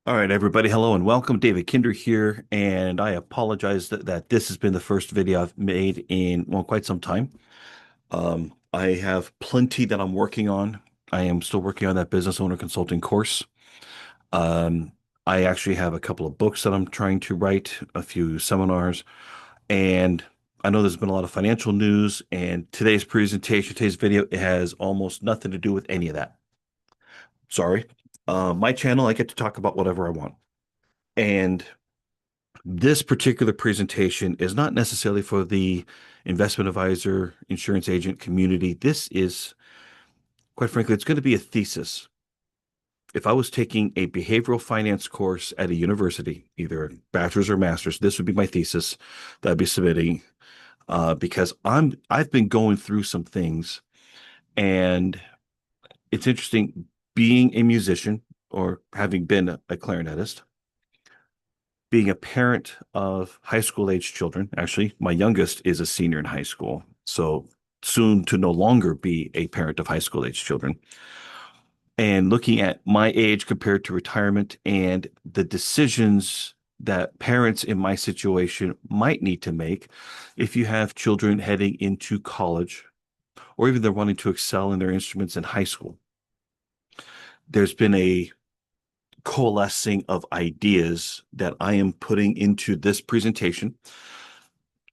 All right, everybody. Hello and welcome. David Kinder here, and I apologize that this has been the first video I've made in, well, quite some time. I have plenty that I'm working on. I am still working on that business owner consulting course. Um, I actually have a couple of books that I'm trying to write, a few seminars, and I know there's been a lot of financial news, and today's presentation, today's video, it has almost nothing to do with any of that. Sorry. My channel, I get to talk about whatever I want. And this particular presentation is not necessarily for the investment advisor, insurance agent community. This is, quite frankly, it's going to be a thesis. If I was taking a behavioral finance course at a university, either a bachelor's or master's, this would be my thesis that I'd be submitting because I've been going through some things, and it's interesting being a musician or having been a clarinetist, being a parent of high school age children. Actually, my youngest is a senior in high school, so soon to no longer be a parent of high school age children. And looking at my age compared to retirement and the decisions that parents in my situation might need to make if you have children heading into college or even they're wanting to excel in their instruments in high school. There's been a coalescing of ideas that I am putting into this presentation.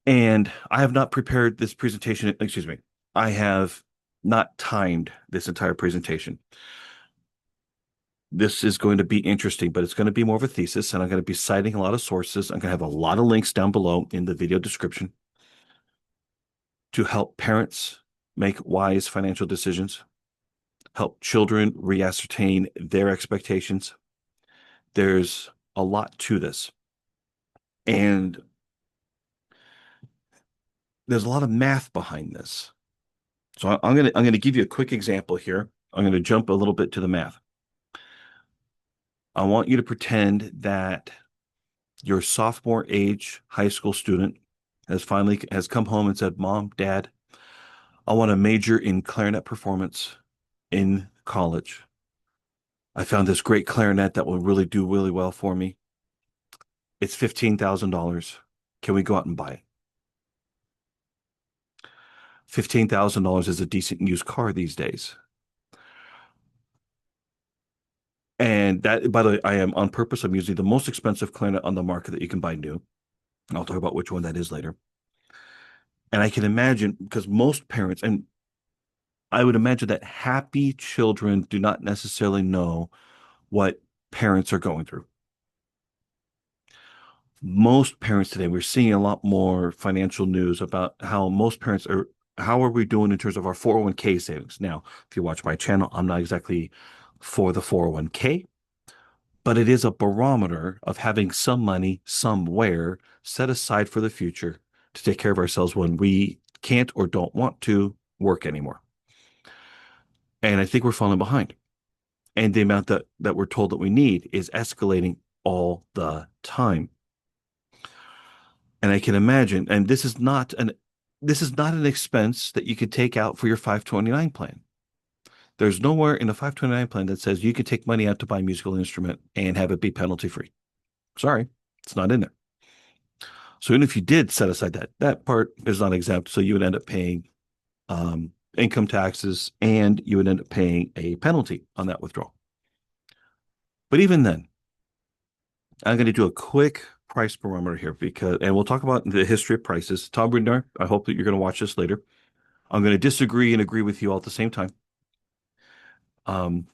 And I have not prepared this presentation, excuse me, I have not timed this entire presentation. This is going to be interesting, but it's going to be more of a thesis, and I'm going to be citing a lot of sources. I'm going to have a lot of links down below in the video description to help parents make wise financial decisions, help children re-ascertain their expectations. There's a lot to this. And there's a lot of math behind this. So I'm gonna give you a quick example here. I'm gonna jump a little bit to the math. I want you to pretend that your sophomore age high school student has come home and said, "Mom, Dad, I want to major in clarinet performance in college. I found this great clarinet that will really do really well for me. It's $15,000. Can we go out and buy it?" $15,000 is a decent used car these days. And that, by the way, I am on purpose. I'm using the most expensive clarinet on the market that you can buy new. And I'll talk about which one that is later. And I can imagine, because most parents, and I would imagine that happy children do not necessarily know what parents are going through. Most parents today, we're seeing a lot more financial news about how most parents are, how are we doing in terms of our 401k savings? Now, if you watch my channel, I'm not exactly for the 401k, but it is a barometer of having some money somewhere set aside for the future to take care of ourselves when we can't or don't want to work anymore. And I think we're falling behind. And the amount that we're told that we need is escalating all the time. And I can imagine, and this is not an expense that you could take out for your 529 plan. There's nowhere in the 529 plan that says you could take money out to buy a musical instrument and have it be penalty free. Sorry, it's not in there. So even if you did set aside that part is not exempt. So you would end up paying income taxes and you would end up paying a penalty on that withdrawal. But even then, I'm going to do a quick price barometer here and we'll talk about the history of prices. Tom Ridenour, I hope that you're going to watch this later. I'm going to disagree and agree with you all at the same time. Um,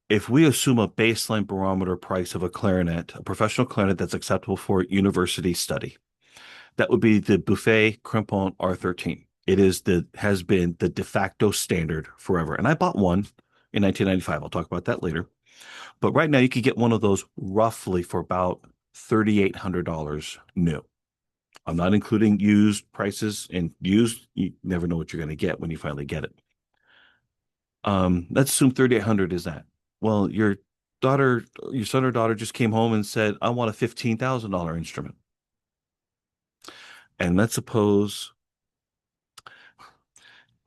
if we assume a baseline barometer price of a clarinet, a professional clarinet that's acceptable for university study, that would be the Buffet Crimpon R13. Has been the de facto standard forever. And I bought one in 1995. I'll talk about that later. But right now you could get one of those roughly for about $3,800 new. I'm not including used prices, and used, you never know what you're going to get when you finally get it. Let's assume 3,800 is that. Well, your son or daughter just came home and said, "I want a $15,000 instrument." And let's suppose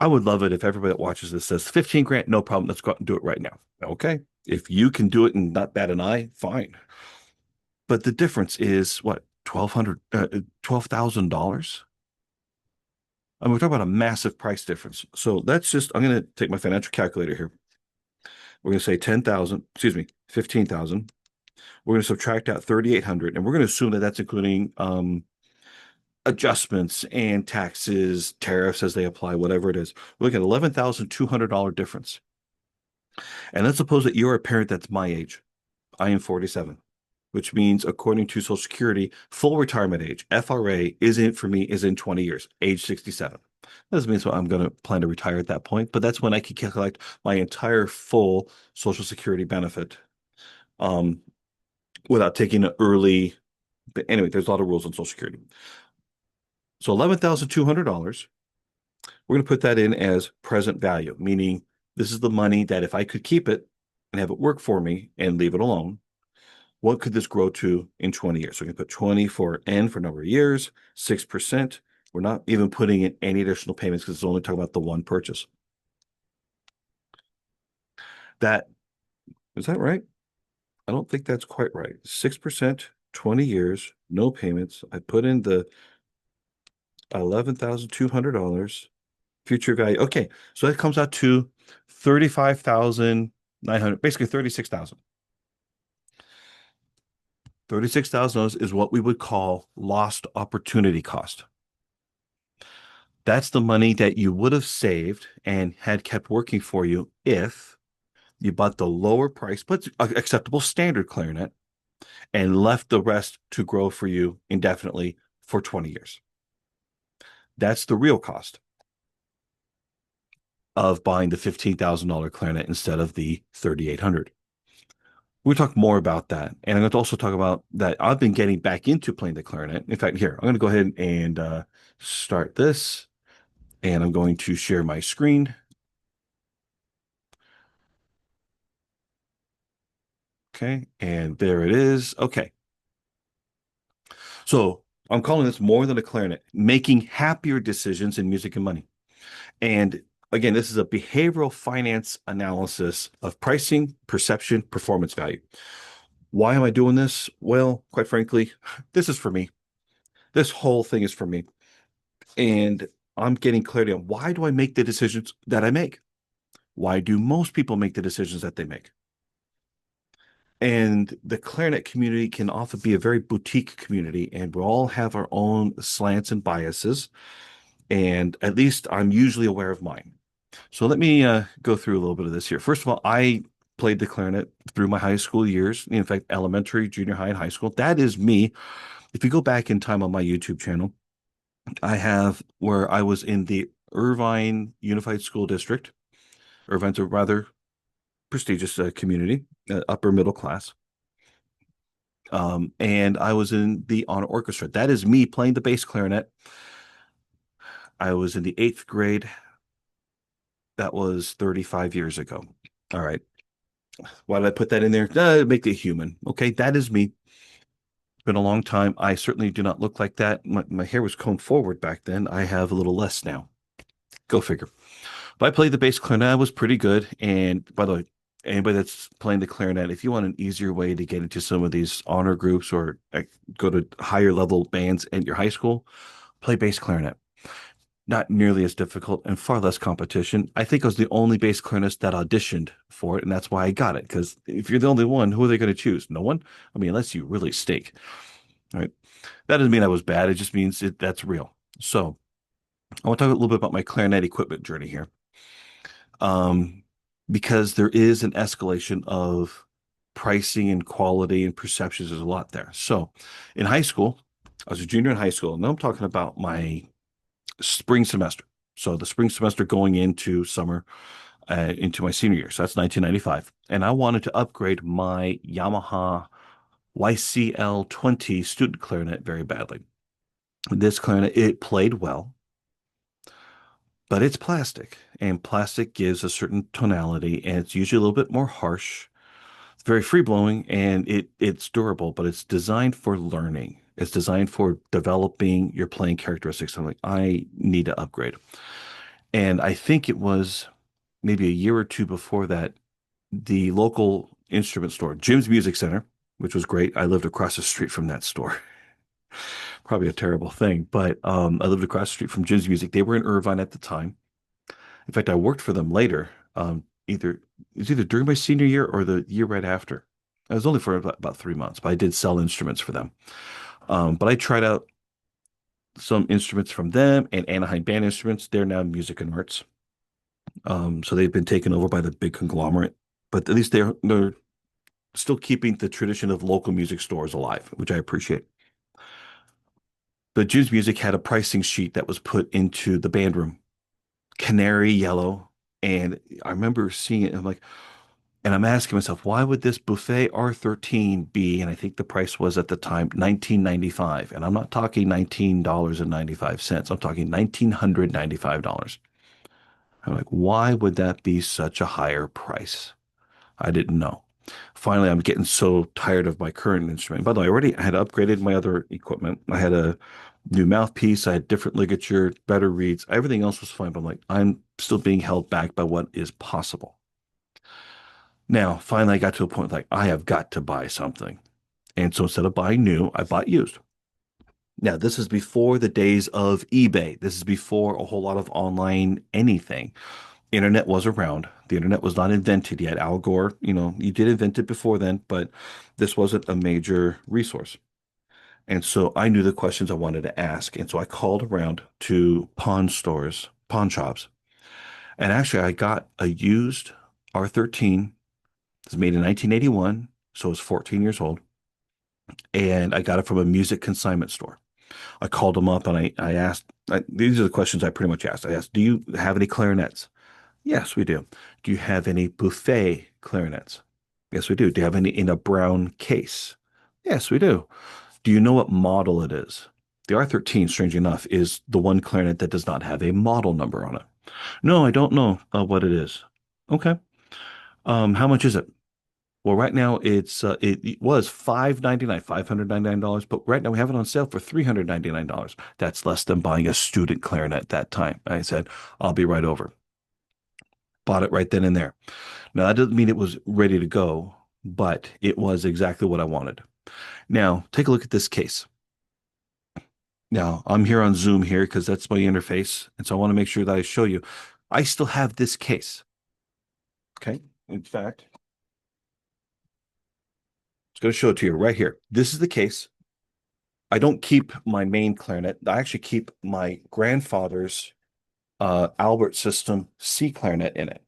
I would love it if everybody that watches this says 15 grand, no problem. Let's go out and do it right now. Okay. If you can do it and not bat an eye, fine. But the difference is what, 1,200, $12,000? I mean, we're talking about a massive price difference. So that's just, I'm going to take my financial calculator here. We're going to say 10,000, excuse me, 15,000. We're going to subtract out 3,800, and we're going to assume that that's including adjustments and taxes, tariffs as they apply, whatever it is. We're looking at $11,200 difference. And let's suppose that you're a parent that's my age. I am 47, which means according to Social Security, full retirement age, FRA, is in for me is in 20 years, age 67. That doesn't mean so I'm going to plan to retire at that point, but that's when I can calculate my entire full Social Security benefit um, without taking an early. But anyway, there's a lot of rules on Social Security. So $11,200, we're going to put that in as present value, meaning this is the money that if I could keep it and have it work for me and leave it alone, what could this grow to in 20 years? So we can put 20 for N for number of years, 6%. We're not even putting in any additional payments because it's only talking about the one purchase. That is that right? I don't think that's quite right. 6%, 20 years, no payments. I put in the $11,200 future value. Okay, so that comes out to 35,900, basically 36,000. $36,000 is what we would call lost opportunity cost. That's the money that you would have saved and had kept working for you if you bought the lower price but acceptable standard clarinet and left the rest to grow for you indefinitely for 20 years. That's the real cost of buying the $15,000 clarinet instead of the 3,800. We'll talk more about that. And I'm going to also talk about that I've been getting back into playing the clarinet. In fact, here, I'm going to go ahead and start this, and I'm going to share my screen. Okay, and there it is. Okay, so I'm calling this more than a clarinet, making happier decisions in music and money. And again, this is a behavioral finance analysis of pricing, perception, performance value. Why am I doing this? Well, quite frankly, this is for me. This whole thing is for me. And I'm getting clarity on why do I make the decisions that I make? Why do most people make the decisions that they make? And the clarinet community can often be a very boutique community, and we all have our own slants and biases. And at least I'm usually aware of mine. So let me go through a little bit of this here. First of all, I played the clarinet through my high school years. In fact, elementary, junior high, and high school. That is me. If you go back in time on my YouTube channel, I have where I was in the Irvine Unified School District. Irvine's a rather prestigious community, upper middle class. And I was in the honor orchestra. That is me playing the bass clarinet. I was in the eighth grade. That was 35 years ago. All right. Why did I put that in there? Make it human. Okay, that is me. It's been a long time. I certainly do not look like that. My hair was combed forward back then. I have a little less now. Go figure. But I played the bass clarinet. I was pretty good. And by the way, anybody that's playing the clarinet, if you want an easier way to get into some of these honor groups or go to higher level bands in your high school, play bass clarinet. Not nearly as difficult and far less competition. I think I was the only bass clarinetist that auditioned for it, and that's why I got it. Because if you're the only one, who are they going to choose? No one? I mean, unless you really stink. All right. That doesn't mean I was bad. It just means that's real. So I want to talk a little bit about my clarinet equipment journey here. Um, because there is an escalation of pricing and quality and perceptions. There's a lot there. So in high school, I was a junior in high school. Now I'm talking about my spring semester. So the spring semester going into summer, into my senior year. So that's 1995. And I wanted to upgrade my Yamaha YCL 20 student clarinet very badly. This clarinet, it played well, but it's plastic. And plastic gives a certain tonality, and it's usually a little bit more harsh. It's very free blowing, and it's durable, but it's designed for learning. It's designed for developing your playing characteristics. I'm like, I need to upgrade. And I think it was maybe a year or two before that, the local instrument store, Jim's Music Center, which was great. I lived across the street from that store. Probably a terrible thing, but I lived across the street from Jim's Music. They were in Irvine at the time. In fact, I worked for them later. Either it was either during my senior year or the year right after. I was only for about 3 months, but I did sell instruments for them. But I tried out some instruments from them and Anaheim Band Instruments. They're now Music and Arts. So they've been taken over by the big conglomerate, but at least they're still keeping the tradition of local music stores alive, which I appreciate. But Jim's Music had a pricing sheet that was put into the band room, canary yellow. And I remember seeing it. And I'm like, and I'm asking myself, why would this buffet R13 be? And I think the price was at the time 1995. And I'm not talking $19.95. I'm talking $1,995. I'm like, why would that be such a higher price? I didn't know. Finally, I'm getting so tired of my current instrument. By the way, I already had upgraded my other equipment. I had a new mouthpiece, I had different ligature, better reeds. Everything else was fine, but I'm like, I'm still being held back by what is possible. Now, finally, I got to a point like I have got to buy something. And so instead of buying new, I bought used. Now, this is before the days of eBay. This is before a whole lot of online anything. Internet was around. The internet was not invented yet. Al Gore, you did invent it before then, but this wasn't a major resource. And so I knew the questions I wanted to ask. And so I called around to pawn stores, pawn shops. And actually, I got a used R13. It was made in 1981, so it's 14 years old. And I got it from a music consignment store. I called them up and I asked, these are the questions I pretty much asked. I asked, do you have any clarinets? Yes, we do. Do you have any buffet clarinets? Yes, we do. Do you have any in a brown case? Yes, we do. Do you know what model it is? The R13, strange enough, is the one clarinet that does not have a model number on it. No, I don't know what it is. Okay. How much is it? Well, right now it was $599, but right now we have it on sale for $399. That's less than buying a student clarinet that time. I said, I'll be right over. Bought it right then and there. Now, that doesn't mean it was ready to go, but it was exactly what I wanted. Now, take a look at this case. Now, I'm here on Zoom here because that's my interface. And so I want to make sure that I show you. I still have this case. Okay. In fact, it's going to show it to you right here. This is the case. I don't keep my main clarinet. I actually keep my grandfather's Albert system C clarinet in it.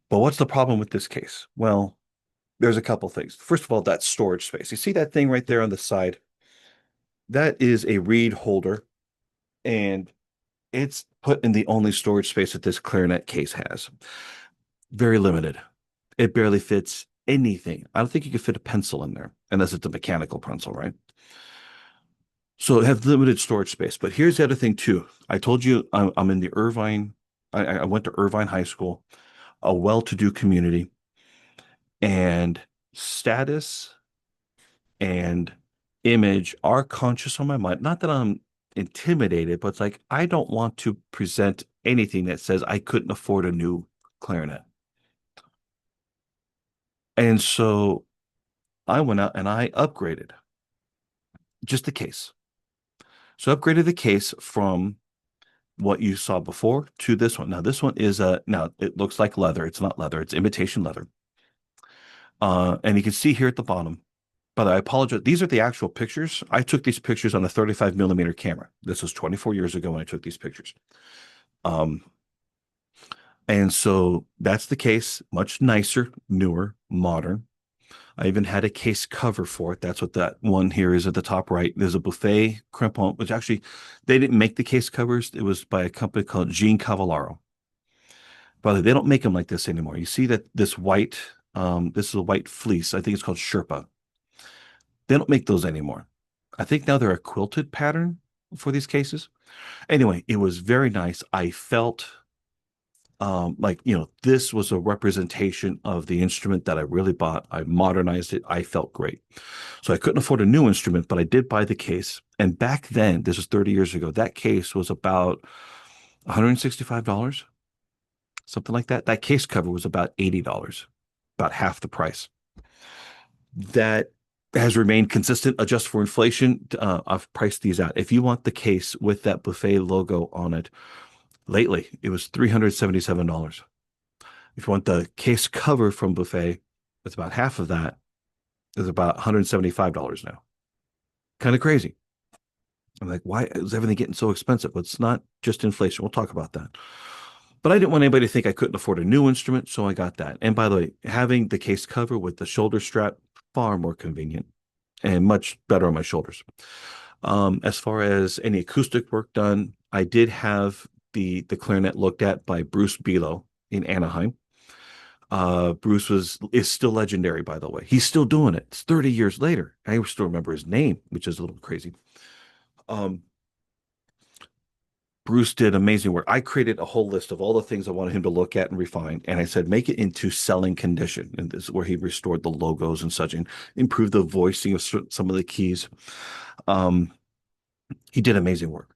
But what's the problem with this case? Well, there's a couple things. First of all, that storage space. You see that thing right there on the side? That is a reed holder, and it's put in the only storage space that this clarinet case has. Very limited. It barely fits anything. I don't think you could fit a pencil in there, unless it's a mechanical pencil, right? So it has limited storage space. But here's the other thing too. I told you I'm in the Irvine. I went to Irvine High School, a well-to-do community, and status and image are conscious on my mind. Not that I'm intimidated, but it's like I don't want to present anything that says I couldn't afford a new clarinet. And so I went out and I upgraded just the case. So upgraded the case from what you saw before to this one. Now this one is now it looks like leather. It's not leather, it's imitation leather. And you can see here at the bottom, but I apologize. These are the actual pictures. I took these pictures on a 35 millimeter camera. This was 24 years ago when I took these pictures. Um, and so that's the case, much nicer, newer, modern. I even had a case cover for it. That's what that one here is at the top right. There's a buffet crimpon, which actually they didn't make the case covers. It was by a company called Gene Cavallaro. But they don't make them like this anymore. You see that this white, this is a white fleece. I think it's called Sherpa. They don't make those anymore. I think now they're a quilted pattern for these cases. Anyway, it was very nice. I felt like, this was a representation of the instrument that I really bought. I modernized it. I felt great. So I couldn't afford a new instrument, but I did buy the case. And back then, this was 30 years ago, that case was about $165, something like that. That case cover was about $80. about half the price. That has remained consistent, adjust for inflation. I've priced these out. If you want the case with that buffet logo on it, lately it was $377. If you want the case cover from buffet, it's about half of that. It's about $175 now. Kind of crazy. I'm like, why is everything getting so expensive? But it's not just inflation. We'll talk about that. But I didn't want anybody to think I couldn't afford a new instrument, so I got that. And by the way, having the case cover with the shoulder strap, far more convenient and much better on my shoulders. As far as any acoustic work done, I did have the clarinet looked at by Bruce Belo in Anaheim. Bruce is still legendary, by the way. He's still doing it. It's 30 years later. I still remember his name, which is a little crazy. Um, Bruce did amazing work. I created a whole list of all the things I wanted him to look at and refine, and I said, make it into selling condition. And this is where he restored the logos and such, and improved the voicing of some of the keys. Um, he did amazing work.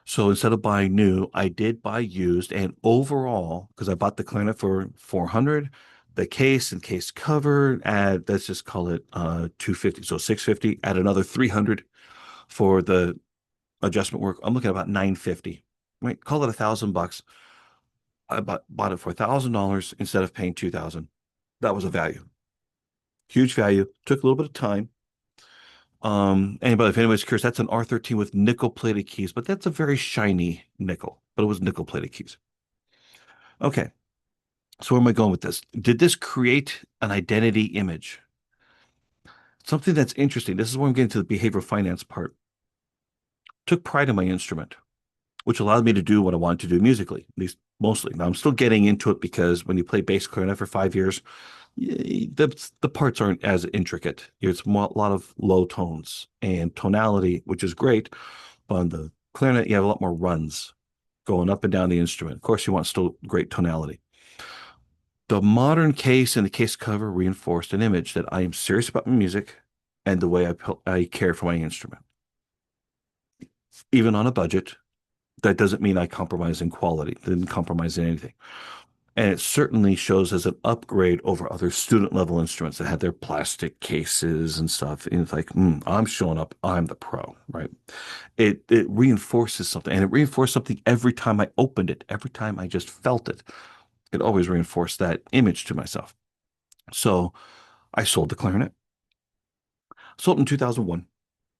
So instead of buying new, I did buy used, and overall, because I bought the clarinet for 400, the case and case cover, add let's just call it 250, so 650, add another 300 for the adjustment work. I'm looking at about 950. Right, call it $1,000. I bought it for $1,000 instead of paying 2,000. That was a value, huge value. Took a little bit of time. Anybody, if anybody's curious, that's an R13 with nickel plated keys, but that's a very shiny nickel, but it was nickel plated keys. Okay, so where am I going with this? Did this create an identity image? Something that's interesting. This is where I'm getting to the behavioral finance part. Took pride in my instrument, which allowed me to do what I wanted to do musically, at least mostly. Now I'm still getting into it because when you play bass clarinet for 5 years, the parts aren't as intricate. It's a lot of low tones and tonality, which is great. But on the clarinet, you have a lot more runs going up and down the instrument. Of course, you want still great tonality. The modern case and the case cover reinforced an image that I am serious about my music and the way I care for my instrument. Even on a budget, that doesn't mean I compromise in quality. Didn't compromise in anything. And it certainly shows as an upgrade over other student level instruments that had their plastic cases and stuff. And it's like, I'm showing up. I'm the pro, right? It reinforces something, and it reinforced something every time I opened it. Every time I just felt it, it always reinforced that image to myself. So I sold the clarinet. Sold in 2001.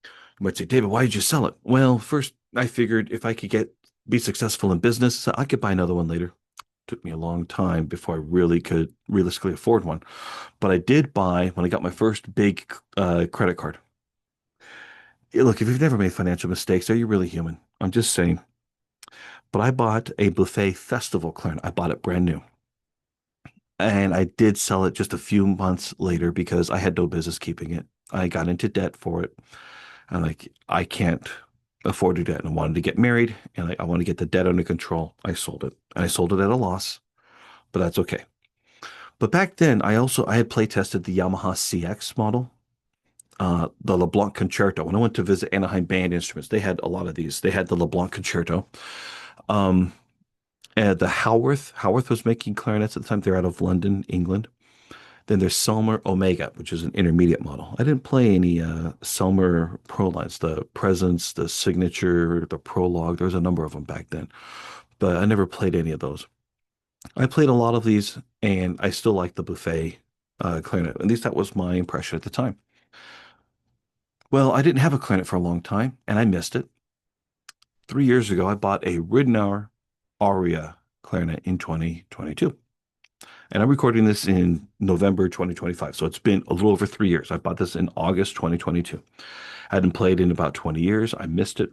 You might say, David, why did you sell it? Well, first I figured if I could be successful in business, I could buy another one later. Took me a long time before I really could realistically afford one. But I did buy when I got my first big credit card. Look, if you've never made financial mistakes, are you really human? I'm just saying. But I bought a Buffet Festival clarinet. I bought it brand new. And I did sell it just a few months later because I had no business keeping it. I got into debt for it. And like, I can't afford to do that. And I wanted to get married and I want to get the debt under control. I sold it. And I sold it at a loss, but that's okay. But back then, I had play tested the Yamaha CX model, the LeBlanc Concerto. When I went to visit Anaheim Band Instruments, they had a lot of these. They had the LeBlanc Concerto. Um, and the Howarth was making clarinets at the time. They're out of London, England. Then there's Selmer Omega, which is an intermediate model. I didn't play any Selmer Pro lines, the Presence, the Signature, the Prologue. There was a number of them back then, but I never played any of those. I played a lot of these, and I still like the Buffet clarinet. At least that was my impression at the time. Well, I didn't have a clarinet for a long time, and I missed it. 3 years ago, I bought a Ridenour Aria clarinet in 2022. And I'm recording this in November 2025. So it's been a little over 3 years. I bought this in August 2022. I hadn't played in about 20 years. I missed it.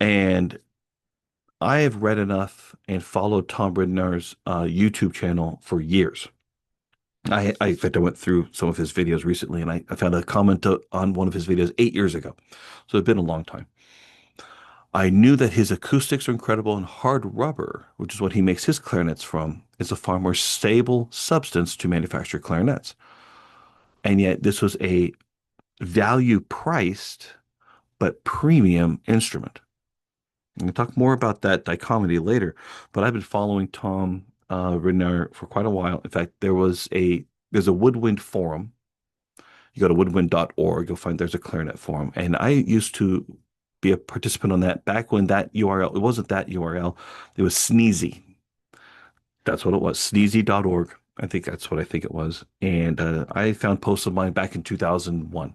And I have read enough and followed Tom Ridenour's YouTube channel for years. In fact, I went through some of his videos recently and I found a comment on one of his videos 8 years ago. So it's been a long time. I knew that his acoustics are incredible, and hard rubber, which is what he makes his clarinets from, is a far more stable substance to manufacture clarinets. And yet this was a value priced but premium instrument. I'm going to talk more about that dichotomy later, but I've been following Tom Ridenour for quite a while. In fact, there's a woodwind forum. You go to woodwind.org, you'll find there's a clarinet forum. And I used to be a participant on that back when that URL, it wasn't that URL, it was Sneezy. That's what it was, sneezy.org. I think that's what I think it was. And I found posts of mine back in 2001.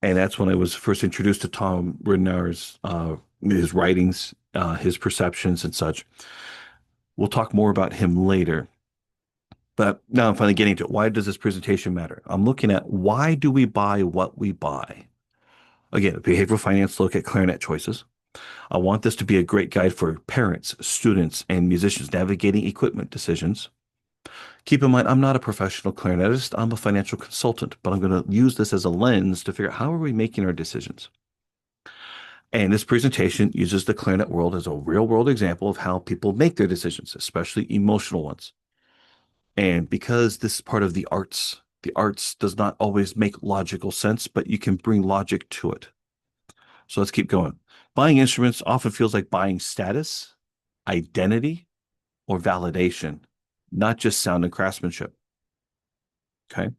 And that's when I was first introduced to Tom Ridenour's his writings, his perceptions and such. We'll talk more about him later. But now I'm finally getting to it. Why does this presentation matter? I'm looking at why do we buy what we buy? Again, behavioral finance look at clarinet choices. I want this to be a great guide for parents, students, and musicians navigating equipment decisions. Keep in mind, I'm not a professional clarinetist. I'm a financial consultant, but I'm going to use this as a lens to figure out how are we making our decisions. And this presentation uses the clarinet world as a real world example of how people make their decisions, especially emotional ones. And because this is part of the arts does not always make logical sense, but you can bring logic to it. So let's keep going. Buying instruments often feels like buying status, identity, or validation, not just sound and craftsmanship. Okay.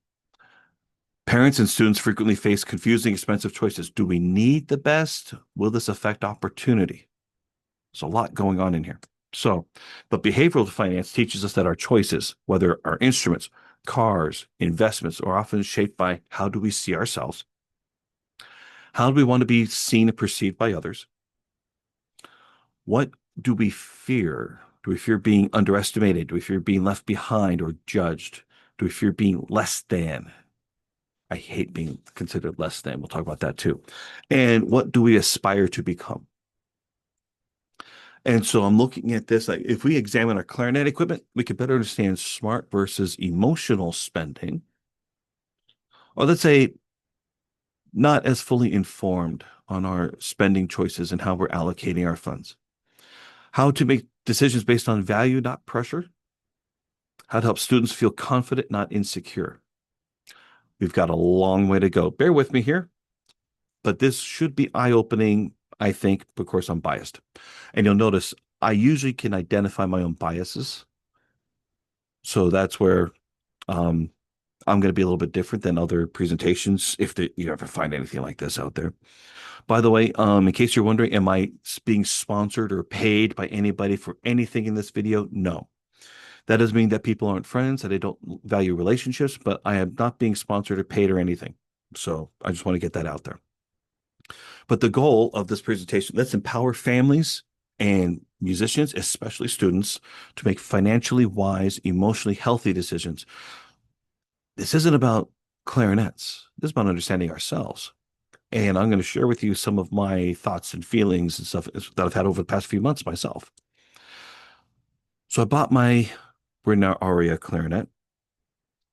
Parents and students frequently face confusing, expensive choices. Do we need the best? Will this affect opportunity? There's a lot going on in here. So, but behavioral finance teaches us that our choices, whether our instruments, cars, investments, are often shaped by how do we see ourselves? How do we want to be seen and perceived by others? What do we fear? Do we fear being underestimated? Do we fear being left behind or judged? Do we fear being less than? I hate being considered less than. We'll talk about that too. And what do we aspire to become? And so I'm looking at this, like if we examine our clarinet equipment, we can better understand smart versus emotional spending. Or let's say not as fully informed on our spending choices and how we're allocating our funds. How to make decisions based on value, not pressure. How to help students feel confident, not insecure. We've got a long way to go. Bear with me here, but this should be eye-opening, I think. Of course, I'm biased. And you'll notice I usually can identify my own biases. So that's where um, I'm going to be a little bit different than other presentations if you ever find anything like this out there. By the way, in case you're wondering, am I being sponsored or paid by anybody for anything in this video? No. That doesn't mean that people aren't friends, that I don't value relationships, but I am not being sponsored or paid or anything. So I just want to get that out there. But the goal of this presentation, let's empower families and musicians, especially students, to make financially wise, emotionally healthy decisions. This isn't about clarinets. This is about understanding ourselves. And I'm going to share with you some of my thoughts and feelings and stuff that I've had over the past few months myself. So I bought my Ridenour Aria clarinet,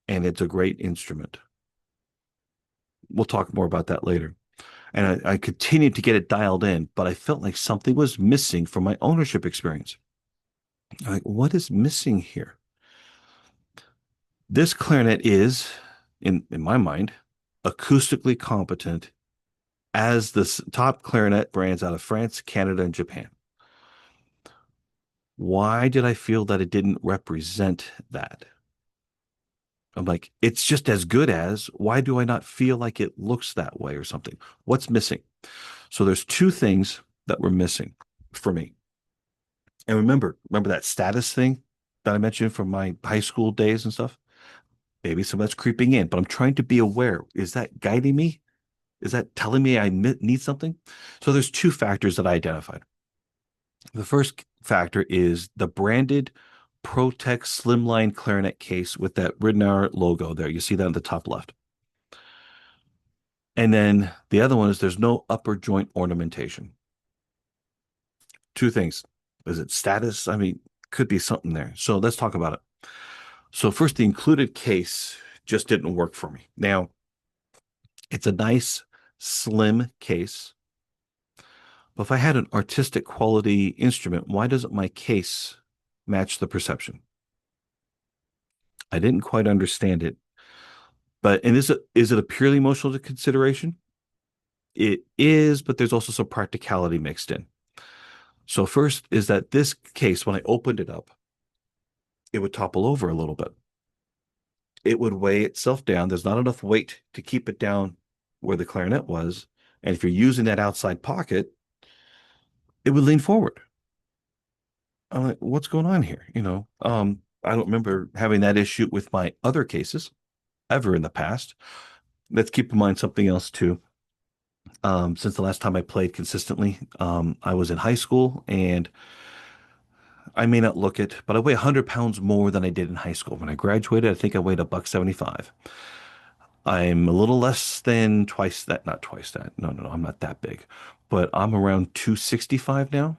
and it's a great instrument. We'll talk more about that later. And I continued to get it dialed in, but I felt like something was missing from my ownership experience. I'm like, what is missing here? This clarinet is, in my mind, acoustically competent as the top clarinet brands out of France, Canada, and Japan. Why did I feel that it didn't represent that? I'm like, it's just as good as, why do I not feel like it looks that way or something? What's missing? So there's two things that were missing for me. And remember that status thing that I mentioned from my high school days and stuff? Maybe some of that's creeping in, but I'm trying to be aware. Is that guiding me? Is that telling me I need something? So there's two factors that I identified. The first factor is the branded ProTech slimline clarinet case with that Ridenour logo there. You see that on the top left. And then the other one is there's no upper joint ornamentation. Two things. Is it status? I mean, could be something there. So let's talk about it. So first, the included case just didn't work for me. Now, it's a nice, slim case. But if I had an artistic quality instrument, why doesn't my case match the perception? I didn't quite understand it. But and is it a purely emotional consideration? It is, but there's also some practicality mixed in. So first is that this case, when I opened it up, it would topple over a little bit. It would weigh itself down. There's not enough weight to keep it down where the clarinet was. And if you're using that outside pocket, it would lean forward. I'm like, what's going on here? I don't remember having that issue with my other cases ever in the past. Let's keep in mind something else too. Since the last time I played consistently, I was in high school, and I may not look it, but I weigh 100 pounds more than I did in high school. When I graduated, I think I weighed a buck 75. I'm a little less than twice that, not twice that. No, no, no, I'm not that big, but I'm around 265 now.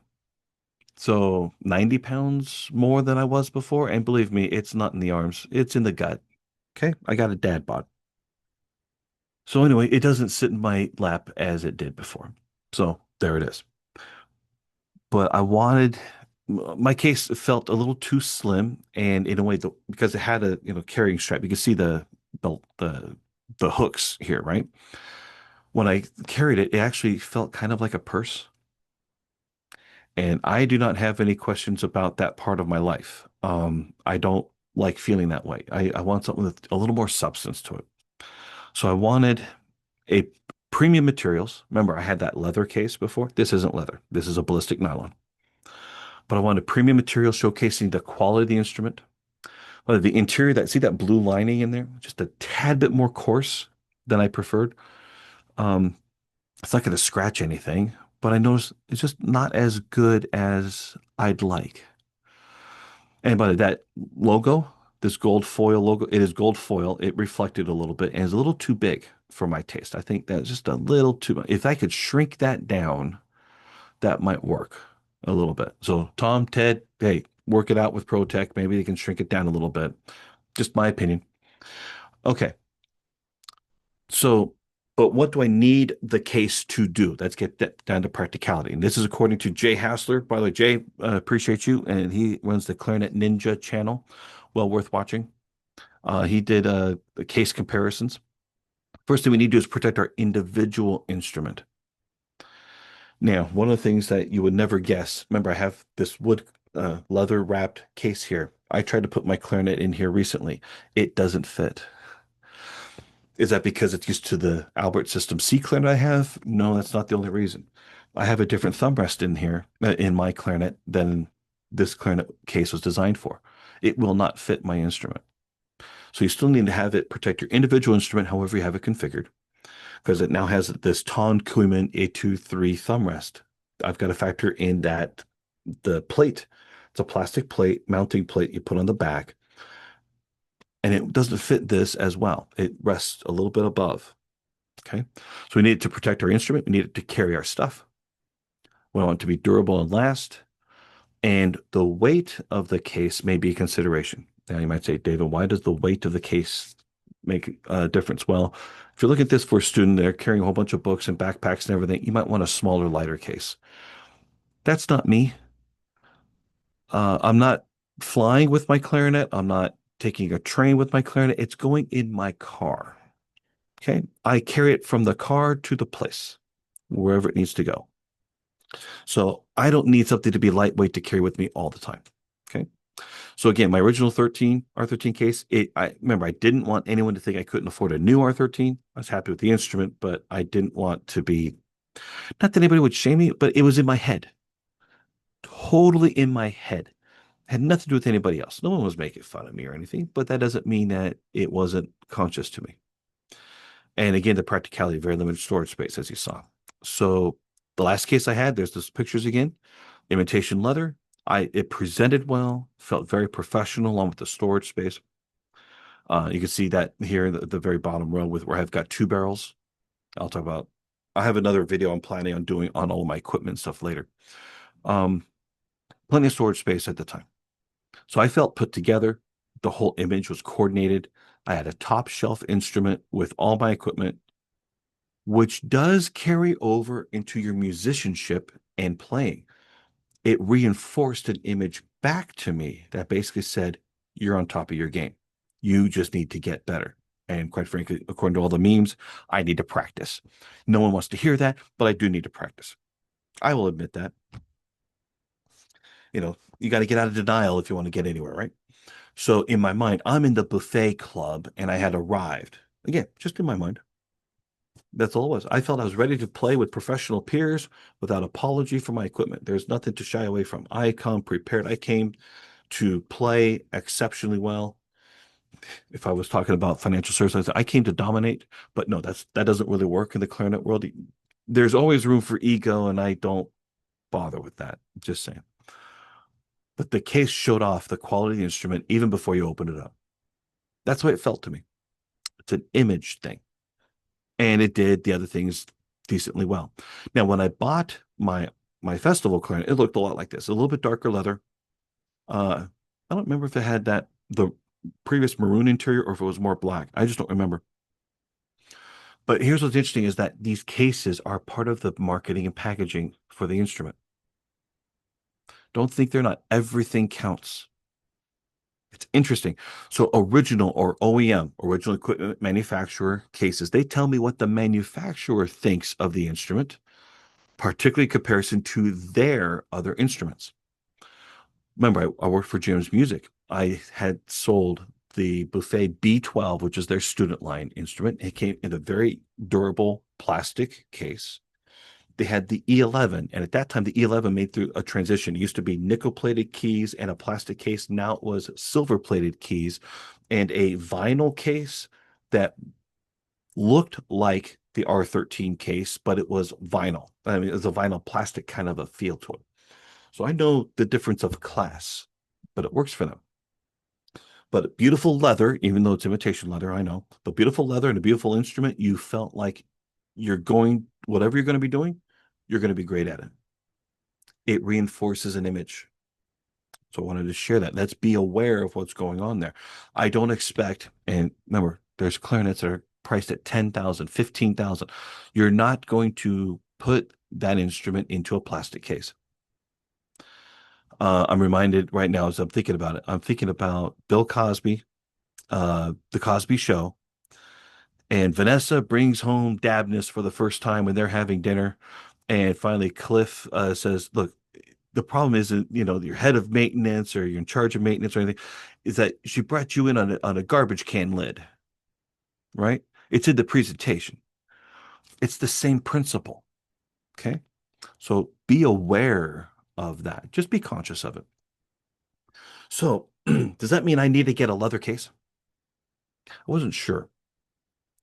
So 90 pounds more than I was before. And believe me, it's not in the arms, it's in the gut. Okay. I got a dad bod. So anyway, it doesn't sit in my lap as it did before. So there it is. But I wanted my case felt a little too slim, and in a way, because it had a carrying strap, you can see the the hooks here, right? When I carried it, it actually felt kind of like a purse. And I do not have any questions about that part of my life. I don't like feeling that way. I want something with a little more substance to it. So I wanted a premium materials. Remember, I had that leather case before. This isn't leather. This is a ballistic nylon. But I wanted premium material showcasing the quality of the instrument. The interior, that see that blue lining in there, just a tad bit more coarse than I preferred. Um, it's not going to scratch anything, but I noticed it's just not as good as I'd like. And by that logo, this gold foil logo, it is gold foil. It reflected a little bit and is a little too big for my taste. I think that's just a little too much. If I could shrink that down, that might work a little bit. So Tom, Ted, hey, work it out with ProTech. Maybe they can shrink it down a little bit. Just my opinion. Okay. So, but what do I need the case to do? Let's get that down to practicality. And this is according to Jay Hassler. By the way, Jay, appreciate you. And he runs the Clarinet Ninja channel. Well worth watching. He did the case comparisons. First thing we need to do is protect our individual instrument. Now, one of the things that you would never guess, remember, I have this wood leather wrapped case here. I tried to put my clarinet in here recently. It doesn't fit. Is that because it's used to the Albert System C clarinet I have? No, that's not the only reason. I have a different thumb rest in here, in my clarinet, than this clarinet case was designed for. It will not fit my instrument. So you still need to have it protect your individual instrument, however you have it configured, because it now has this Ton Kuiman A23 thumb rest. I've got to factor in that the plate, it's a plastic plate, mounting plate you put on the back, and it doesn't fit this as well. It rests a little bit above. Okay. So we need it to protect our instrument. We need it to carry our stuff. We want it to be durable and last. And the weight of the case may be a consideration. Now you might say, David, why does the weight of the case make a difference? Well, if you're looking at this for a student, they're carrying a whole bunch of books and backpacks and everything, you might want a smaller, lighter case. That's not me. I'm not flying with my clarinet. I'm not taking a train with my clarinet. It's going in my car. Okay. I carry it from the car to the place, wherever it needs to go. So I don't need something to be lightweight to carry with me all the time. Okay. So again, my original 13 R13 case, I remember I didn't want anyone to think I couldn't afford a new R13. I was happy with the instrument, but I didn't want to be, not that anybody would shame me, but it was in my head. Totally in my head. Had nothing to do with anybody else. No one was making fun of me or anything, but that doesn't mean that it wasn't conscious to me. And again, the practicality, very limited storage space, as you saw. So the last case I had, there's those pictures again, imitation leather. It presented well, felt very professional along with the storage space. You can see that here in the very bottom row with where I've got two barrels. I'll talk about. I have another video I'm planning on doing on all my equipment stuff later. Um, Plenty of storage space at the time. So I felt put together. The whole image was coordinated. I had a top shelf instrument with all my equipment, which does carry over into your musicianship and playing. It reinforced an image back to me that basically said, you're on top of your game. You just need to get better. And quite frankly, according to all the memes, I need to practice. No one wants to hear that, but I do need to practice. I will admit that. You got to get out of denial if you want to get anywhere, right? So in my mind, I'm in the buffet club and I had arrived. Again, just in my mind. That's all it was. I felt I was ready to play with professional peers without apology for my equipment. There's nothing to shy away from. I come prepared. I came to play exceptionally well. If I was talking about financial services, I came to dominate, but no, that doesn't really work in the clarinet world. There's always room for ego, and I don't bother with that. Just saying. But the case showed off the quality of the instrument even before you opened it up. That's the way it felt to me. It's an image thing. And it did the other things decently well. Now, when I bought my festival clarinet, it looked a lot like this, a little bit darker leather. I don't remember if it had the previous maroon interior or if it was more black. I just don't remember. But here's what's interesting is that these cases are part of the marketing and packaging for the instrument. Don't think they're not. Everything counts. It's interesting. So original or OEM, original equipment manufacturer cases, they tell me what the manufacturer thinks of the instrument, particularly in comparison to their other instruments. Remember, I worked for Jim's Music. I had sold the Buffet B12, which is their student line instrument. It came in a very durable plastic case. They had the E11, and at that time, the E11 made through a transition. It used to be nickel-plated keys and a plastic case. Now it was silver-plated keys and a vinyl case that looked like the R13 case, but it was vinyl. I mean, it was a vinyl plastic kind of a feel to it. So I know the difference of class, but it works for them. But beautiful leather, even though it's imitation leather, I know, but beautiful leather and a beautiful instrument, you felt like whatever you're going to be doing, you're going to be great at it. It reinforces an image. So I wanted to share that. Let's be aware of what's going on there. I don't expect, and remember, there's clarinets that are priced at 10,000, 15,000. You're not going to put that instrument into a plastic case. I'm reminded right now as I'm thinking about it, I'm thinking about Bill Cosby, The Cosby Show, and Vanessa brings home Dabness for the first time when they're having dinner. And finally, Cliff says, "Look, the problem isn't, your head of maintenance or you're in charge of maintenance or anything, is that she brought you in on a garbage can lid, right? It's in the presentation. It's the same principle. Okay. So be aware of that. Just be conscious of it. So, does that mean I need to get a leather case? I wasn't sure.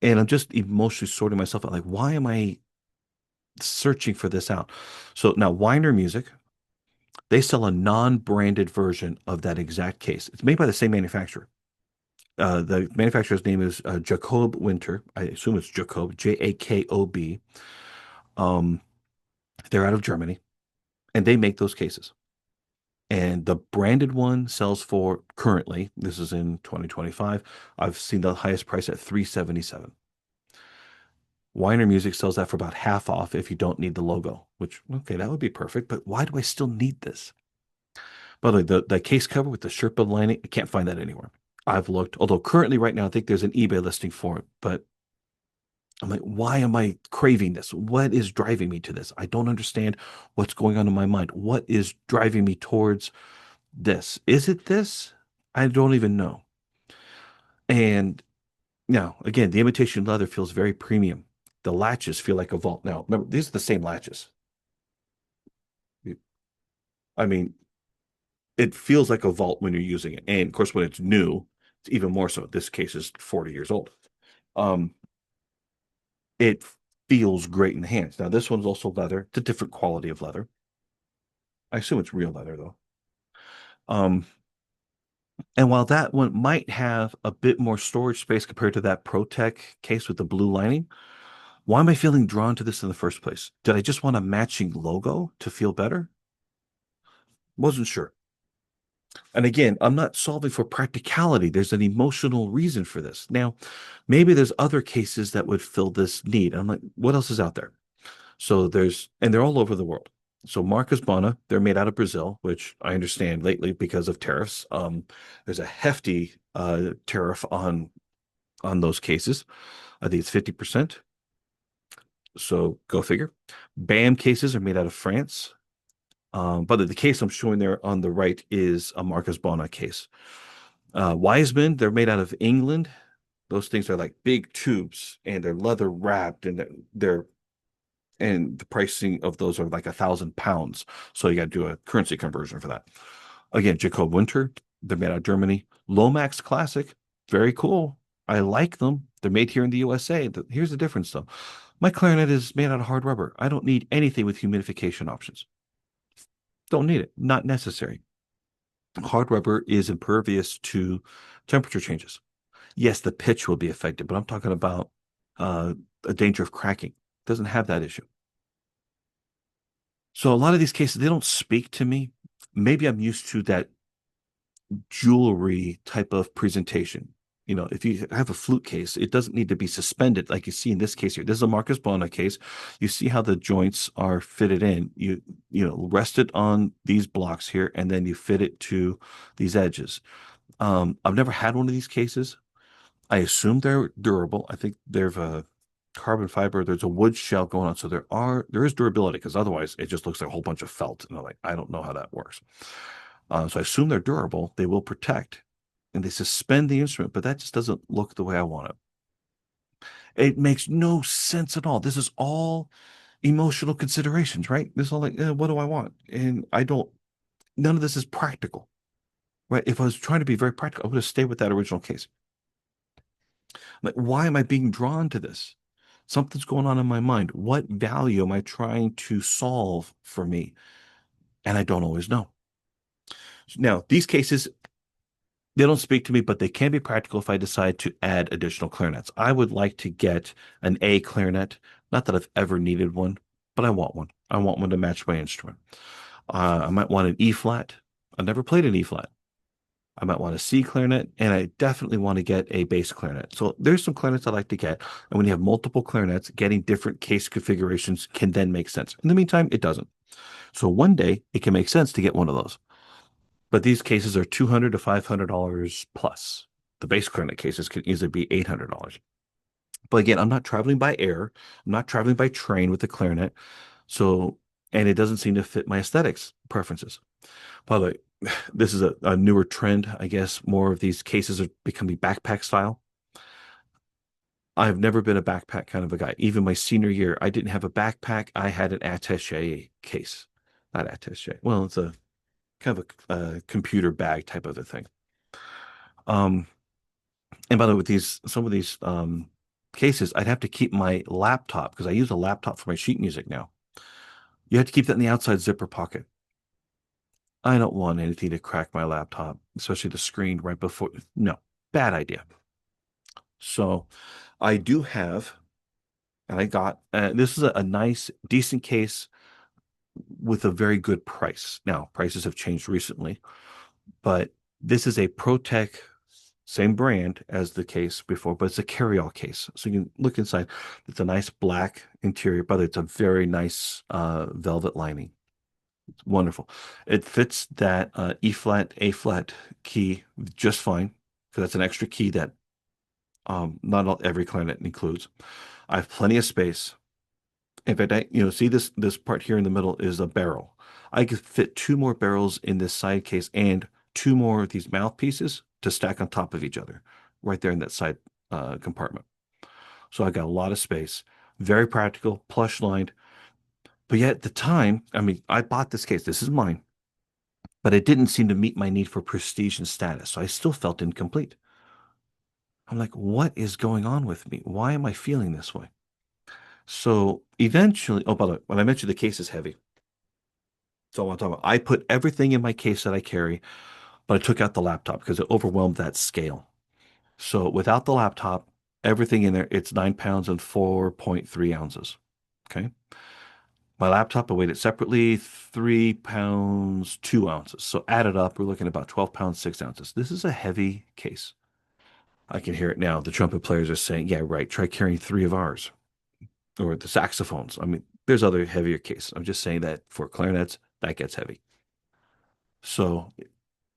And I'm just emotionally sorting myself out. Like, why am I searching for this out? So now, Weiner Music, they sell a non-branded version of that exact case. It's made by the same manufacturer. The manufacturer's name is Jacob Winter. I assume it's Jacob, Jakob. Um, they're out of Germany, and they make those cases. And the branded one sells for currently, this is in 2025, I've seen the highest price at 377. Weiner Music sells that for about half off if you don't need the logo, which, okay, that would be perfect, but why do I still need this? By the way, the case cover with the Sherpa lining, I can't find that anywhere. I've looked, although currently right now, I think there's an eBay listing for it, but I'm like, why am I craving this? What is driving me to this? I don't understand what's going on in my mind. What is driving me towards this? Is it this? I don't even know. And now, again, the imitation leather feels very premium. The latches feel like a vault. Now, remember, these are the same latches. I mean, it feels like a vault when you're using it. And of course, when it's new, it's even more so. This case is 40 years old. Um, it feels great in the hands. Now, this one's also leather. It's a different quality of leather. I assume it's real leather though. Um, and while that one might have a bit more storage space compared to that ProTech case with the blue lining, why am I feeling drawn to this in the first place? Did I just want a matching logo to feel better? Wasn't sure. And again, I'm not solving for practicality. There's an emotional reason for this. Now, maybe there's other cases that would fill this need. I'm like, what else is out there? And they're all over the world. So Marcus Bona, they're made out of Brazil, which I understand lately because of tariffs. There's a hefty tariff on those cases. I think it's 50%. So go figure. BAM cases are made out of France. But the case I'm showing there on the right is a Marcus Bona case. Wiseman, they're made out of England. Those things are like big tubes and they're leather wrapped and they're and the pricing of those are like £1,000. So you got to do a currency conversion for that. Again, Jacob Winter, they're made out of Germany. Lomax Classic, very cool. I like them. They're made here in the USA. Here's the difference though. My clarinet is made out of hard rubber. I don't need anything with humidification options. Don't need it. Not necessary. Hard rubber is impervious to temperature changes. Yes, the pitch will be affected, but I'm talking about uh, a danger of cracking. It doesn't have that issue. So a lot of these cases, they don't speak to me. Maybe I'm used to that jewelry type of presentation. You know, if you have a flute case, it doesn't need to be suspended like you see in this case here. This is a Marcus Bona case. You see how the joints are fitted in. You rest it on these blocks here, and then you fit it to these edges. I've never had one of these cases. I assume they're durable. I think there's a carbon fiber. There's a wood shell going on, so there is durability because otherwise it just looks like a whole bunch of felt. And I'm like, I don't know how that works. So I assume they're durable. They will protect, and they suspend the instrument, but that just doesn't look the way I want it. It makes no sense at all. This is all emotional considerations, right? This is all like, what do I want? And I don't. None of this is practical, right? If I was trying to be very practical, I would have stayed with that original case. Like, why am I being drawn to this? Something's going on in my mind. What value am I trying to solve for me? And I don't always know. Now, these cases, they don't speak to me, but they can be practical if I decide to add additional clarinets. I would like to get an A clarinet. Not that I've ever needed one, but I want one. I want one to match my instrument. I might want an E flat. I've never played an E flat. I might want a C clarinet, and I definitely want to get a bass clarinet. So there's some clarinets I like to get. And when you have multiple clarinets, getting different case configurations can then make sense. In the meantime, it doesn't. So one day it can make sense to get one of those. But these cases are $200 to $500 plus. The bass clarinet cases can easily be $800. But again, I'm not traveling by air. I'm not traveling by train with the clarinet. So, and it doesn't seem to fit my aesthetics preferences. By the way, this is a newer trend, I guess. More of these cases are becoming backpack style. I've never been a backpack kind of a guy. Even my senior year, I didn't have a backpack. I had an attaché case. Not attaché. Well, it's a kind of a computer bag type of a thing. Um, and by the way, with these some of these cases, I'd have to keep my laptop because I use a laptop for my sheet music now. You have to keep that in the outside zipper pocket. I don't want anything to crack my laptop, especially the screen right before. No, bad idea. So I do have, and I got this is a nice, decent case with a very good price. Now, prices have changed recently, but this is a ProTech, same brand as the case before, but it's a carry-all case. So you can look inside. It's a nice black interior, but it's a very nice velvet lining. It's wonderful. It fits that E flat, A flat key just fine because that's an extra key that not every clarinet includes. I have plenty of space. In fact, see this part here in the middle is a barrel. I could fit two more barrels in this side case and two more of these mouthpieces to stack on top of each other, right there in that side compartment. So I got a lot of space, very practical, plush lined. But yet at the time, I mean, I bought this case. This is mine, but it didn't seem to meet my need for prestige and status. So I still felt incomplete. I'm like, what is going on with me? Why am I feeling this way? So eventually, oh, by the way, when I mentioned the case is heavy, so I want to talk about, I put everything in my case that I carry, but I took out the laptop because it overwhelmed that scale. So without the laptop, everything in there, it's 9 pounds and 4.3 ounces. Okay. My laptop, I weighed it separately, 3 pounds, 2 ounces. So added up, we're looking at about 12 pounds, 6 ounces. This is a heavy case. I can hear it now. The trumpet players are saying, yeah, right, try carrying three of ours. Or the saxophones. I mean, there's other heavier cases. I'm just saying that for clarinets, that gets heavy. So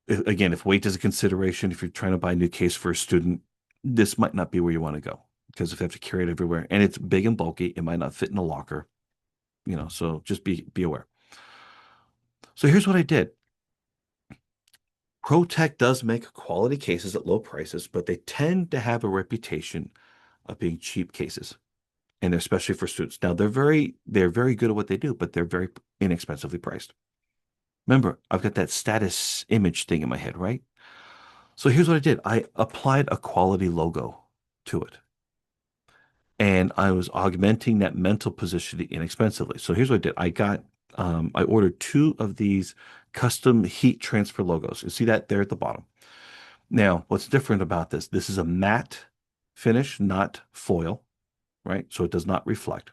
again, if weight is a consideration, if you're trying to buy a new case for a student, this might not be where you want to go because if you have to carry it everywhere and it's big and bulky, it might not fit in a locker, so just be aware. So here's what I did. ProTech does make quality cases at low prices, but they tend to have a reputation of being cheap cases, and especially for students. Now they're very good at what they do, but they're very inexpensively priced. Remember, I've got that status image thing in my head, right? So here's what I did. I applied a quality logo to it, and I was augmenting that mental positioning inexpensively. So here's what I did. I ordered two of these custom heat transfer logos. You see that there at the bottom. Now, what's different about this? This is a matte finish, not foil, right? So it does not reflect.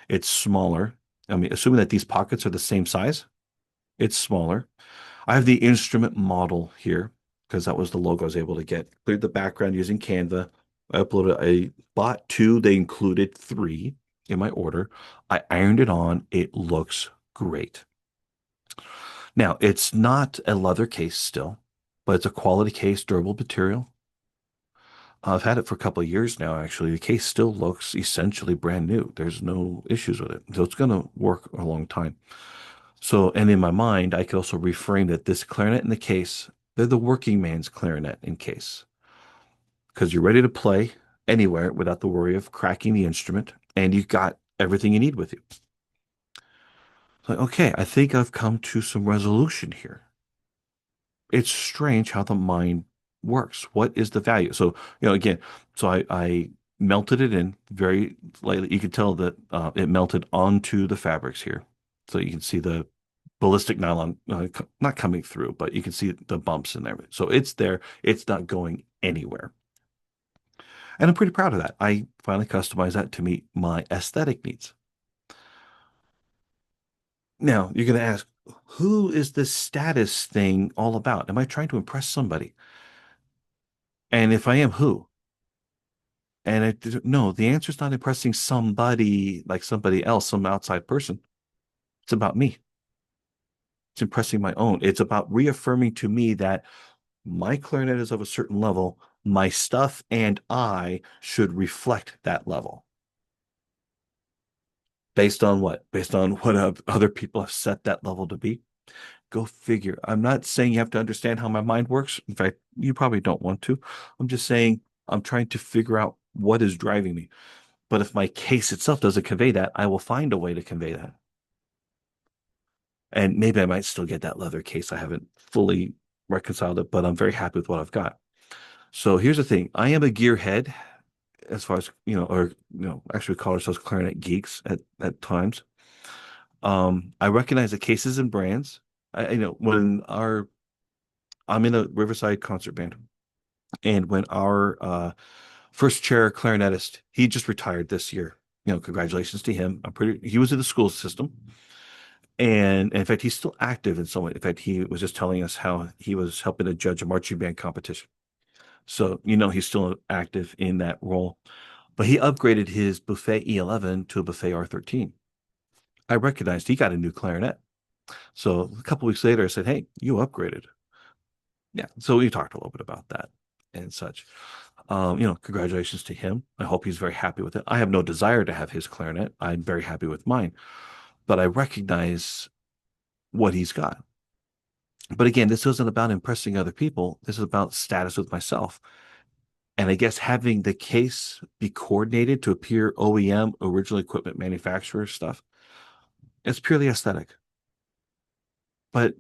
It's smaller. I mean, assuming that these pockets are the same size, it's smaller. I have the instrument model here because that was the logo I was able to get. Cleared the background using Canva. I bought two. They included three in my order. I ironed it on. It looks great. Now, it's not a leather case still, but it's a quality case, durable material. I've had it for a couple of years now, actually. The case still looks essentially brand new. There's no issues with it. So it's going to work a long time. So, and in my mind, I could also reframe that this clarinet in the case, they're the working man's clarinet in case, because you're ready to play anywhere without the worry of cracking the instrument, and you've got everything you need with you. So, okay, I think I've come to some resolution here. It's strange how the mind works. What is the value? So, again, so I melted it in very lightly. You can tell that it melted onto the fabrics here. So you can see the ballistic nylon not coming through, but you can see the bumps in there. So it's there. It's not going anywhere. And I'm pretty proud of that. I finally customized that to meet my aesthetic needs. Now, you're going to ask, who is this status thing all about? Am I trying to impress somebody? And if I am, who? And no, the answer is not impressing somebody like somebody else, some outside person. It's about me. It's impressing my own. It's about reaffirming to me that my clarinet is of a certain level. My stuff and I should reflect that level. Based on what? Based on what other people have set that level to be. Go figure. I'm not saying you have to understand how my mind works. In fact, you probably don't want to. I'm just saying I'm trying to figure out what is driving me. But if my case itself doesn't convey that, I will find a way to convey that. And maybe I might still get that leather case. I haven't fully reconciled it, but I'm very happy with what I've got. So here's the thing. I am a gearhead as far as, actually we call ourselves clarinet geeks at times. I recognize the cases and brands. I'm in a Riverside concert band. And when our first chair clarinetist, he just retired this year. Congratulations to him. He was in the school system. And in fact, he's still active in some way. In fact, he was just telling us how he was helping to judge a marching band competition. So, he's still active in that role. But he upgraded his Buffet E11 to a Buffet R13. I recognized he got a new clarinet. So a couple weeks later, I said, "Hey, you upgraded." Yeah. So we talked a little bit about that and such. Congratulations to him. I hope he's very happy with it. I have no desire to have his clarinet. I'm very happy with mine, but I recognize what he's got. But again, this isn't about impressing other people. This is about status with myself. And I guess having the case be coordinated to appear OEM, original equipment manufacturer stuff, it's purely aesthetic. But,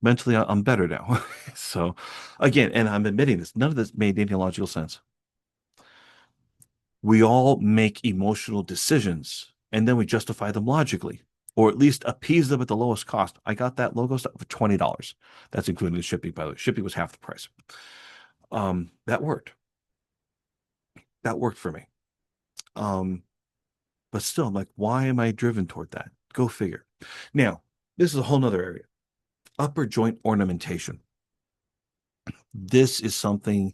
mentally I'm better now. So again, and I'm admitting this, none of this made any logical sense. We all make emotional decisions and then we justify them logically, or at least appease them at the lowest cost. I got that logo stuff for $20. That's including the shipping, by the way. Shipping was half the price. That worked. That worked for me. Um, but still, I'm like, why am I driven toward that? Go figure. Now, this is a whole nother area. Upper joint ornamentation. This is something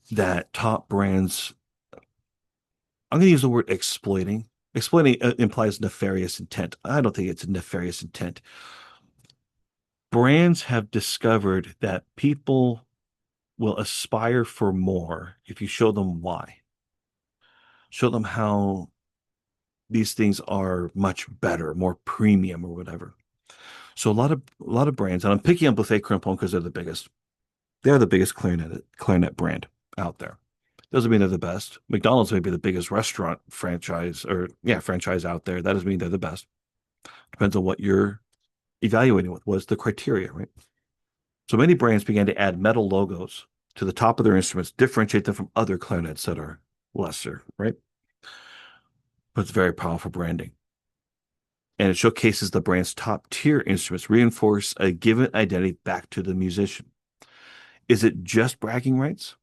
that top brands, I'm going to use the word exploiting. Exploiting implies nefarious intent. I don't think it's a nefarious intent. Brands have discovered that people will aspire for more if you show them why. Show them how these things are much better, more premium or whatever. So a lot of brands, and I'm picking on Buffet Crampon because they're the biggest. They're the biggest clarinet brand out there. Doesn't mean they're the best. McDonald's may be the biggest restaurant franchise or yeah, franchise out there. That doesn't mean they're the best. Depends on what you're evaluating with. What's the criteria, right? So many brands began to add metal logos to the top of their instruments, differentiate them from other clarinets that are lesser, right? But it's very powerful branding. And it showcases the brand's top tier instruments, reinforce a given identity back to the musician. Is it just bragging rights?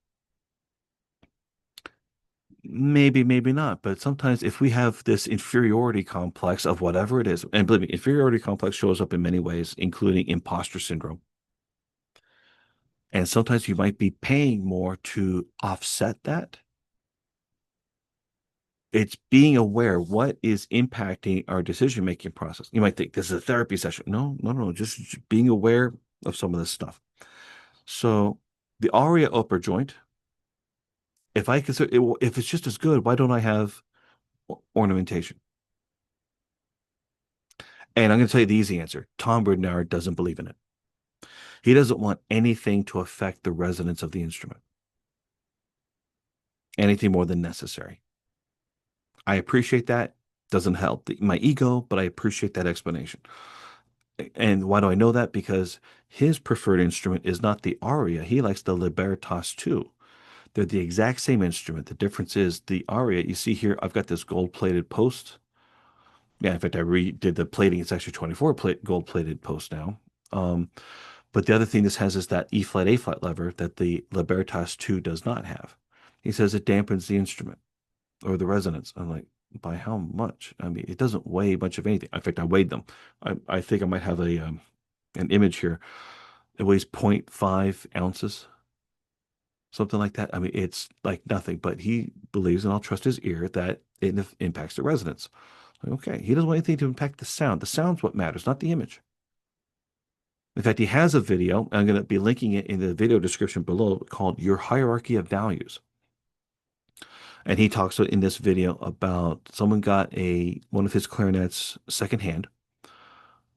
Maybe, maybe not. But sometimes if we have this inferiority complex of whatever it is, and believe me, inferiority complex shows up in many ways, including imposter syndrome. And sometimes you might be paying more to offset that. It's being aware what is impacting our decision making process. You might think this is a therapy session. No, no, no, just being aware of some of this stuff. So the aria upper joint, if I consider it, if it's just as good, why don't I have ornamentation? And I'm going to tell you the easy answer. Tom Ridenour doesn't believe in it. He doesn't want anything to affect the resonance of the instrument, anything more than necessary. I appreciate that. Doesn't help my ego, but I appreciate that explanation. And why do I know that? Because his preferred instrument is not the aria. He likes the Libertas too. They're the exact same instrument. The difference is the aria. You see here, I've got this gold-plated post. Yeah, in fact, I redid the plating. It's actually 24 gold-plated post now. Um, but the other thing this has is that E flat A flat lever that the Libertas 2 does not have. He says it dampens the instrument or the resonance. I'm like, by how much? I mean, it doesn't weigh much of anything. In fact, I weighed them. I think I might have a an image here. It weighs zero point 0.5 ounces, something like that. I mean, it's like nothing, but he believes, and I'll trust his ear, that it impacts the resonance. Okay, he doesn't want anything to impact the sound. The sound's what matters, not the image. In fact, he has a video. I'm going to be linking it in the video description below called Your Hierarchy of Values. And he talks in this video about someone got one of his clarinets secondhand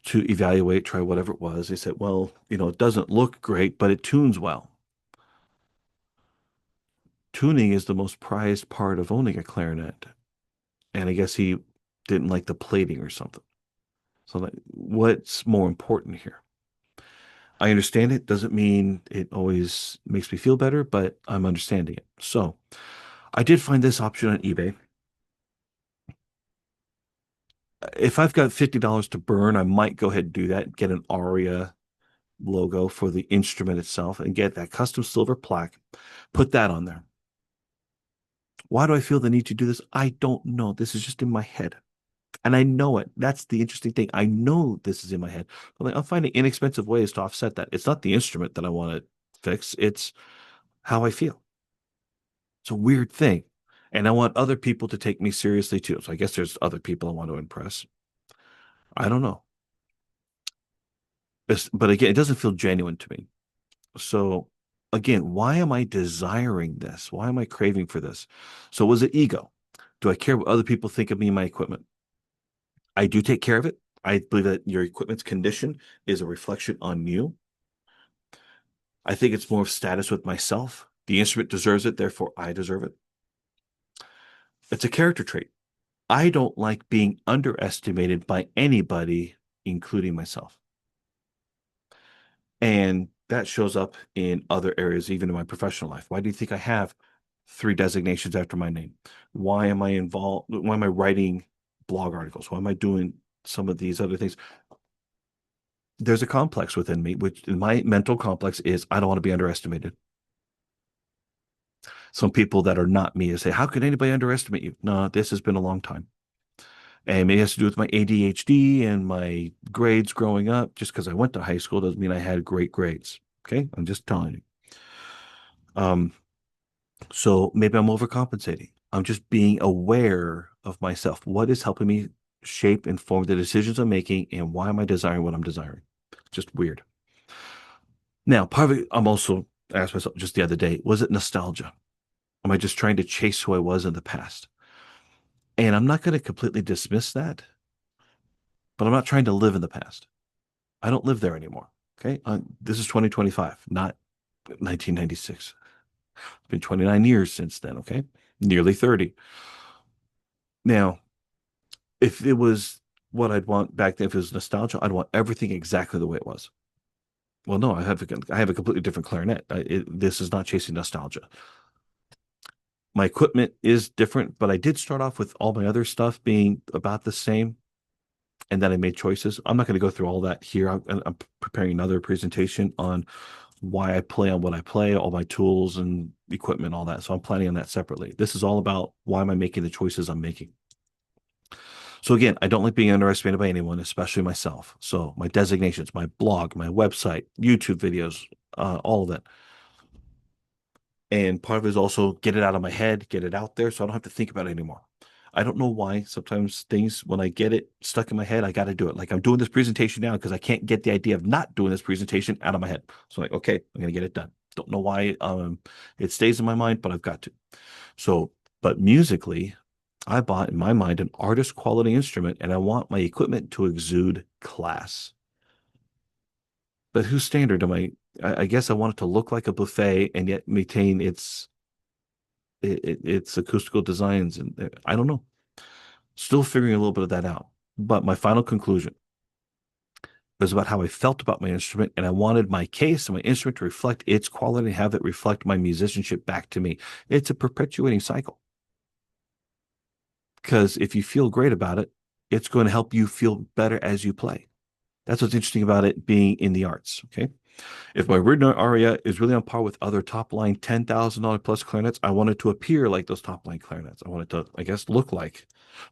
to evaluate, try whatever it was. They said, well, it doesn't look great, but it tunes well. Tuning is the most prized part of owning a clarinet. And I guess he didn't like the plating or something. So like, what's more important here? I understand it. Doesn't mean it always makes me feel better, but I'm understanding it. So I did find this option on eBay. If I've got $50 to burn, I might go ahead and do that, get an Aria logo for the instrument itself and get that custom silver plaque, put that on there. Why do I feel the need to do this? I don't know. This is just in my head. And I know it. That's the interesting thing. I know this is in my head. But like, I'm finding inexpensive ways to offset that. It's not the instrument that I want to fix, it's how I feel. It's a weird thing. And I want other people to take me seriously too. So I guess there's other people I want to impress. I don't know. But again, it doesn't feel genuine to me. So again, why am I desiring this? Why am I craving for this? So was it ego? Do I care what other people think of me and my equipment? I do take care of it. I believe that your equipment's condition is a reflection on you. I think it's more of status with myself. The instrument deserves it, therefore I deserve it. It's a character trait. I don't like being underestimated by anybody, including myself. And that shows up in other areas, even in my professional life. Why do you think I have 3 designations after my name? Why am I involved? Why am I writing blog articles? Why am I doing some of these other things? There's a complex within me, which my mental complex is I don't want to be underestimated. Some people that are not me say, how could anybody underestimate you? No, this has been a long time. And it has to do with my ADHD and my grades growing up. Just because I went to high school doesn't mean I had great grades. Okay. I'm just telling you. Um, so maybe I'm overcompensating. I'm just being aware of myself. What is helping me shape and form the decisions I'm making, and why am I desiring what I'm desiring? Just weird. Now, part of it, I'm also asked myself just the other day, was it nostalgia? Am I just trying to chase who I was in the past? And I'm not going to completely dismiss that, but I'm not trying to live in the past. I don't live there anymore. Okay. This is 2025, not 1996. It's been 29 years since then. Okay. Nearly 30. Now, if it was what I'd want back then, if it was nostalgia, I'd want everything exactly the way it was. Well, no, I have a completely different clarinet. This is not chasing nostalgia. My equipment is different, but I did start off with all my other stuff being about the same, and then I made choices. I'm not going to go through all that here. I'm preparing another presentation on why I play on what I play, all my tools and equipment, all that. So I'm planning on that separately. This is all about why am I making the choices I'm making. So again, I don't like being underestimated by anyone, especially myself. So my designations, my blog, my website, YouTube videos, all of that. And part of it is also get it out of my head, get it out there so I don't have to think about it anymore. I don't know why sometimes things, when I get it stuck in my head, I got to do it. Like I'm doing this presentation now because I can't get the idea of not doing this presentation out of my head. So like, okay, I'm going to get it done. Don't know why it stays in my mind, but I've got to. So, but musically, I bought in my mind an artist quality instrument and I want my equipment to exude class. But whose standard am I guess I want it to look like a buffet and yet maintain its acoustical designs, and I don't know. Still figuring a little bit of that out. But my final conclusion was about how I felt about my instrument, and I wanted my case and my instrument to reflect its quality and have it reflect my musicianship back to me. It's a perpetuating cycle because if you feel great about it, it's going to help you feel better as you play. That's what's interesting about it being in the arts. Okay. If my Ridenour aria is really on par with other top line $10,000 plus clarinets, I want it to appear like those top line clarinets. I want it to, I guess, look like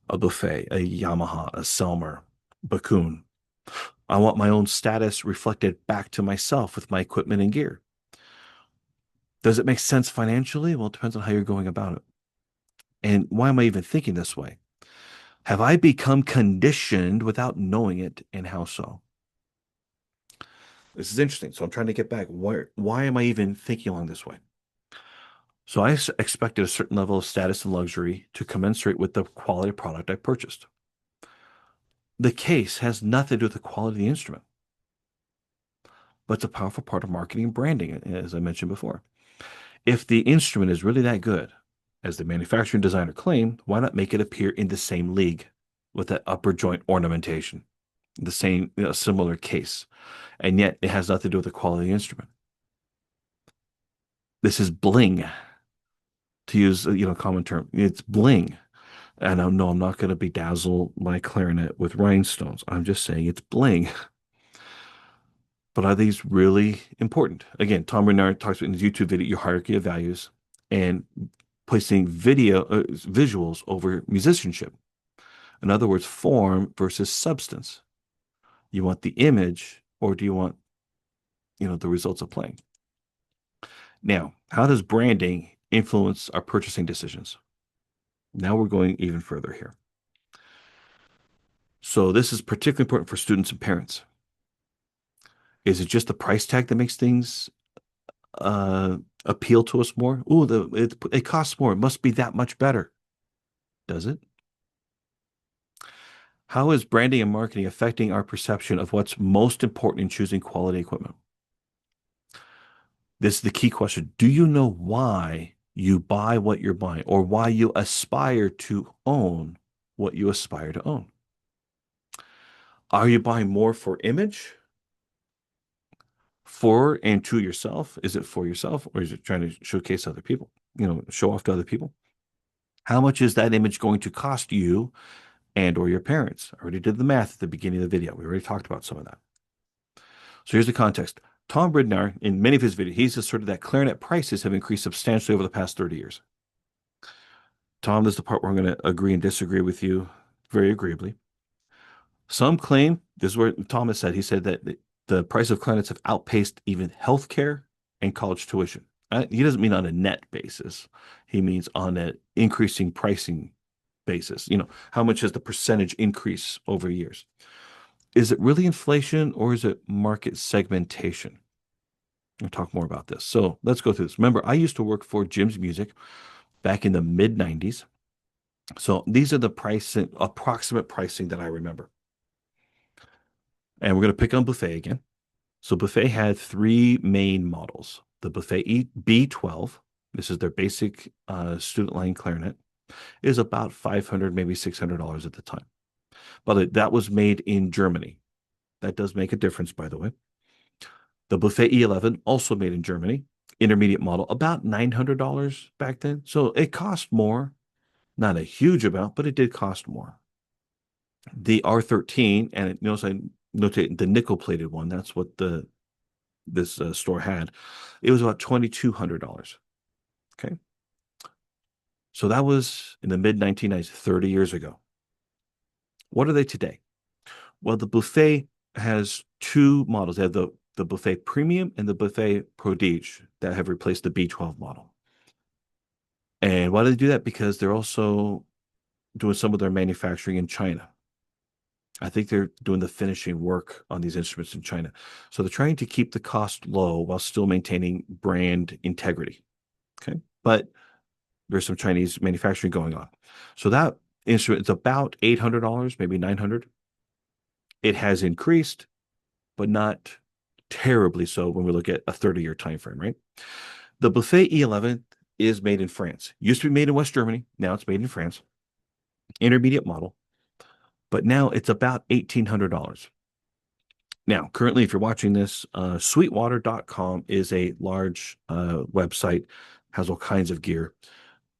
a Buffet, a Yamaha, a Selmer, Bakun. I want my own status reflected back to myself with my equipment and gear. Does it make sense financially? Well, it depends on how you're going about it. And why am I even thinking this way? Have I become conditioned without knowing it, and how so? This is interesting. So I'm trying to get back. Why am I even thinking along this way? So I expected a certain level of status and luxury to commensurate with the quality of product I purchased. The case has nothing to do with the quality of the instrument, but it's a powerful part of marketing and branding, as I mentioned before. If the instrument is really that good, as the manufacturer and designer claim, why not make it appear in the same league with that upper joint ornamentation, the same, similar case, and yet it has nothing to do with the quality of the instrument. This is bling, to use a common term. It's bling. And I know I'm not going to bedazzle my clarinet with rhinestones. I'm just saying it's bling. But are these really important? Again, Tom Ridenour talks about in his YouTube video, your hierarchy of values and placing visuals over musicianship. In other words, form versus substance. You want the image or do you want, the results of playing? Now, how does branding influence our purchasing decisions? Now we're going even further here. So this is particularly important for students and parents. Is it just the price tag that makes things uh, appeal to us more? Oh, it costs more. It must be that much better. Does it? How is branding and marketing affecting our perception of what's most important in choosing quality equipment? This is the key question. Do you know why you buy what you're buying or why you aspire to own what you aspire to own? Are you buying more for image, for and to yourself? Is it for yourself or is it trying to showcase other people, show off to other people? How much is that image going to cost you and or your parents? I already did the math at the beginning of the video. We already talked about some of that. So here's the context. Tom Ridenour, in many of his videos, he's asserted that clarinet prices have increased substantially over the past 30 years. Tom, this is the part where I'm going to agree and disagree with you very agreeably. Some claim, this is where Thomas said, he said that the price of clarinets have outpaced even healthcare and college tuition. He doesn't mean on a net basis. He means on an increasing pricing basis. How much has the percentage increase over years? Is it really inflation or is it market segmentation? We'll talk more about this. So let's go through this. Remember, I used to work for Jim's Music back in the mid 90s. So these are the approximate pricing that I remember. And we're going to pick on Buffet again. So Buffet had three main models. The Buffet B12, this is their basic student line clarinet, is about 500, maybe $600 at the time. But that was made in Germany. That does make a difference, by the way. The Buffet E11, also made in Germany, intermediate model, about $900 back then. So it cost more, not a huge amount, but it did cost more. The R13, and it, notice I notate the nickel plated one. That's what this store had. It was about $2,200. Okay. So that was in the mid 1990s, 30 years ago. What are they today? Well, the Buffet has two models. They have the Buffet Premium and the Buffet Prodige that have replaced the B12 model. And why do they do that? Because they're also doing some of their manufacturing in China. I think they're doing the finishing work on these instruments in China. So they're trying to keep the cost low while still maintaining brand integrity. Okay. But there's some Chinese manufacturing going on. So that instrument is about $800, maybe 900. It has increased, but not terribly so when we look at a 30-year time frame, right? The Buffet E11 is made in France. Used to be made in West Germany. Now it's made in France. Intermediate model. But now it's about $1,800. Now, currently, if you're watching this, sweetwater.com is a large website, has all kinds of gear.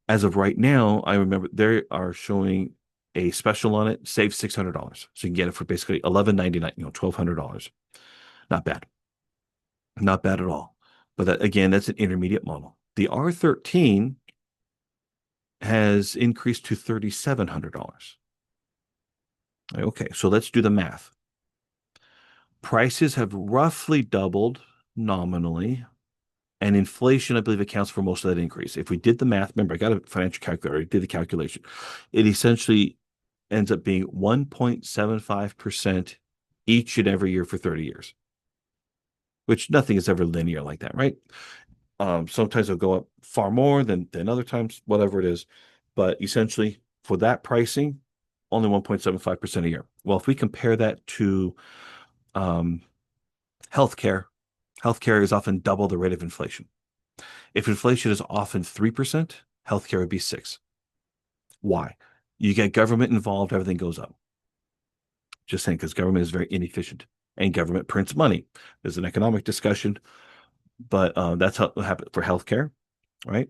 As of right now, I remember they are showing a special on it, save $600. So you can get it for basically $1,199, $1,200. Not bad. Not bad at all. But that, again, that's an intermediate model. The R13 has increased to $3,700. Okay, so let's do the math. Prices have roughly doubled nominally, and inflation, I believe, accounts for most of that increase. If we did the math, remember, I got a financial calculator, I did the calculation. It essentially ends up being 1.75% each and every year for 30 years, which nothing is ever linear like that, right? Sometimes it'll go up far more than other times, whatever it is. But essentially, for that pricing, only 1.75% a year. Well, if we compare that to um, healthcare, healthcare is often double the rate of inflation. If inflation is often 3%, healthcare would be 6. Why? You get government involved, everything goes up. Just saying, because government is very inefficient and government prints money. There's an economic discussion, but that's how it happened for healthcare, right?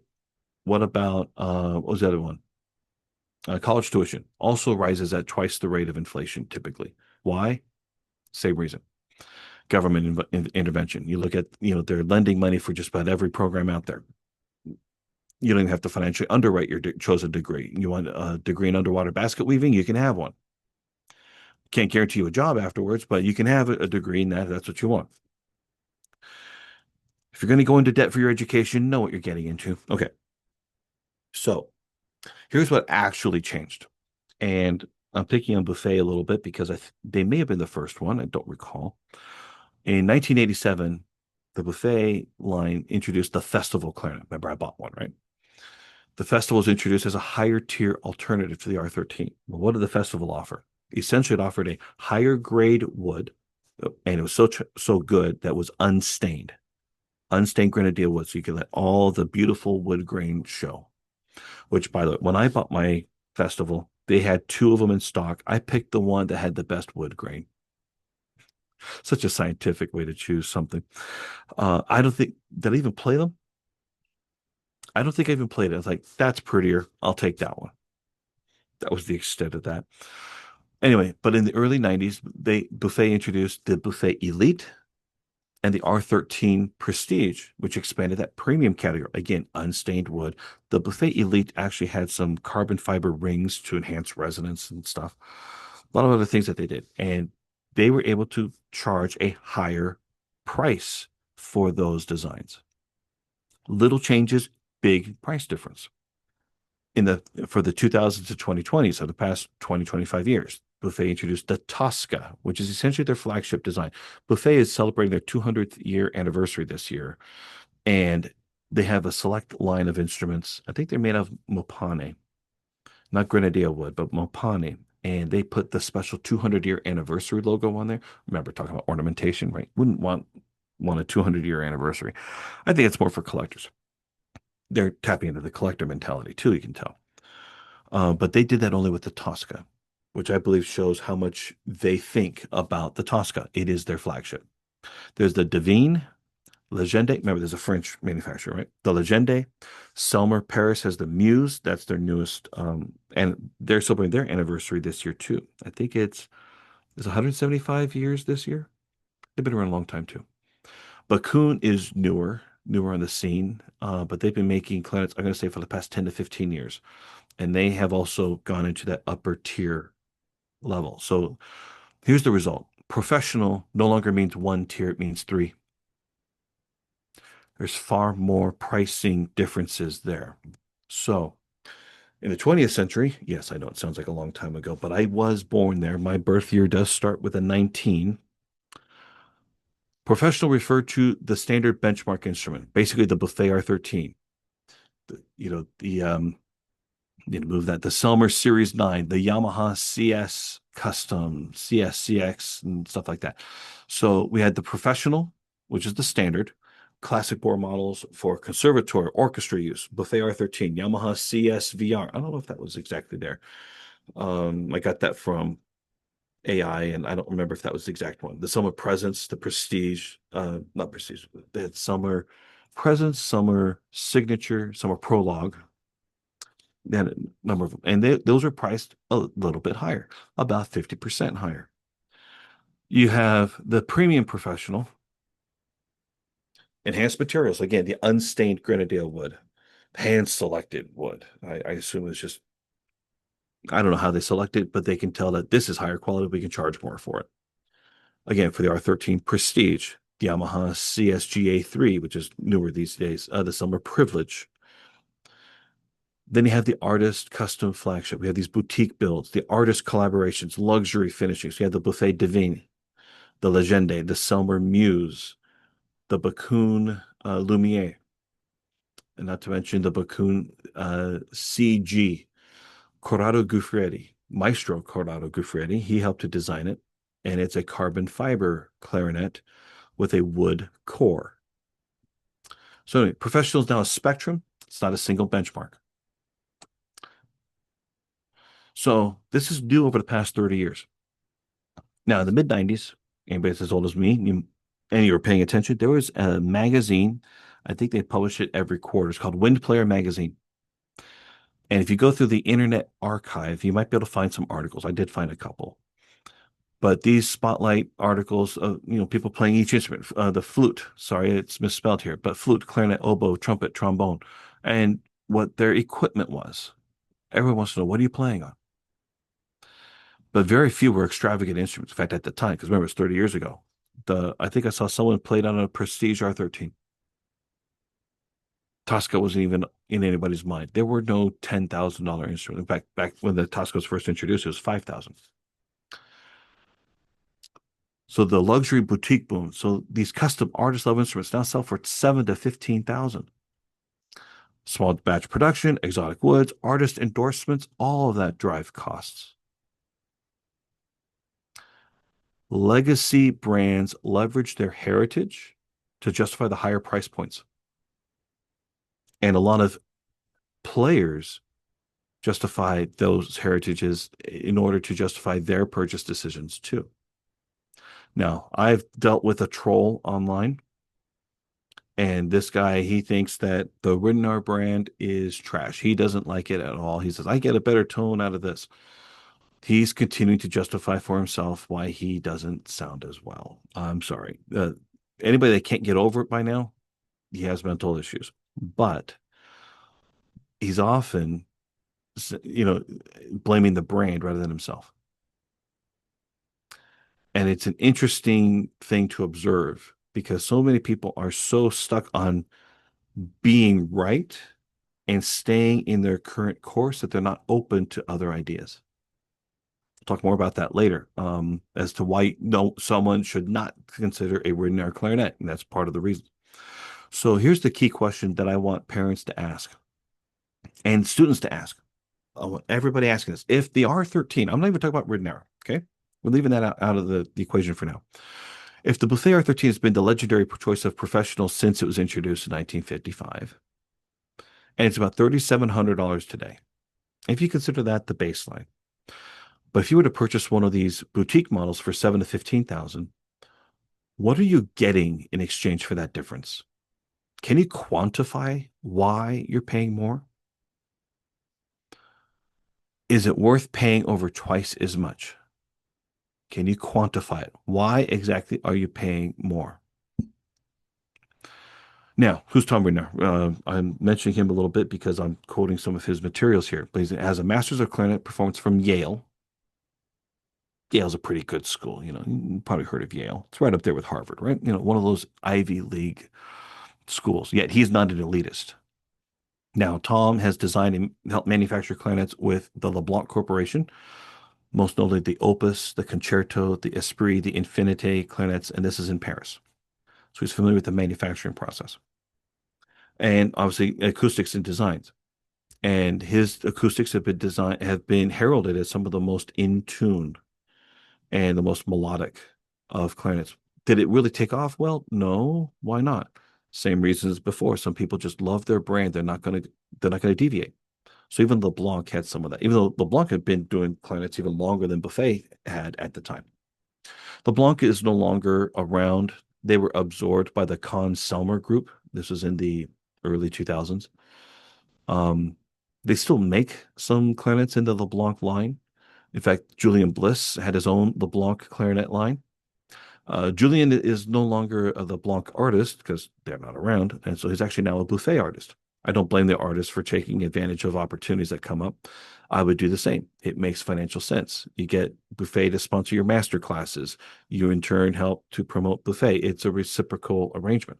What about what was the other one? College tuition also rises at twice the rate of inflation typically. Why? Same reason. Government intervention. You look at, they're lending money for just about every program out there. You don't even have to financially underwrite your chosen degree. You want a degree in underwater basket weaving? You can have one. Can't guarantee you a job afterwards, but you can have a degree in that. That's what you want. If you're going to go into debt for your education, know what you're getting into. Okay. So here's what actually changed. And I'm picking on Buffet a little bit because they may have been the first one. I don't recall. In 1987, the Buffet line introduced the Festival clarinet. Remember, I bought one, right? The Festival was introduced as a higher tier alternative to the R13. Well, what did the Festival offer? Essentially, it offered a higher grade wood, and it was so good that it was unstained grenadier wood, so you could let all the beautiful wood grain show. Which, by the way, when I bought my Festival, they had two of them in stock. I picked the one that had the best wood grain. Such a scientific way to choose something. I don't think, did I even play them? I don't think I even played it. I was like, that's prettier. I'll take that one. That was the extent of that. Anyway, but in the early 90s, Buffet introduced the Buffet Elite and the R13 Prestige, which expanded that premium category. Again, unstained wood. The Buffet Elite actually had some carbon fiber rings to enhance resonance and stuff. A lot of other things that they did. And they were able to charge a higher price for those designs. Little changes, big price difference. For the 2000s to 2020, so the past 25 years, Buffet introduced the Tosca, which is essentially their flagship design. Buffet is celebrating their 200th year anniversary this year, and they have a select line of instruments. I think they're made of mopane, not grenadilla wood, but mopane. and they put the special 200-year anniversary logo on there. Remember, talking about ornamentation, right? Wouldn't want a 200-year anniversary. I think it's more for collectors. They're tapping into the collector mentality too, you can tell. But they did that only with the Tosca, which I believe shows how much they think about the Tosca. It is their flagship. There's the Divine, Legende. Remember, there's a French manufacturer, right? The Legende. Selmer Paris has the Muse. That's their newest. And they're celebrating their anniversary this year too. I think it's 175 years this year. They've been around a long time too. Bakun is newer on the scene, but they've been making clarinets, I'm going to say, for the past 10 to 15 years. And they have also gone into that upper tier level. So here's the result. Professional no longer means one tier, it means three. There's far more pricing differences there. So in the 20th century, yes, I know it sounds like a long time ago, but I was born there. My birth year does start with a 19. Professional referred to the standard benchmark instrument, basically the Buffet R13. Need to move that. The Selmer Series 9, the Yamaha CS Custom, CS, CX, and stuff like that. So we had the Professional, which is the standard, classic bore models for conservatory, orchestra use, Buffet R13, Yamaha CS VR. I don't know if that was exactly there. I got that from AI, and I don't remember if that was the exact one. The Summer Presence, the Prestige, not Prestige, they had Summer Presence, Summer Signature, Summer Prologue. They had a number of them, and those are priced a little bit higher, about 50% higher. You have the Premium Professional, enhanced materials, again, the unstained grenadale wood, hand selected wood. I assume it's just, I don't know how they select it, but they can tell that this is higher quality. We can charge more for it. Again, for the R13 Prestige, the Yamaha CSGA3, which is newer these days, the Summer Privilege. Then you have the artist custom flagship. We have these boutique builds, the artist collaborations, luxury finishings. You have the Buffet Divine, the Legende, the Selmer Muse, the Bakun Lumiere, and not to mention the Bakun CG, Corrado Guffredi, Maestro Corrado Guffredi. He helped to design it, and it's a carbon fiber clarinet with a wood core. So anyway, professional is now a spectrum. It's not a single benchmark. So this is new over the past 30 years. Now, in the mid 90s, anybody that's as old as me, and you were paying attention, there was a magazine. I think they published it every quarter. It's called Wind Player Magazine. And if you go through the Internet Archive, you might be able to find some articles. I did find a couple. But these spotlight articles of people playing each instrument, the flute, sorry, it's misspelled here, but flute, clarinet, oboe, trumpet, trombone, and what their equipment was. Everyone wants to know, what are you playing on? But very few were extravagant instruments. In fact, at the time, because remember, it's 30 years ago. I think I saw someone played on a Prestige R13. Tosca wasn't even in anybody's mind. There were no $10,000 instruments. In fact, back when the Tosca was first introduced, it was 5,000. So the luxury boutique boom. So these custom artist level instruments now sell for 7 to 15,000. Small batch production, exotic woods, artist endorsements, all of that drive costs. Legacy brands leverage their heritage to justify the higher price points. And a lot of players justify those heritages in order to justify their purchase decisions too. Now, I've dealt with a troll online, and this guy, he thinks that the Ridenour brand is trash. He doesn't like it at all. He says, I get a better tone out of this. He's continuing to justify for himself why he doesn't sound as well. I'm sorry. Anybody that can't get over it by now, he has mental issues. But he's often, blaming the brand rather than himself. And it's an interesting thing to observe because so many people are so stuck on being right and staying in their current course that they're not open to other ideas. We'll talk more about that later, as to why someone should not consider a Ridenour clarinet, and that's part of the reason. So here's the key question that I want parents to ask and students to ask. I want everybody asking this. If the R13, I'm not even talking about Ridenour, okay? We're leaving that out of the equation for now. If the Buffet R13 has been the legendary choice of professionals since it was introduced in 1955, and it's about $3,700 today, if you consider that the baseline. But if you were to purchase one of these boutique models for 7 to 15,000, what are you getting in exchange for that difference? Can you quantify why you're paying more? Is it worth paying over twice as much? Can you quantify it? Why exactly are you paying more? Now, who's Tom Ridenour? I'm mentioning him a little bit because I'm quoting some of his materials here. But he has a master's of clarinet performance from Yale. Yale's a pretty good school. You probably heard of Yale. It's right up there with Harvard, right? One of those Ivy League schools. Yet he's not an elitist. Now, Tom has designed and helped manufacture clarinets with the LeBlanc Corporation, most notably the Opus, the Concerto, the Esprit, the Infinite clarinets, and this is in Paris. So he's familiar with the manufacturing process. And obviously acoustics and designs. And his acoustics have been heralded as some of the most in tune and the most melodic of clarinets. Did it really take off? Well, no. Why not? Same reasons as before. Some people just love their brand. They're not gonna deviate. So even LeBlanc had some of that, even though LeBlanc had been doing clarinets even longer than Buffet had at the time. LeBlanc is no longer around. They were absorbed by the Conn-Selmer Group. This was in the early 2000s. Um, they still make some clarinets in the LeBlanc line. In fact, Julian Bliss had his own LeBlanc clarinet line. Julian is no longer a LeBlanc artist because they're not around, and so he's actually now a Buffet artist. I don't blame the artist for taking advantage of opportunities that come up. I would do the same. It makes financial sense. You get Buffet to sponsor your master classes. You in turn help to promote Buffet. It's a reciprocal arrangement.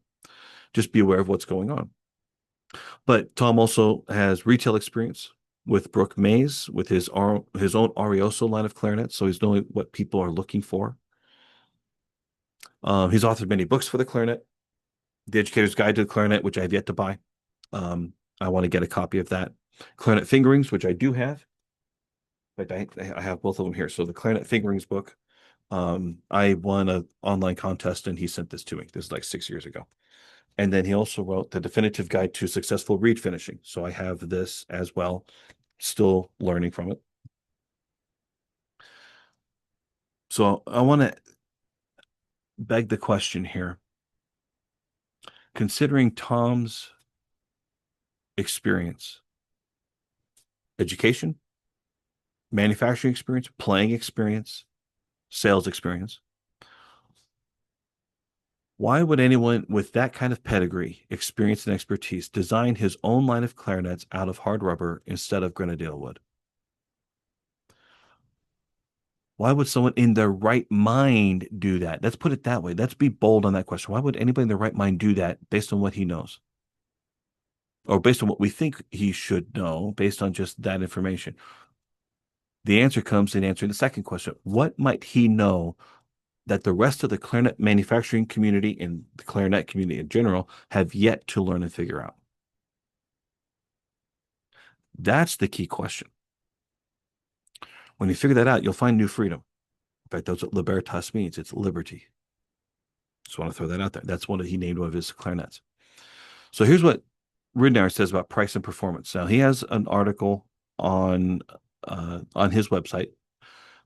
Just be aware of what's going on. But Tom also has retail experience with Brooke Mays with his own Arioso line of clarinets, so he's knowing what people are looking for. He's authored many books for the clarinet. The Educator's Guide to the Clarinet, which I have yet to buy. I want to get a copy of that. Clarinet Fingerings, which I do have. But I have both of them here. So the Clarinet Fingerings book, I won an online contest and he sent this to me. This is like 6 years ago. And then he also wrote the Definitive Guide to Successful Reed Finishing. So I have this as well, still learning from it. So I want to beg the question here. Considering Tom's experience, education, manufacturing experience, playing experience, sales experience, why would anyone with that kind of pedigree, experience, and expertise design his own line of clarinets out of hard rubber instead of grenadille wood? Why would someone in their right mind do that? Let's put it that way. Let's be bold on that question. Why would anybody in their right mind do that based on what he knows? Or based on what we think he should know, based on just that information? The answer comes in answering the second question. What might he know that the rest of the clarinet manufacturing community and the clarinet community in general have yet to learn and figure out? That's the key question. When you figure that out, you'll find new freedom. In fact, that's what libertas means. It's liberty. Just want to throw that out there. That's he named one of his clarinets. So here's what Ridenour says about price and performance. Now he has an article on his website.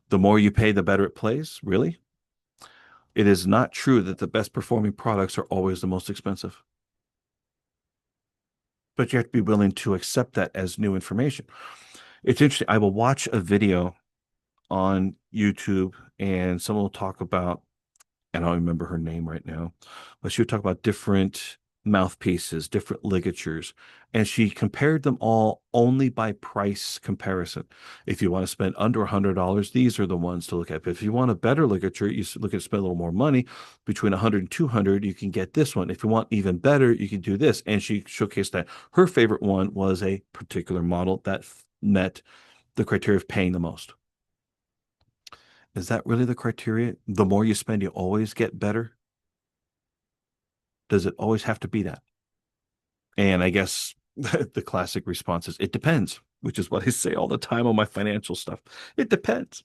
The more you pay, the better it plays. Really? It is not true that the best performing products are always the most expensive. But you have to be willing to accept that as new information. It's interesting. I will watch a video on YouTube and someone will talk about, and I don't remember her name right now, but she would talk about different mouthpieces, different ligatures, and she compared them all only by price comparison. If you want to spend under $100, these are the ones to look at. But if you want a better ligature, you look at spend a little more money. Between 100 and 200, you can get this one. If you want even better, you can do this. And she showcased that her favorite one was a particular model that met the criteria of paying the most. Is that really the criteria? The more you spend, you always get better? Does it always have to be that? And I guess the classic response is it depends. which is what I say all the time on my financial stuff. It depends.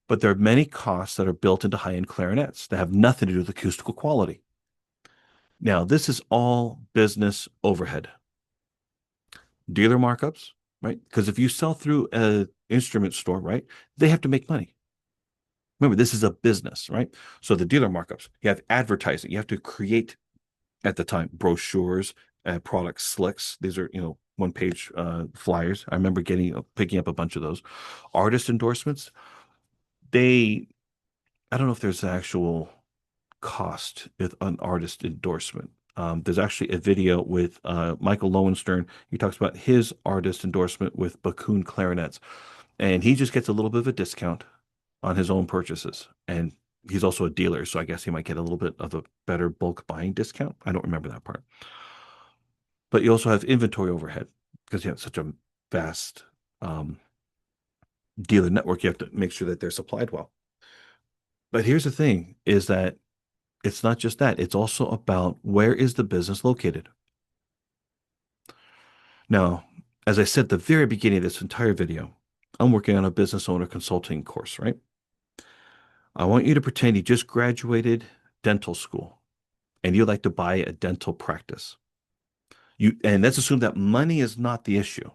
But there are many costs that are built into high-end clarinets that have nothing to do with acoustical quality. Now, this is all business overhead, dealer markups, right? Because if you sell through an instrument store, right, they have to make money. Remember, this is a business, right? So the dealer markups, you have advertising, you have to create at the time brochures, product slicks. These are, one page flyers. I remember picking up a bunch of those. Artist endorsements, they, I don't know if there's an actual cost with an artist endorsement. There's actually a video with Michael Lowenstern. He talks about his artist endorsement with Bakun clarinets, and he just gets a little bit of a discount on his own purchases. And he's also a dealer, so I guess he might get a little bit of a better bulk buying discount. I don't remember that part. But you also have inventory overhead because you have such a vast um, dealer network. You have to make sure that they're supplied well. But here's the thing is that it's not just that, it's also about where is the business located. Now, as I said at the very beginning of this entire video, I'm working on a business owner consulting course, right? I want you to pretend you just graduated dental school and you like to buy a dental practice. And let's assume that money is not the issue.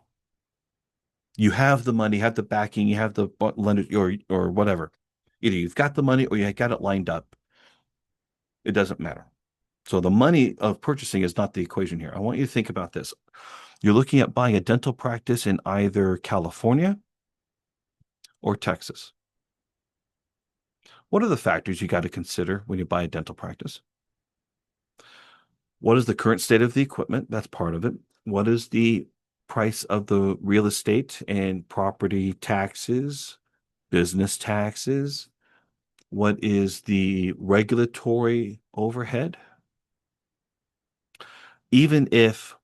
You have the money, you have the backing, you have the lender or whatever. Either you've got the money or you got it lined up. It doesn't matter. So the money of purchasing is not the equation here. I want you to think about this. You're looking at buying a dental practice in either California or Texas. What are the factors you got to consider when you buy a dental practice? What is the current state of the equipment? That's part of it. What is the price of the real estate and property taxes, business taxes? What is the regulatory overhead? Even if,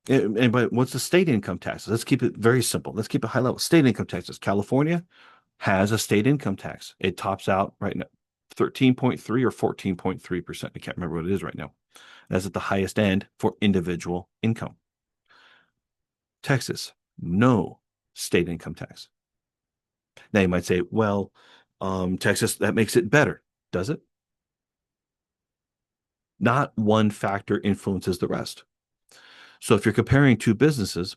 but what's the state income taxes? Let's keep it very simple. Let's keep it high level. State income taxes. California has a state income tax. It tops out right now 13.3 or 14.3%. I can't remember what it is right now. That's at the highest end for individual income. Texas, no state income tax. Now you might say, well, Texas, that makes it better. Does it? Not one factor influences the rest. So if you're comparing two businesses,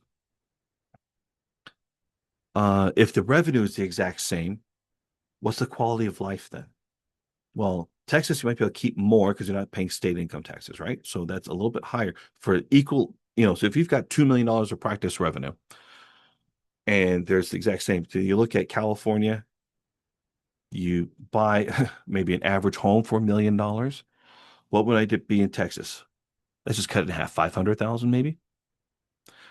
if the revenue is the exact same, what's the quality of life then? Well, Texas, you might be able to keep more because you're not paying state income taxes, right? So that's a little bit higher for equal, so if you've got $2 million of practice revenue and there's the exact same, so you look at California, you buy maybe an average home for $1 million. What would I be in Texas? Let's just cut it in half, 500,000 maybe.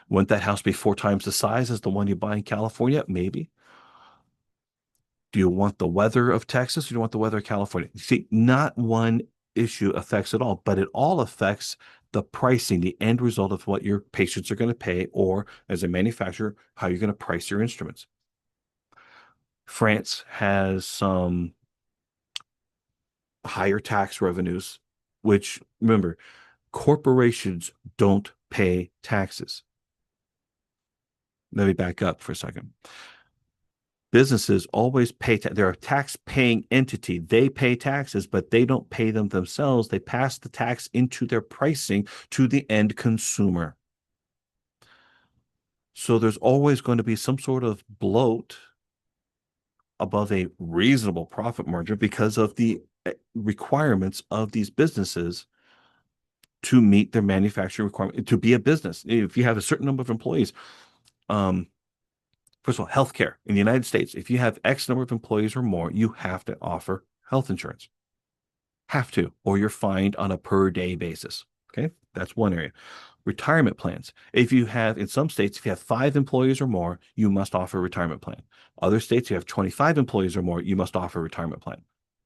Wouldn't that house be 4 times the size as the one you buy in California? Maybe. Do you want the weather of Texas or do you want the weather of California? You see, not one issue affects it all, but it all affects the pricing, the end result of what your patients are going to pay, or as a manufacturer, how you're going to price your instruments. France has some higher tax revenues, which remember, corporations don't pay taxes. Let me back up for a second. Businesses always pay they're a tax paying entity. They pay taxes, but they don't pay them themselves. They pass the tax into their pricing to the end consumer. So there's always going to be some sort of bloat above a reasonable profit margin because of the requirements of these businesses to meet their manufacturing requirement to be a business. If you have a certain number of employees, um, first of all, healthcare in the United States, if you have X number of employees or more, you have to offer health insurance. Have to, or you're fined on a per day basis. Okay. That's one area. Retirement plans. If you have, in some states, if you have 5 employees or more, you must offer a retirement plan. Other states, you have 25 employees or more, you must offer a retirement plan.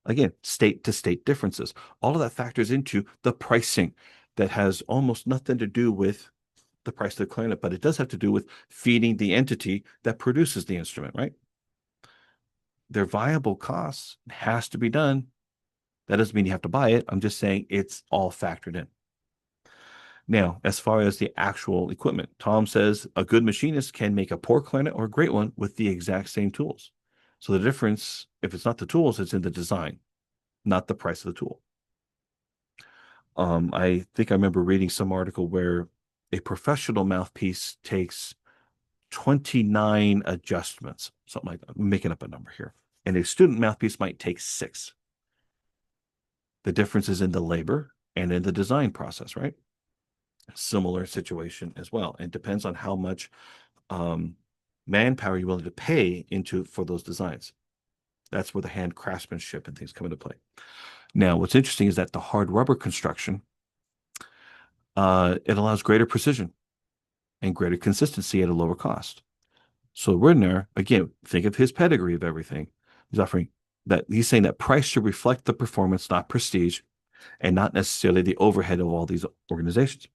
Again, state to state differences. All of that factors into the pricing that has almost nothing to do with the price of the clarinet, but it does have to do with feeding the entity that produces the instrument, right? Their viable costs has to be done. That doesn't mean you have to buy it. I'm just saying it's all factored in. Now, as far as the actual equipment, Tom says a good machinist can make a poor clarinet or a great one with the exact same tools. So the difference, if it's not the tools, it's in the design, not the price of the tool. I think I remember reading some article where a professional mouthpiece takes 29 adjustments, something like that. I'm making up a number here. And a student mouthpiece might take 6. The difference is in the labor and in the design process, right? Similar situation as well. And depends on how much um, manpower you're willing to pay into for those designs. That's where the hand craftsmanship and things come into play. Now, what's interesting is that the hard rubber construction, it allows greater precision and greater consistency at a lower cost. So Ridenour, again, think of his pedigree of everything. He's offering that he's saying that price should reflect the performance, not prestige, and not necessarily the overhead of all these organizations.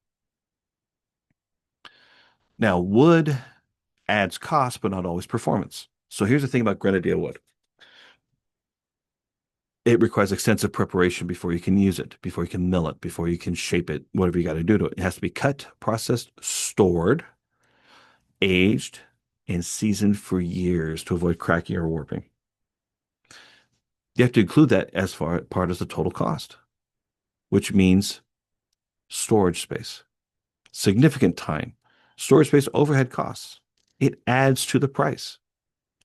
Now, wood adds cost, but not always performance. So here's the thing about grenadier wood. It requires extensive preparation before you can use it, before you can mill it, before you can shape it, whatever you got to do to it. It has to be cut, processed, stored, aged, and seasoned for years to avoid cracking or warping. You have to include that as far part as the total cost, which means storage space, significant time, storage space, overhead costs. It adds to the price.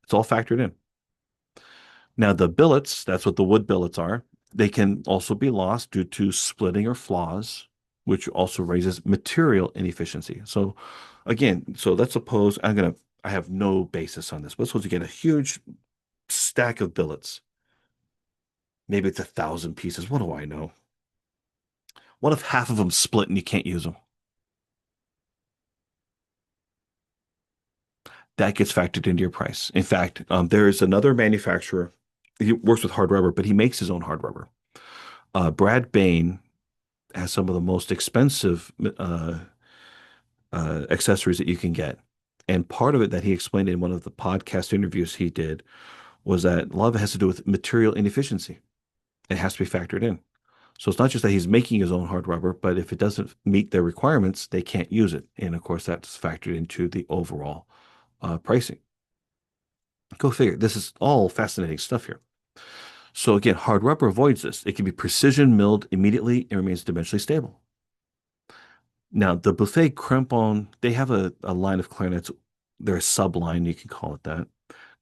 It's all factored in. Now, the billets, that's what the wood billets are. They can also be lost due to splitting or flaws, which also raises material inefficiency. So, again, so let's suppose I have no basis on this, but suppose you get a huge stack of billets. Maybe it's 1,000 pieces. What do I know? What if half of them split and you can't use them? That gets factored into your price. In fact, there is another manufacturer. He works with hard rubber, but he makes his own hard rubber. Brad Bain has some of the most expensive accessories that you can get. And part of it that he explained in one of the podcast interviews he did was that a lot of it has to do with material inefficiency. It has to be factored in. So it's not just that he's making his own hard rubber, but if it doesn't meet their requirements, they can't use it. And of course, that's factored into the overall pricing. Go figure. This is all fascinating stuff here. So again, hard rubber avoids this. It can be precision milled immediately and remains dimensionally stable. Now, the Buffet Crampon, they have a line of clarinets. They're a subline, you can call it that.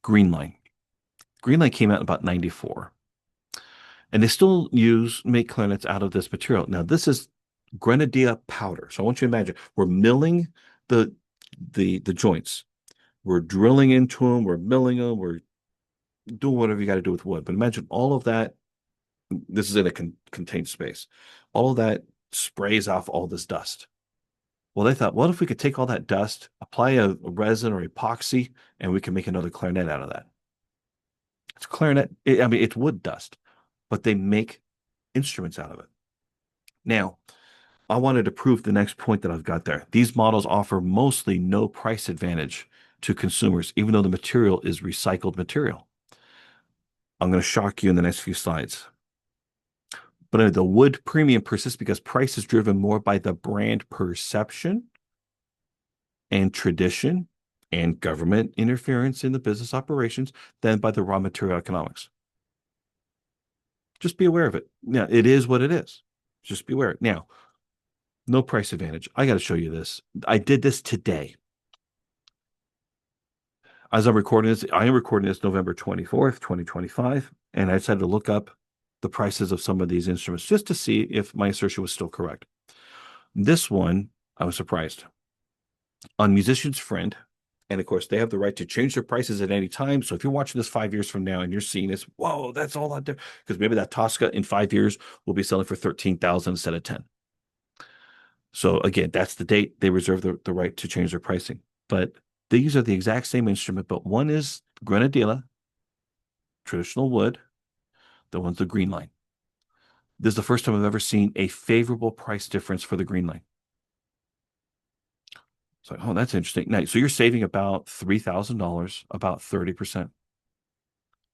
Green Line. Green Line came out in about 94. And they still make clarinets out of this material. Now, this is grenadilla powder. So I want you to imagine we're milling the the joints. We're drilling into them, we're milling them, we're doing whatever you got to do with wood. But imagine all of that. This is in a contained space. All of that sprays off all this dust. Well, they thought, what if we could take all that dust, apply a resin or epoxy, and we can make another clarinet out of that? It's clarinet. I mean, it's wood dust, but they make instruments out of it. Now, I wanted to prove the next point that I've got there. These models offer mostly no price advantage to consumers, even though the material is recycled material. I'm going to shock you in the next few slides. But the wood premium persists because price is driven more by the brand perception and tradition and government interference in the business operations than by the raw material economics. Just be aware of it. Now, it is what it is. Just be aware. Now, no price advantage. I got to show you this. I did this today. As I'm recording this, I am recording this November 24th, 2025, and I decided to look up the prices of some of these instruments just to see if my assertion was still correct. This one, I was surprised. On Musician's Friend, and of course, they have the right to change their prices at any time. So if you're watching this 5 years from now and you're seeing this, whoa, that's all out there. Because maybe that Tosca in 5 years will be selling for 13,000 instead of 10. So again, that's the date they reserve the right to change their pricing. But these are the exact same instrument, but one is grenadilla, traditional wood. The one's the Green Line. This is the first time I've ever seen a favorable price difference for the Green Line. So, oh, that's interesting. Now, so you're saving about $3,000, about 30%.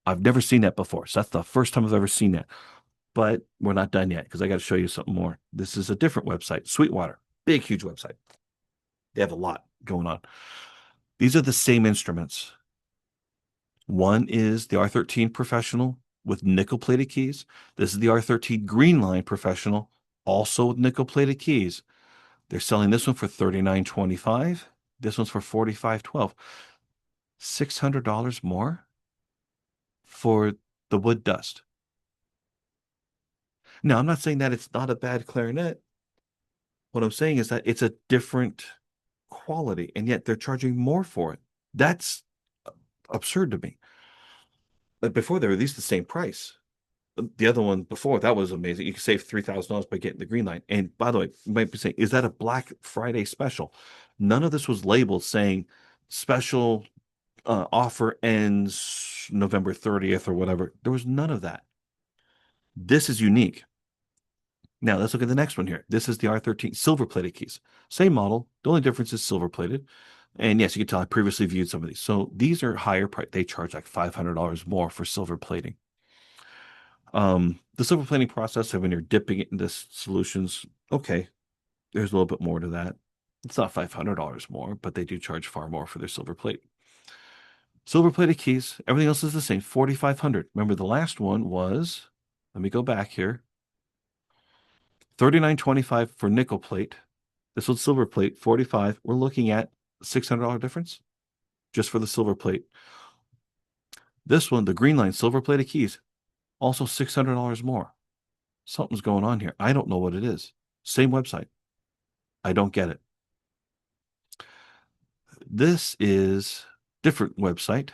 I've never seen that before. So that's the first time I've ever seen that. But we're not done yet because I got to show you something more. This is a different website, Sweetwater. big, huge website. They have a lot going on. These are the same instruments. One is the R13 Professional with nickel-plated keys. This is the R13 Greenline Professional, also with nickel-plated keys. They're selling this one for $39.25. This one's for $45.12. $600 more for the wood dust. Now, I'm not saying that it's not a bad clarinet. What I'm saying is that it's a different quality, and yet they're charging more for it. That's absurd to me. But before they were at least the same price. The other one before that was amazing. You could save $3,000 by getting the green line. And by the way, you might be saying, is that a Black Friday special? None of this was labeled saying special offer ends November 30th or whatever. There was none of that. This is unique. Now let's look at the next one here. This is the R13 silver plated keys. Same model. The only difference is silver plated. And yes, you can tell I previously viewed some of these. So these are higher price. They charge like $500 more for silver plating. The silver plating process, when you're dipping it into solutions, okay, there's a little bit more to that. It's not $500 more, but they do charge far more for their silver plate. Silver plated keys, everything else is the same, 4,500. Remember the last one was, let me go back here, 39.25 for nickel plate. This one's silver plate, 45. We're looking at $600 difference just for the silver plate. This one, the green line silver plated keys, also $600 more. Something's going on here. I don't know what it is. Same website. I don't get it. This is different website.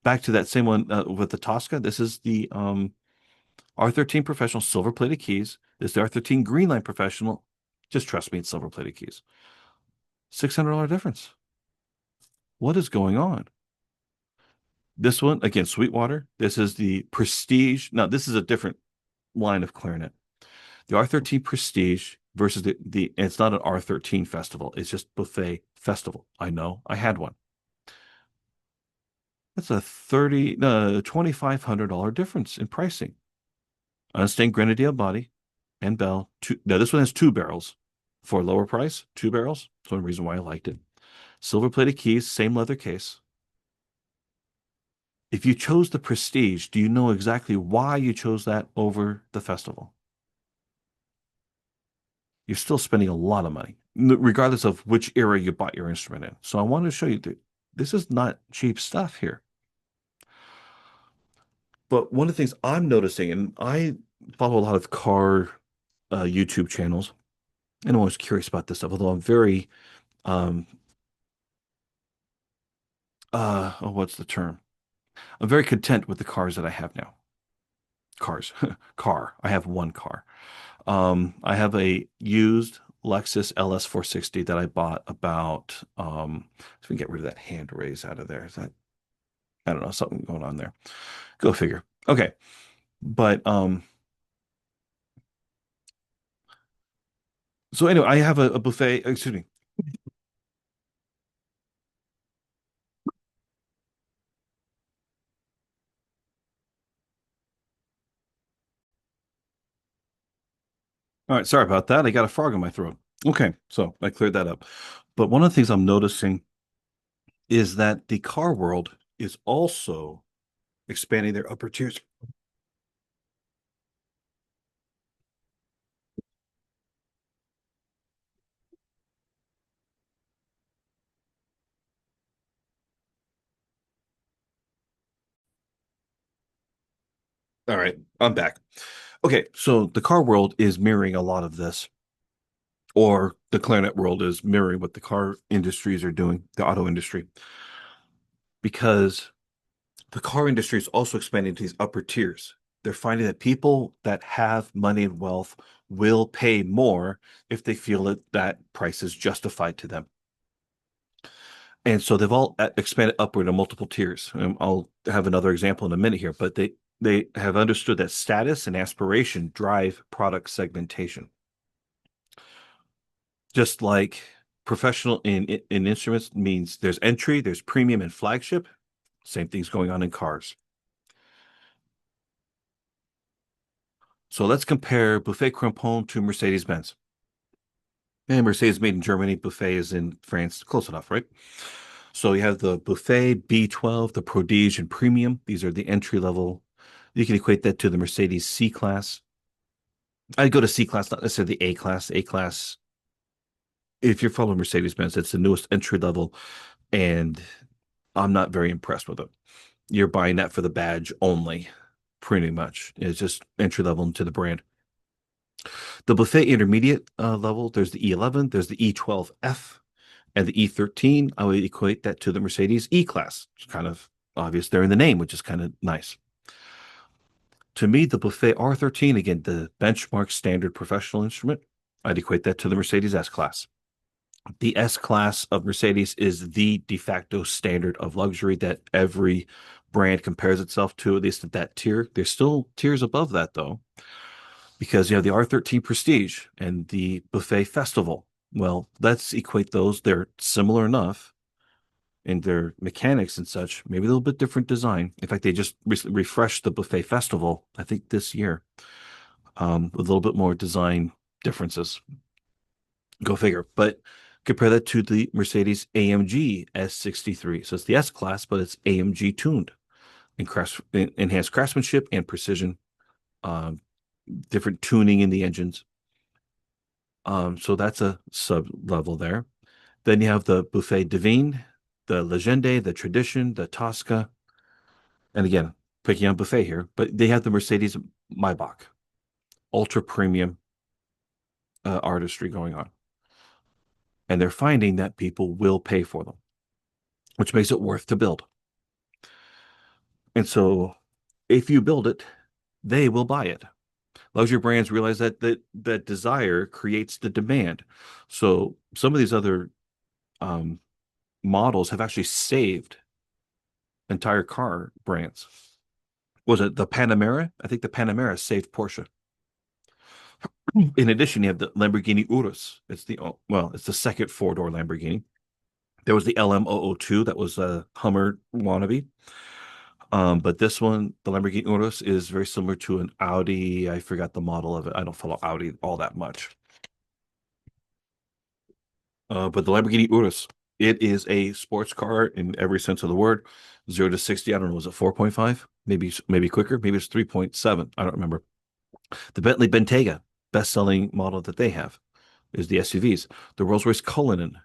Back to that same one with the Tosca. This is the R13 Professional silver plated keys. This is the R13 Greenline Professional. Just trust me, it's silver plated keys. $600 difference. What is going on? This one, again, Sweetwater. This is the Prestige. Now, this is a different line of clarinet. The R13 Prestige versus it's not an R13 festival. It's just Buffet Festival. I know. I had one. That's a $2,500 difference in pricing. Unstained grenadille body and bell. Now, this one has two barrels for a lower price, two barrels. That's one reason why I liked it. Silver plated keys, same leather case. If you chose the Prestige, do you know exactly why you chose that over the Festival? You're still spending a lot of money, regardless of which era you bought your instrument in. So I wanted to show you that this is not cheap stuff here. But one of the things I'm noticing, and I follow a lot of car YouTube channels, and I'm always curious about this stuff, although I'm very, what's the term? I'm very content with the cars that I have now. Cars, car. I have one car. I have a used Lexus LS 460 that I bought about, if we can get rid of that hand raise out of there. Is that, I don't know, something going on there. Go figure. Okay. But, so anyway, I have a buffet, excuse me. All right. Sorry about that. I got a frog in my throat. Okay. So I cleared that up. But one of the things I'm noticing is that the car world is also expanding their upper tiers. All right, I'm back. Okay, so the car world is mirroring a lot of this, or the clarinet world is mirroring what the car industries are doing, the auto industry, because the car industry is also expanding to these upper tiers. They're finding that people that have money and wealth will pay more if they feel that that price is justified to them. And so they've all expanded upward to multiple tiers. I'll have another example in a minute here, but they have understood that status and aspiration drive product segmentation. Just like professional in instruments means there's entry, there's premium and flagship. Same thing's going on in cars. So let's compare Buffet Crampon to Mercedes-Benz. And Mercedes made in Germany, Buffet is in France. Close enough, right? So you have the Buffet, B12, the Prodige, and Premium. These are the entry level. You can equate that to the Mercedes C class. I go to C class, not necessarily the A class. A class, if you're following Mercedes-Benz, it's the newest entry level, and I'm not very impressed with it. You're buying that for the badge only, pretty much. It's just entry level into the brand. The Buffet intermediate level, there's the E11, there's the E12F, and the E13. I would equate that to the Mercedes E class. It's kind of obvious there in the name, which is kind of nice. To me, the Buffet R13, again, the benchmark standard professional instrument, I'd equate that to the Mercedes S class. The S class of Mercedes is the de facto standard of luxury that every brand compares itself to, at least at that tier. There's still tiers above that, though, because you have the R13 Prestige and the Buffet Festival. Well, let's equate those. They're similar enough in their mechanics and such, maybe a little bit different design. In fact, they just refreshed the Buffet Festival, I think this year, with a little bit more design differences. Go figure. But compare that to the Mercedes AMG S63. So it's the S class, but it's AMG tuned and enhanced craftsmanship and precision, um, different tuning in the engines. So that's a sub level there. Then you have the Buffet Divine, the Legende, the Tradition, the Tosca. And again, picking on Buffet here, but they have the Mercedes Maybach, ultra premium artistry going on. And they're finding that people will pay for them, which makes it worth to build. And so if you build it, they will buy it. Luxury brands realize that desire creates the demand. So some of these other um, models have actually saved entire car brands. Was it the Panamera? I think the Panamera saved Porsche. In addition, you have the Lamborghini Urus. It's the second four-door Lamborghini. There was the LM002 that was a Hummer wannabe. But this one, the Lamborghini Urus, is very similar to an Audi. I forgot the model of it. I don't follow Audi all that much. But the Lamborghini Urus, it is a sports car in every sense of the word. 0 to 60, I don't know, was it 4.5? Maybe quicker. Maybe it's 3.7. I don't remember. The Bentley Bentayga, best-selling model that they have, is the SUVs. The Rolls-Royce Cullinan,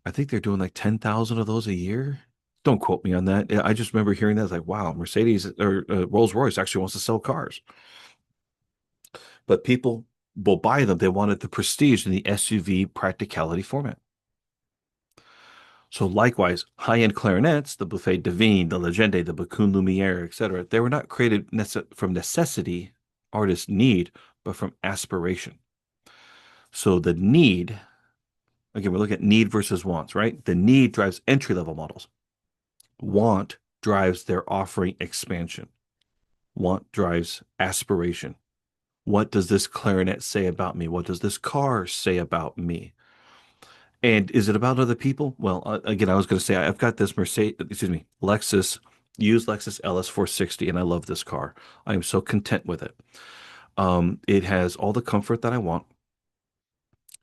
I think they're doing like 10,000 of those a year. Don't quote me on that. Yeah, I just remember hearing that. It's like, wow, Mercedes or Rolls-Royce actually wants to sell cars. But people will buy them. They wanted the prestige in the SUV practicality format. So likewise, high-end clarinets, the Buffet Divine, the Legende, the Bacun Lumiere, etc., they were not created from necessity, artist need, but from aspiration. So the need, again, we're looking at need versus wants, right? The need drives entry-level models. Want drives their offering expansion. Want drives aspiration. What does this clarinet say about me? What does this car say about me? And is it about other people? Well, again, I was going to say I've got this Lexus, used Lexus LS 460, and I love this car. I am so content with it. It has all the comfort that I want.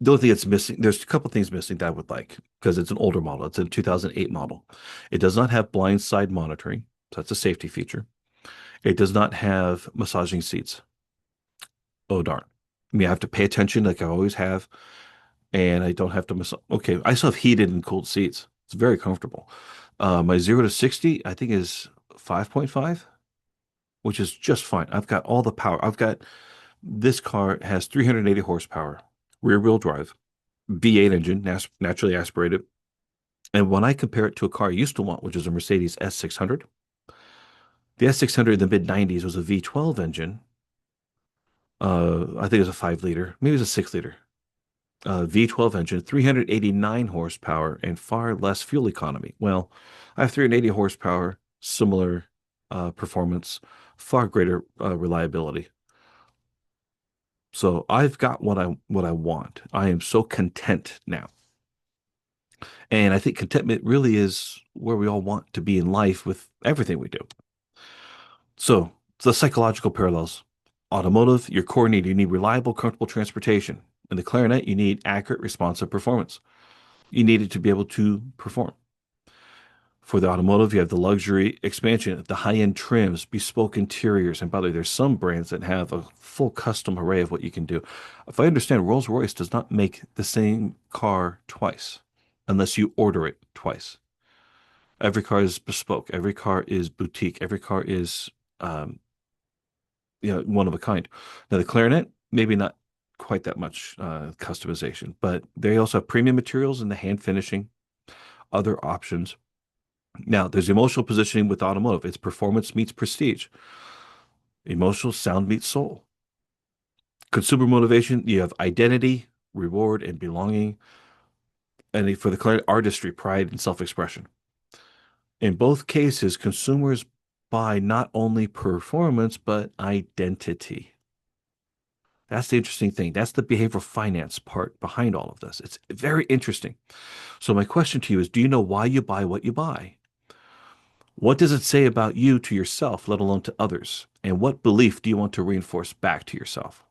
The only thing it's missing, there's a couple things missing that I would like because it's an older model. It's a 2008 model. It does not have blind side monitoring, so that's a safety feature. It does not have massaging seats. Oh darn! I mean, I have to pay attention like I always have, and I don't have to massage. Okay, I still have heated and cooled seats. It's very comfortable. My 0 to 60, I think, is 5.5, which is just fine. I've got all the power. This car has 380 horsepower, rear wheel drive, V8 engine, naturally aspirated. And when I compare it to a car I used to want, which is a Mercedes S600, the S600 in the mid 90s was a V12 engine. I think it was a 5 liter, maybe it was a 6 liter. V12 engine, 389 horsepower, and far less fuel economy. Well, I have 380 horsepower, similar performance, far greater reliability. So I've got what I want. I am so content now. And I think contentment really is where we all want to be in life with everything we do. So the psychological parallels. Automotive, your core need, you need reliable, comfortable transportation. In the clarinet, you need accurate, responsive performance. You need it to be able to perform. For the automotive, you have the luxury expansion, the high-end trims, bespoke interiors. And by the way, there's some brands that have a full custom array of what you can do. If I understand, Rolls-Royce does not make the same car twice unless you order it twice. Every car is bespoke. Every car is boutique. Every car is, um, one of a kind. Now, the clarinet, maybe not quite that much customization, but they also have premium materials in the hand finishing, other options. Now, there's emotional positioning with automotive. It's performance meets prestige. Emotional sound meets soul. Consumer motivation, you have identity, reward, and belonging. And for the client, artistry, pride, and self-expression. In both cases, consumers buy not only performance, but identity. That's the interesting thing. That's the behavioral finance part behind all of this. It's very interesting. So my question to you is, do you know why you buy what you buy? What does it say about you to yourself, let alone to others? And what belief do you want to reinforce back to yourself?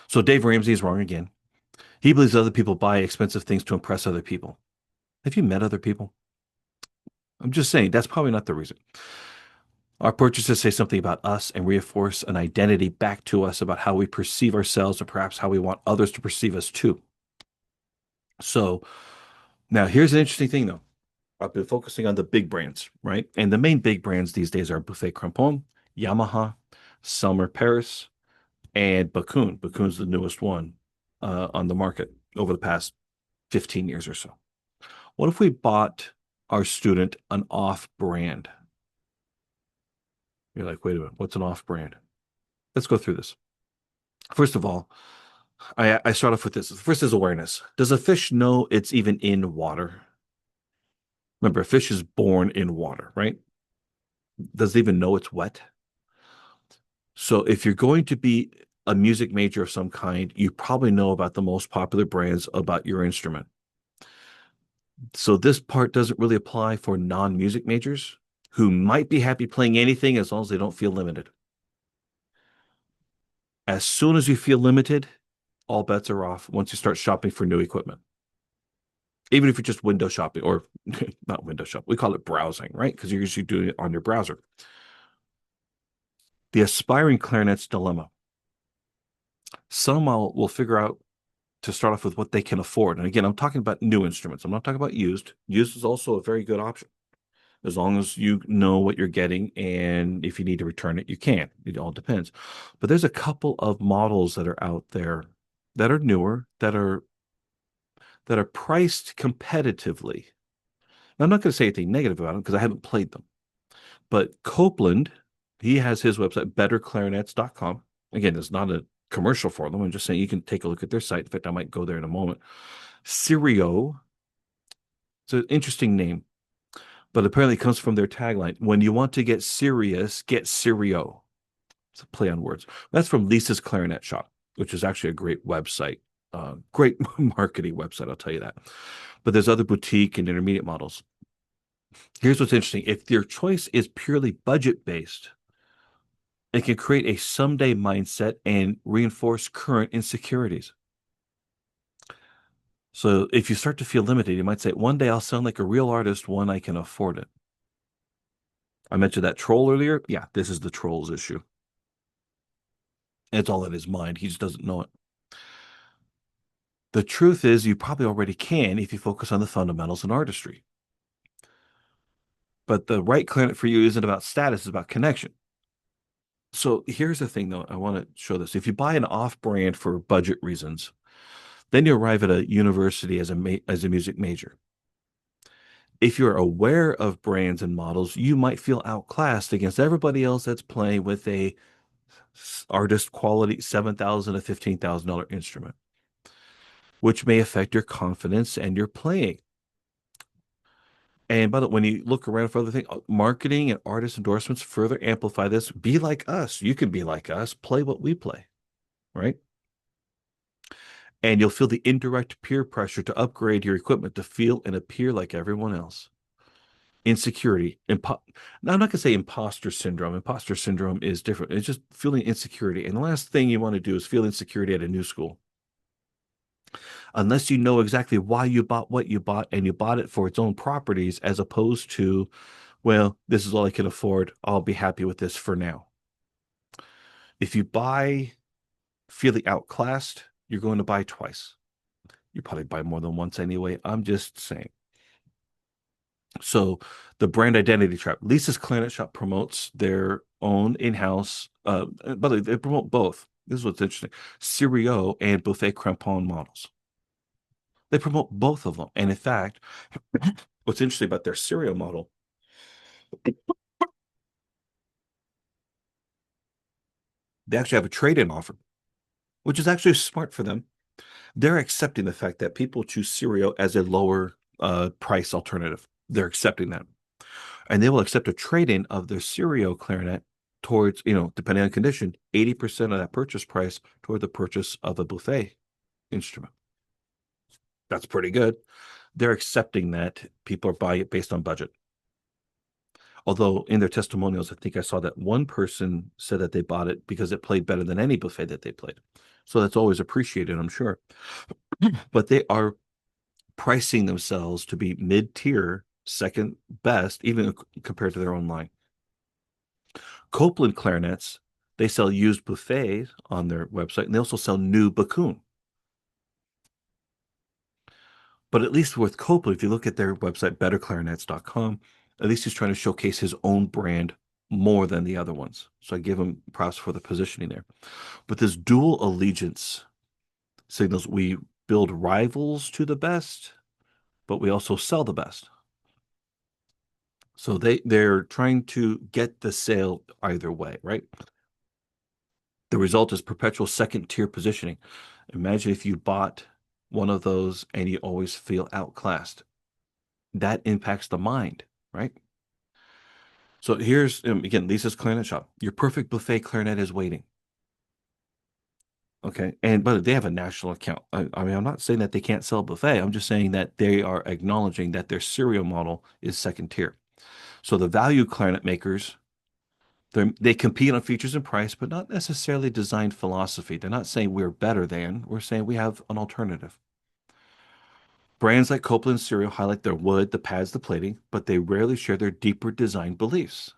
So Dave Ramsey is wrong again. He believes other people buy expensive things to impress other people. Have you met other people? I'm just saying that's probably not the reason. Our purchases say something about us and reinforce an identity back to us about how we perceive ourselves or perhaps how we want others to perceive us too. So now here's an interesting thing though. I've been focusing on the big brands, right? And the main big brands these days are Buffet Crampon, Yamaha, Selmer Paris, and Bakun. Bakun's the newest one on the market over the past 15 years or so. What if we bought our student an off brand? You're like, wait a minute, what's an off brand? Let's go through this. First of all, I start off with this. First is awareness. Does a fish know it's even in water? Remember, a fish is born in water, right? Does it even know it's wet? So if you're going to be a music major of some kind, you probably know about the most popular brands about your instrument. So this part doesn't really apply for non-music majors who might be happy playing anything as long as they don't feel limited. As soon as you feel limited, all bets are off once you start shopping for new equipment. Even if you're just window shopping or not window shop, we call it browsing, right? Because you're usually doing it on your browser. The aspiring clarinet's dilemma. Some will figure out to start off with what they can afford. And again, I'm talking about new instruments. I'm not talking about used. Used is also a very good option as long as you know what you're getting. And if you need to return it, you can. It all depends. But there's a couple of models that are out there that are newer, that are priced competitively. Now, I'm not going to say anything negative about them because I haven't played them. But Copeland, he has his website, betterclarinets.com. Again, it's not a commercial for them. I'm just saying you can take a look at their site. In fact, I might go there in a moment. Sirio, it's an interesting name, but apparently it comes from their tagline. When you want to get serious, get Sirio. It's a play on words. That's from Lisa's Clarinet Shop, which is actually a great website. Great marketing website, I'll tell you that. But there's other boutique and intermediate models. Here's what's interesting. If your choice is purely budget based, it can create a someday mindset and reinforce current insecurities. So if you start to feel limited, you might say, one day I'll sound like a real artist when I can afford it. I mentioned that troll earlier. Yeah, this is the troll's issue. It's all in his mind. He just doesn't know it. The truth is, you probably already can if you focus on the fundamentals in artistry. But the right clarinet for you isn't about status, it's about connection. So here's the thing, though. I want to show this. If you buy an off brand for budget reasons, then you arrive at a university as a music major. If you're aware of brands and models, you might feel outclassed against everybody else that's playing with a artist quality $7,000 to $15,000 instrument, which may affect your confidence and your playing. And by the way, when you look around for other things, marketing and artist endorsements further amplify this. Be like us. You can be like us. Play what we play, right? And you'll feel the indirect peer pressure to upgrade your equipment to feel and appear like everyone else. insecurity. Now, I'm not going to say imposter syndrome. Imposter syndrome is different. It's just feeling insecurity. And the last thing you want to do is feel insecurity at a new school. Unless you know exactly why you bought what you bought and you bought it for its own properties, as opposed to, well, this is all I can afford. I'll be happy with this for now. If you buy feeling outclassed, you're going to buy twice. You probably buy more than once anyway. I'm just saying. So the brand identity trap. Lisa's Clarinet Shop promotes their own in-house. By the way, they promote both. This is what's interesting: Serio and Buffet Crampon models. They promote both of them. And in fact, what's interesting about their Serio model, they actually have a trade-in offer, which is actually smart for them. They're accepting the fact that people choose Serio as a lower price alternative. They're accepting that. And they will accept a trade-in of their Serio clarinet towards, depending on condition, 80% of that purchase price toward the purchase of a buffet instrument. That's pretty good. They're accepting that people are buying it based on budget. Although in their testimonials, I think I saw that one person said that they bought it because it played better than any buffet that they played. So that's always appreciated, I'm sure. But they are pricing themselves to be mid-tier, second best, even compared to their own line. Copeland clarinets, they sell used buffets on their website, and they also sell new Bakun. But at least with Copeland, if you look at their website, betterclarinets.com, at least he's trying to showcase his own brand more than the other ones. So I give him props for the positioning there. But this dual allegiance signals we build rivals to the best, but we also sell the best. So they're trying to get the sale either way, right? The result is perpetual second tier positioning. Imagine if you bought one of those and you always feel outclassed. That impacts the mind, right? So here's, again, Lisa's Clarinet Shop. Your perfect buffet clarinet is waiting. Okay. But they have a national account. I mean, I'm not saying that they can't sell buffet. I'm just saying that they are acknowledging that their serial model is second tier. So the value clarinet makers, they compete on features and price, but not necessarily design philosophy. They're not saying we're better than, we're saying we have an alternative. Brands like Copeland Cereal highlight their wood, the pads, the plating, but they rarely share their deeper design beliefs.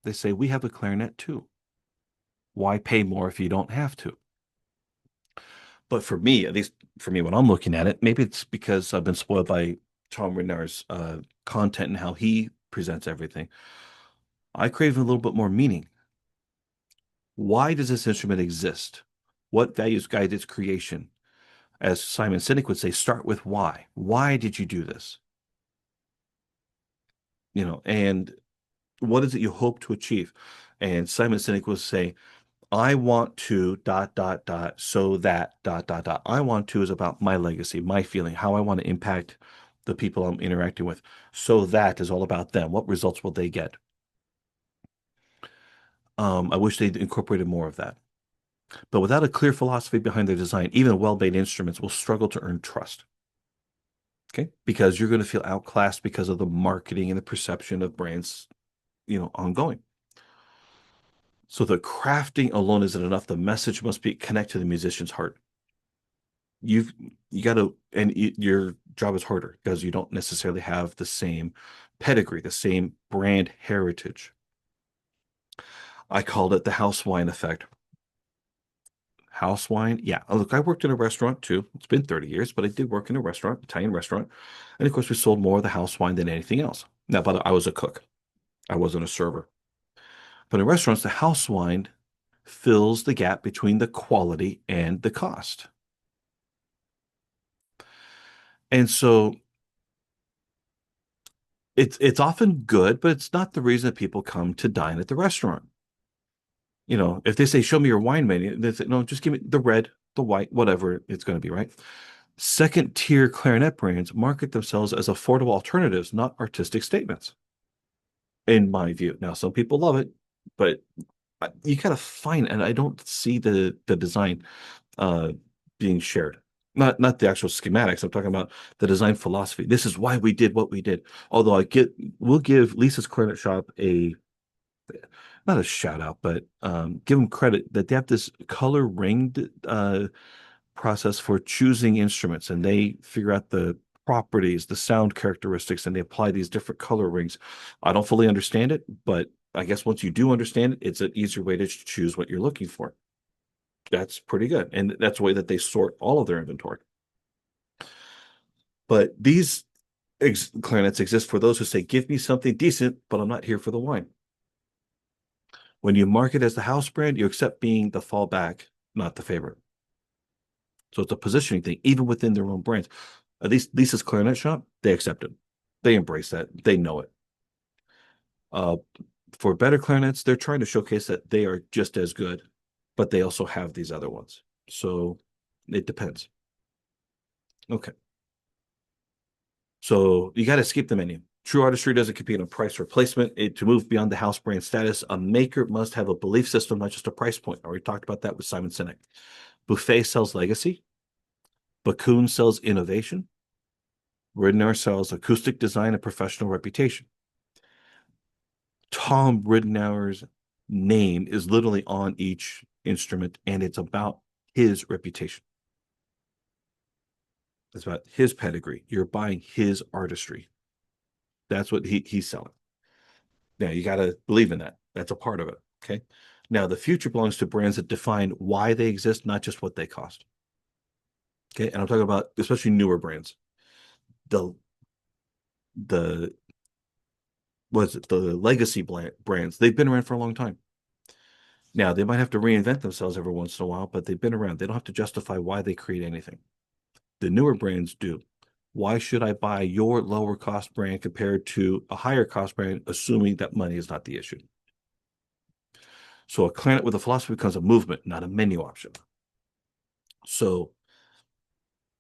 They say, we have a clarinet too. Why pay more if you don't have to? But for me, at least for me, when I'm looking at it, maybe it's because I've been spoiled by Tom Ridenour's content and how he presents everything. I crave a little bit more meaning. Why does this instrument exist? What values guide its creation? As Simon Sinek would say, start with why. Why did you do this? And what is it you hope to achieve? And Simon Sinek will say, I want to dot dot dot so that dot dot dot. I want to is about my legacy, my feeling, how I want to impact the people I'm interacting with. So that is all about them. What results will they get? I wish they'd incorporated more of that. But without a clear philosophy behind their design, even well-made instruments will struggle to earn trust. Okay, because you're going to feel outclassed because of the marketing and the perception of brands, ongoing. So the crafting alone isn't enough. The message must be connect to the musician's heart. You got to, and your job is harder because you don't necessarily have the same pedigree, the same brand heritage. I called it the house wine effect. House wine, yeah. Look, I worked in a restaurant too. It's been 30 years, but I did work in a restaurant, Italian restaurant, and of course, we sold more of the house wine than anything else. Now, by the way, I was a cook. I wasn't a server. But in restaurants, the house wine fills the gap between the quality and the cost. And so it's often good, but it's not the reason that people come to dine at the restaurant. If they say, show me your wine menu, they say, no, just give me the red, the white, whatever it's going to be, right? Second tier clarinet brands market themselves as affordable alternatives, not artistic statements, in my view. Now, some people love it, but you gotta find, and I don't see the design uh, being shared. Not the actual schematics. I'm talking about the design philosophy. This is why we did what we did. Although we'll give Lisa's Clarinet Shop a not a shout out, but give them credit that they have this color ringed process for choosing instruments, and they figure out the properties, the sound characteristics, and they apply these different color rings. I don't fully understand it, but I guess once you do understand it, it's an easier way to choose what you're looking for. That's pretty good, and that's the way that they sort all of their inventory. But these clarinets exist for those who say, "Give me something decent, but I'm not here for the wine." When you market as the house brand, you accept being the fallback, not the favorite. So it's a positioning thing, even within their own brands. At least Lisa's Clarinet Shop, they accept it. They embrace that. They know it. Uh, for better clarinets, they're trying to showcase that they are just as good, but they also have these other ones. So it depends. Okay. So you got to skip the menu. True artistry doesn't compete on price or placement. To move beyond the house brand status, a maker must have a belief system, not just a price point. I already talked about that with Simon Sinek. Buffet sells legacy. Bakun sells innovation. Ridenour sells acoustic design and professional reputation. Tom Ridenour's name is literally on each instrument, and it's about his reputation. It's about his pedigree. You're buying his artistry. That's what he's selling. Now, you got to believe in that. That's a part of it. Okay. Now, the future belongs to brands that define why they exist, not just what they cost. Okay. And I'm talking about especially newer brands. The the was it the legacy brands? They've been around for a long time. Now, they might have to reinvent themselves every once in a while, but they've been around. They don't have to justify why they create anything. The newer brands do. Why should I buy your lower cost brand compared to a higher cost brand, assuming that money is not the issue? So a clarinet with a philosophy becomes a movement, not a menu option. So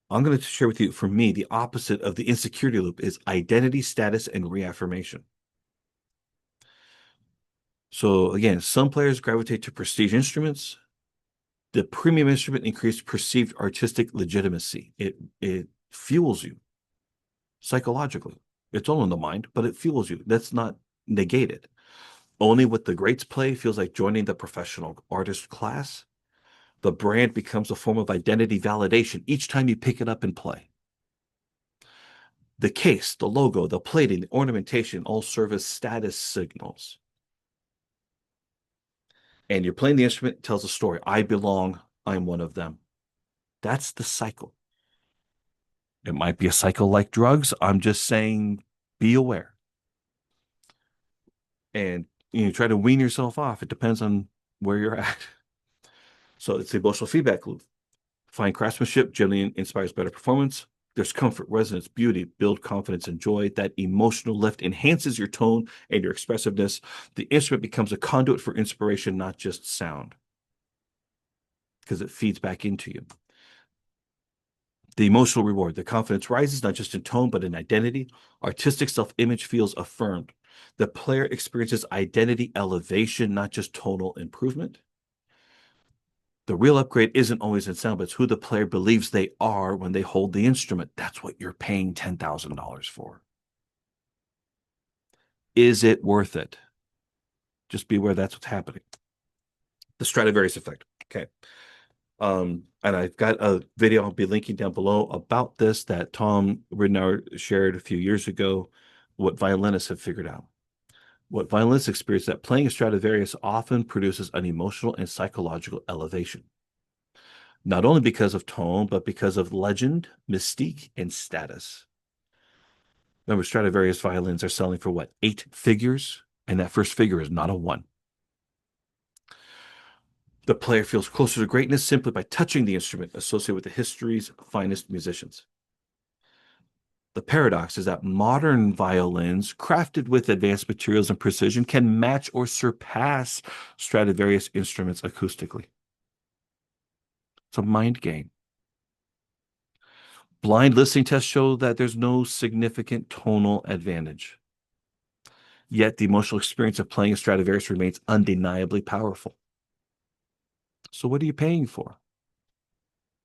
I'm going to share with you, for me, the opposite of the insecurity loop is identity, status, and reaffirmation. So again, some players gravitate to prestige instruments. The premium instrument increases perceived artistic legitimacy. It fuels you psychologically. It's all in the mind, but it fuels you. That's not negated. Only what the greats play feels like joining the professional artist class. The brand becomes a form of identity validation each time you pick it up and play. The case, the logo, the plating, the ornamentation all serve as status signals. And you're playing the instrument, it tells a story. I belong, I'm one of them. That's the cycle. It might be a cycle like drugs. I'm just saying, be aware. And you try to wean yourself off. It depends on where you're at. So it's the emotional feedback loop. Fine craftsmanship generally inspires better performance. There's comfort, resonance, beauty, build confidence and joy. That emotional lift enhances your tone and your expressiveness. The instrument becomes a conduit for inspiration, not just sound, because it feeds back into you. The emotional reward, the confidence rises not just in tone, but in identity. Artistic self-image feels affirmed. The player experiences identity elevation, not just tonal improvement. The real upgrade isn't always in sound, but it's who the player believes they are when they hold the instrument. That's what you're paying $10,000 for. Is it worth it? Just be aware that's what's happening. The Stradivarius effect. Okay. And I've got a video I'll be linking down below about this that Tom Ridenour shared a few years ago, what violinists have figured out. What violinists experience that playing a Stradivarius often produces an emotional and psychological elevation. Not only because of tone, but because of legend, mystique, and status. Remember, Stradivarius violins are selling for what, 8 figures? And that first figure is not a 1. The player feels closer to greatness simply by touching the instrument associated with the history's finest musicians. The paradox is that modern violins, crafted with advanced materials and precision, can match or surpass Stradivarius instruments acoustically. It's a mind game. Blind listening tests show that there's no significant tonal advantage. Yet the emotional experience of playing a Stradivarius remains undeniably powerful. So what are you paying for?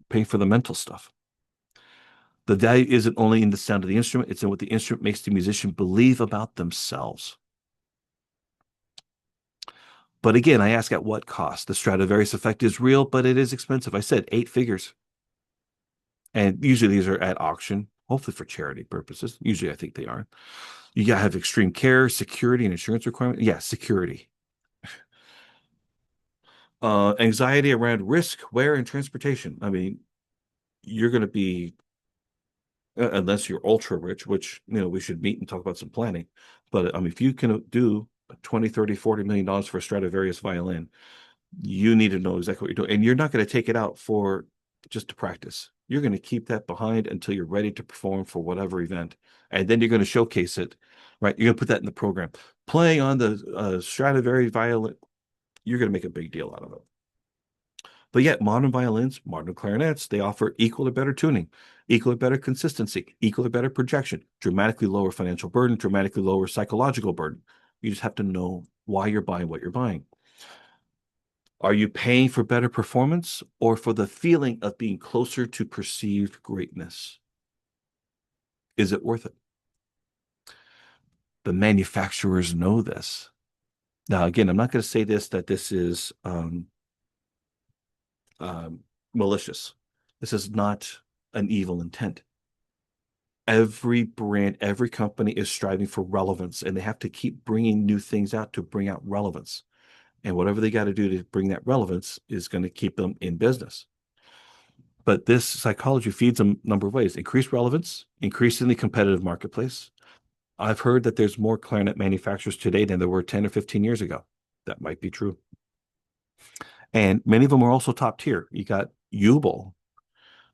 Paying for the mental stuff. The value isn't only in the sound of the instrument, it's in what the instrument makes the musician believe about themselves. But again, I ask at what cost? The Stradivarius effect is real, but it is expensive. I said 8 figures. And usually these are at auction, hopefully for charity purposes. Usually I think they are. You gotta have extreme care, security, and insurance requirements. Yeah, security. Anxiety around risk, wear, and transportation. I mean, you're going to be, unless you're ultra rich, which, we should meet and talk about some planning. But I mean, if you can do 20, 30, $40 million for a Stradivarius violin, you need to know exactly what you're doing. And you're not going to take it out for just to practice. You're going to keep that behind until you're ready to perform for whatever event. And then you're going to showcase it, right? You're going to put that in the program. Playing on the Stradivarius violin, you're going to make a big deal out of it. But yet, modern violins, modern clarinets, they offer equal or better tuning, equal or better consistency, equal or better projection, dramatically lower financial burden, dramatically lower psychological burden. You just have to know why you're buying what you're buying. Are you paying for better performance or for the feeling of being closer to perceived greatness? Is it worth it? The manufacturers know this. Now, again, I'm not going to say that this is malicious. This is not an evil intent. Every brand, every company is striving for relevance, and they have to keep bringing new things out to bring out relevance. And whatever they got to do to bring that relevance is going to keep them in business. But this psychology feeds them a number of ways: increased relevance, increasingly competitive marketplace. I've heard that there's more clarinet manufacturers today than there were 10 or 15 years ago. That might be true. And many of them are also top tier. You got Jubel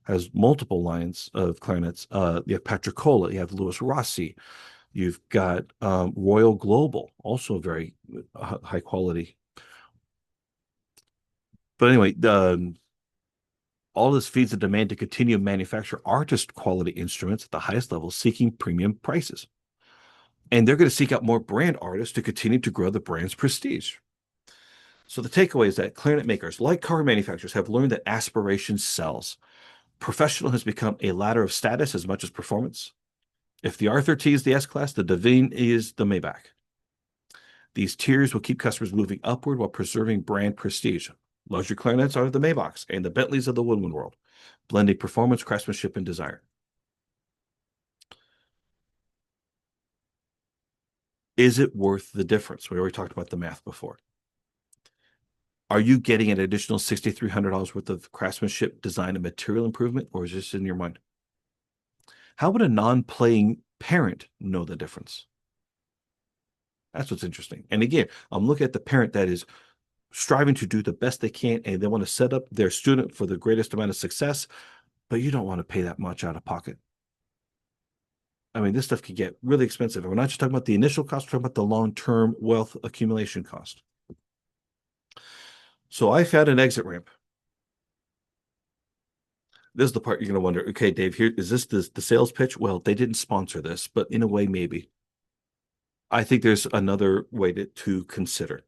has multiple lines of clarinets. You have Patricola, you have Louis Rossi, you've got Royal Global, also very high quality. But anyway, all this feeds the demand to continue to manufacture artist quality instruments at the highest level, seeking premium prices. And they're going to seek out more brand artists to continue to grow the brand's prestige. So the takeaway is that clarinet makers, like car manufacturers, have learned that aspiration sells. Professional has become a ladder of status as much as performance. If the R30 is the S-Class, the Divine is the Maybach. These tiers will keep customers moving upward while preserving brand prestige. Luxury clarinets are the Maybachs and the Bentleys of the woodwind world, blending performance, craftsmanship, and desire. Is it worth the difference? We already talked about the math before. Are you getting an additional $6,300 worth of craftsmanship, design, and material improvement, or is this in your mind? How would a non-playing parent know the difference? That's what's interesting. And again, I'm looking at the parent that is striving to do the best they can, and they want to set up their student for the greatest amount of success, but you don't want to pay that much out of pocket. I mean, this stuff can get really expensive. And we're not just talking about the initial cost, we're talking about the long-term wealth accumulation cost. So I found an exit ramp. This is the part you're going to wonder, okay, Dave, here is this the sales pitch? Well, they didn't sponsor this, but in a way, maybe. I think there's another way to consider.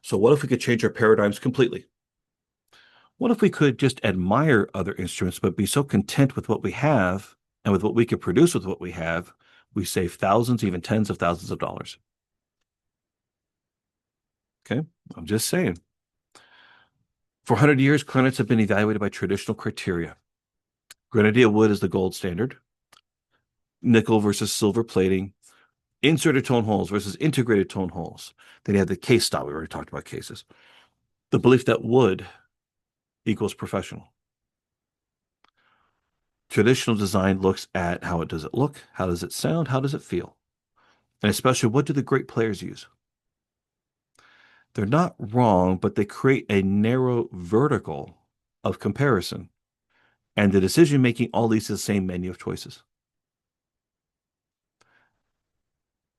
So what if we could change our paradigms completely? What if we could just admire other instruments, but be so content with what we have and with what we can produce with what we have, we save thousands, even tens of thousands of dollars. Okay, I'm just saying. For 100 years, clarinets have been evaluated by traditional criteria. Grenadilla wood is the gold standard. Nickel versus silver plating. Inserted tone holes versus integrated tone holes. Then you have the case style. We already talked about cases. The belief that wood equals professional. Traditional design looks at how does it look, how does it sound, how does it feel, and especially what do the great players use. They're not wrong, but they create a narrow vertical of comparison, and the decision making all leads to the same menu of choices.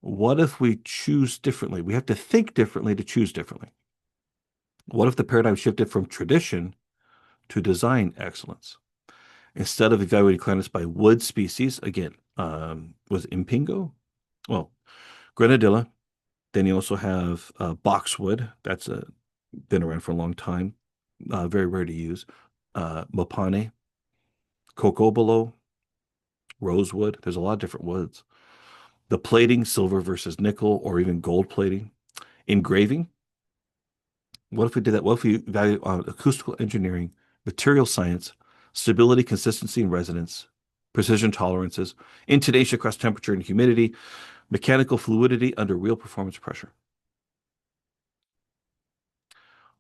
What if we choose differently? We have to think differently to choose differently. What if the paradigm shifted from tradition to design excellence? Instead of evaluating clarinets by wood species, again, was Impingo? Well, Grenadilla. Then you also have boxwood. That's been around for a long time. Very rare to use. Mopane. cocobolo, rosewood. There's a lot of different woods. The plating, silver versus nickel, or even gold plating. Engraving. What if we did that? What if we value acoustical engineering, material science, stability, consistency, and resonance, precision tolerances, intonation across temperature and humidity, mechanical fluidity under real performance pressure?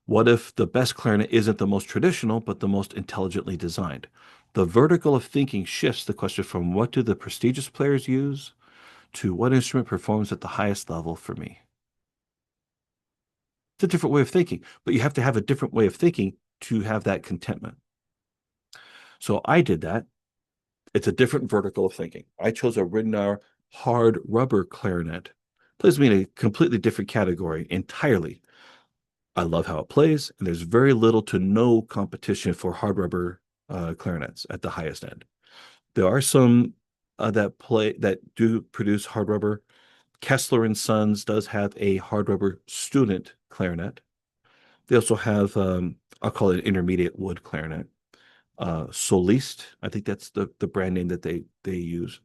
What if the best clarinet isn't the most traditional, but the most intelligently designed? The vertical of thinking shifts the question from what do the prestigious players use to what instrument performs at the highest level for me. It's a different way of thinking, but you have to have a different way of thinking to have that contentment. So I did that. It's a different vertical of thinking. I chose a Ridenour hard rubber clarinet. Plays me in a completely different category entirely. I love how it plays, and there's very little to no competition for hard rubber clarinets at the highest end. There are some that do produce hard rubber. Kessler and Sons does have a hard rubber student clarinet. They also have I'll call it an intermediate wood clarinet. Soliste, I think that's the brand name that they use.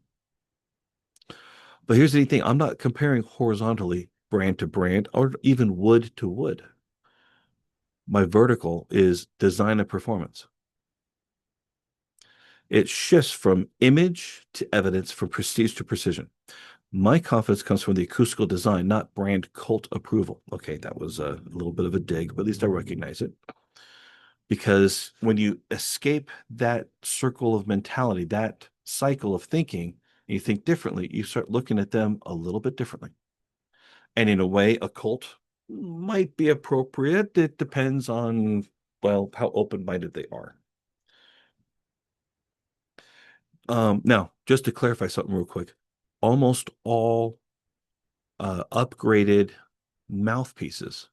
But here's the thing: I'm not comparing horizontally brand to brand or even wood to wood. My vertical is design and performance. It shifts from image to evidence, from prestige to precision. My confidence comes from the acoustical design, not brand cult approval. Okay, that was a little bit of a dig, but at least I recognize it. Because when you escape that circle of mentality, that cycle of thinking, and you think differently, you start looking at them a little bit differently. And in a way, a cult might be appropriate. It depends on, well, how open-minded they are. Now, just to clarify something real quick, almost all upgraded mouthpieces,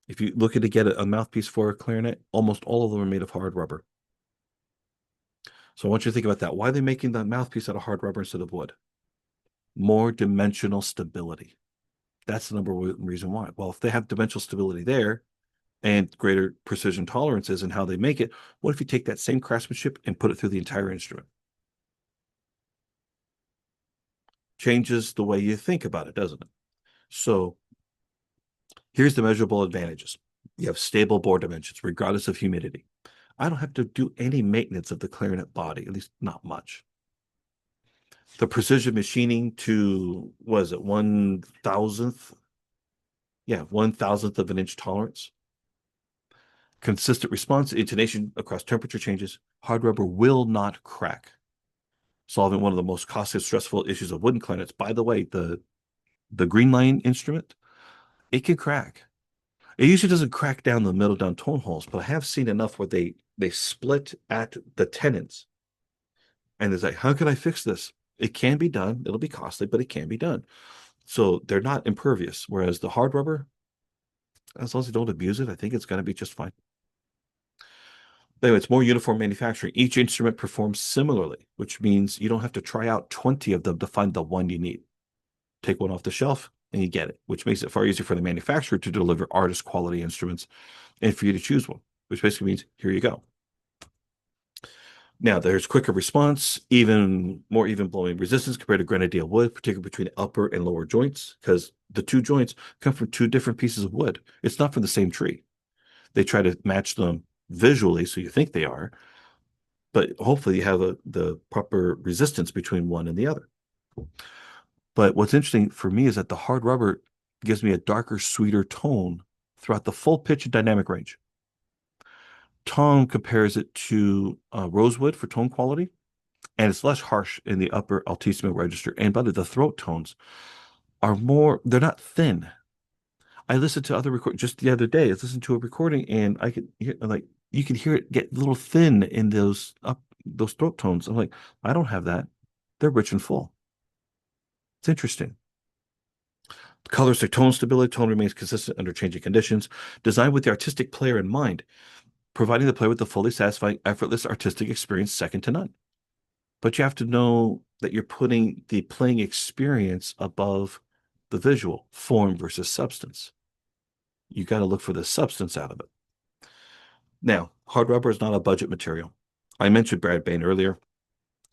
if you look at to get a mouthpiece for a clarinet, almost all of them are made of hard rubber. So I want you to think about that. Why are they making the mouthpiece out of hard rubber instead of wood? More dimensional stability. That's the number one reason why. Well, if they have dimensional stability there and greater precision tolerances in how they make it, what if you take that same craftsmanship and put it through the entire instrument? Changes the way you think about it, doesn't it? So here's the measurable advantages. You have stable bore dimensions, regardless of humidity. I don't have to do any maintenance of the clarinet body, at least not much. The precision machining to, was it 1,000th? Yeah, 1,000th of an inch tolerance. Consistent response, intonation across temperature changes. Hard rubber will not crack, solving one of the most costly and stressful issues of wooden clarinets. By the way, the green line instrument, it can crack. It usually doesn't crack down the middle down tone holes, but I have seen enough where they split at the tenons. And it's like, how can I fix this? It can be done. It'll be costly, but it can be done. So they're not impervious. Whereas the hard rubber, as long as you don't abuse it, I think it's going to be just fine. But anyway, it's more uniform manufacturing. Each instrument performs similarly, which means you don't have to try out 20 of them to find the one you need. Take one off the shelf and you get it, which makes it far easier for the manufacturer to deliver artist quality instruments and for you to choose one, which basically means here you go. Now, there's quicker response, even more even blowing resistance compared to grenadine wood, particularly between upper and lower joints, because the two joints come from two different pieces of wood. It's not from the same tree. They try to match them visually, so you think they are, but hopefully you have the proper resistance between one and the other. But what's interesting for me is that the hard rubber gives me a darker, sweeter tone throughout the full pitch and dynamic range. Tom compares it to rosewood for tone quality, and it's less harsh in the upper altissimo register. And by the throat tones are more, they're not thin. I listened to other recordings just the other day. I listened to a recording and I could hear, like, you can hear it get a little thin in those throat tones. I'm like, I don't have that. They're rich and full. It's interesting. Colors, their tone stability, tone remains consistent under changing conditions. Designed with the artistic player in mind, providing the player with the fully satisfying, effortless artistic experience second to none. But you have to know that you're putting the playing experience above the visual, form versus substance. You got to look for the substance out of it. Now, hard rubber is not a budget material. I mentioned Brad Bain earlier.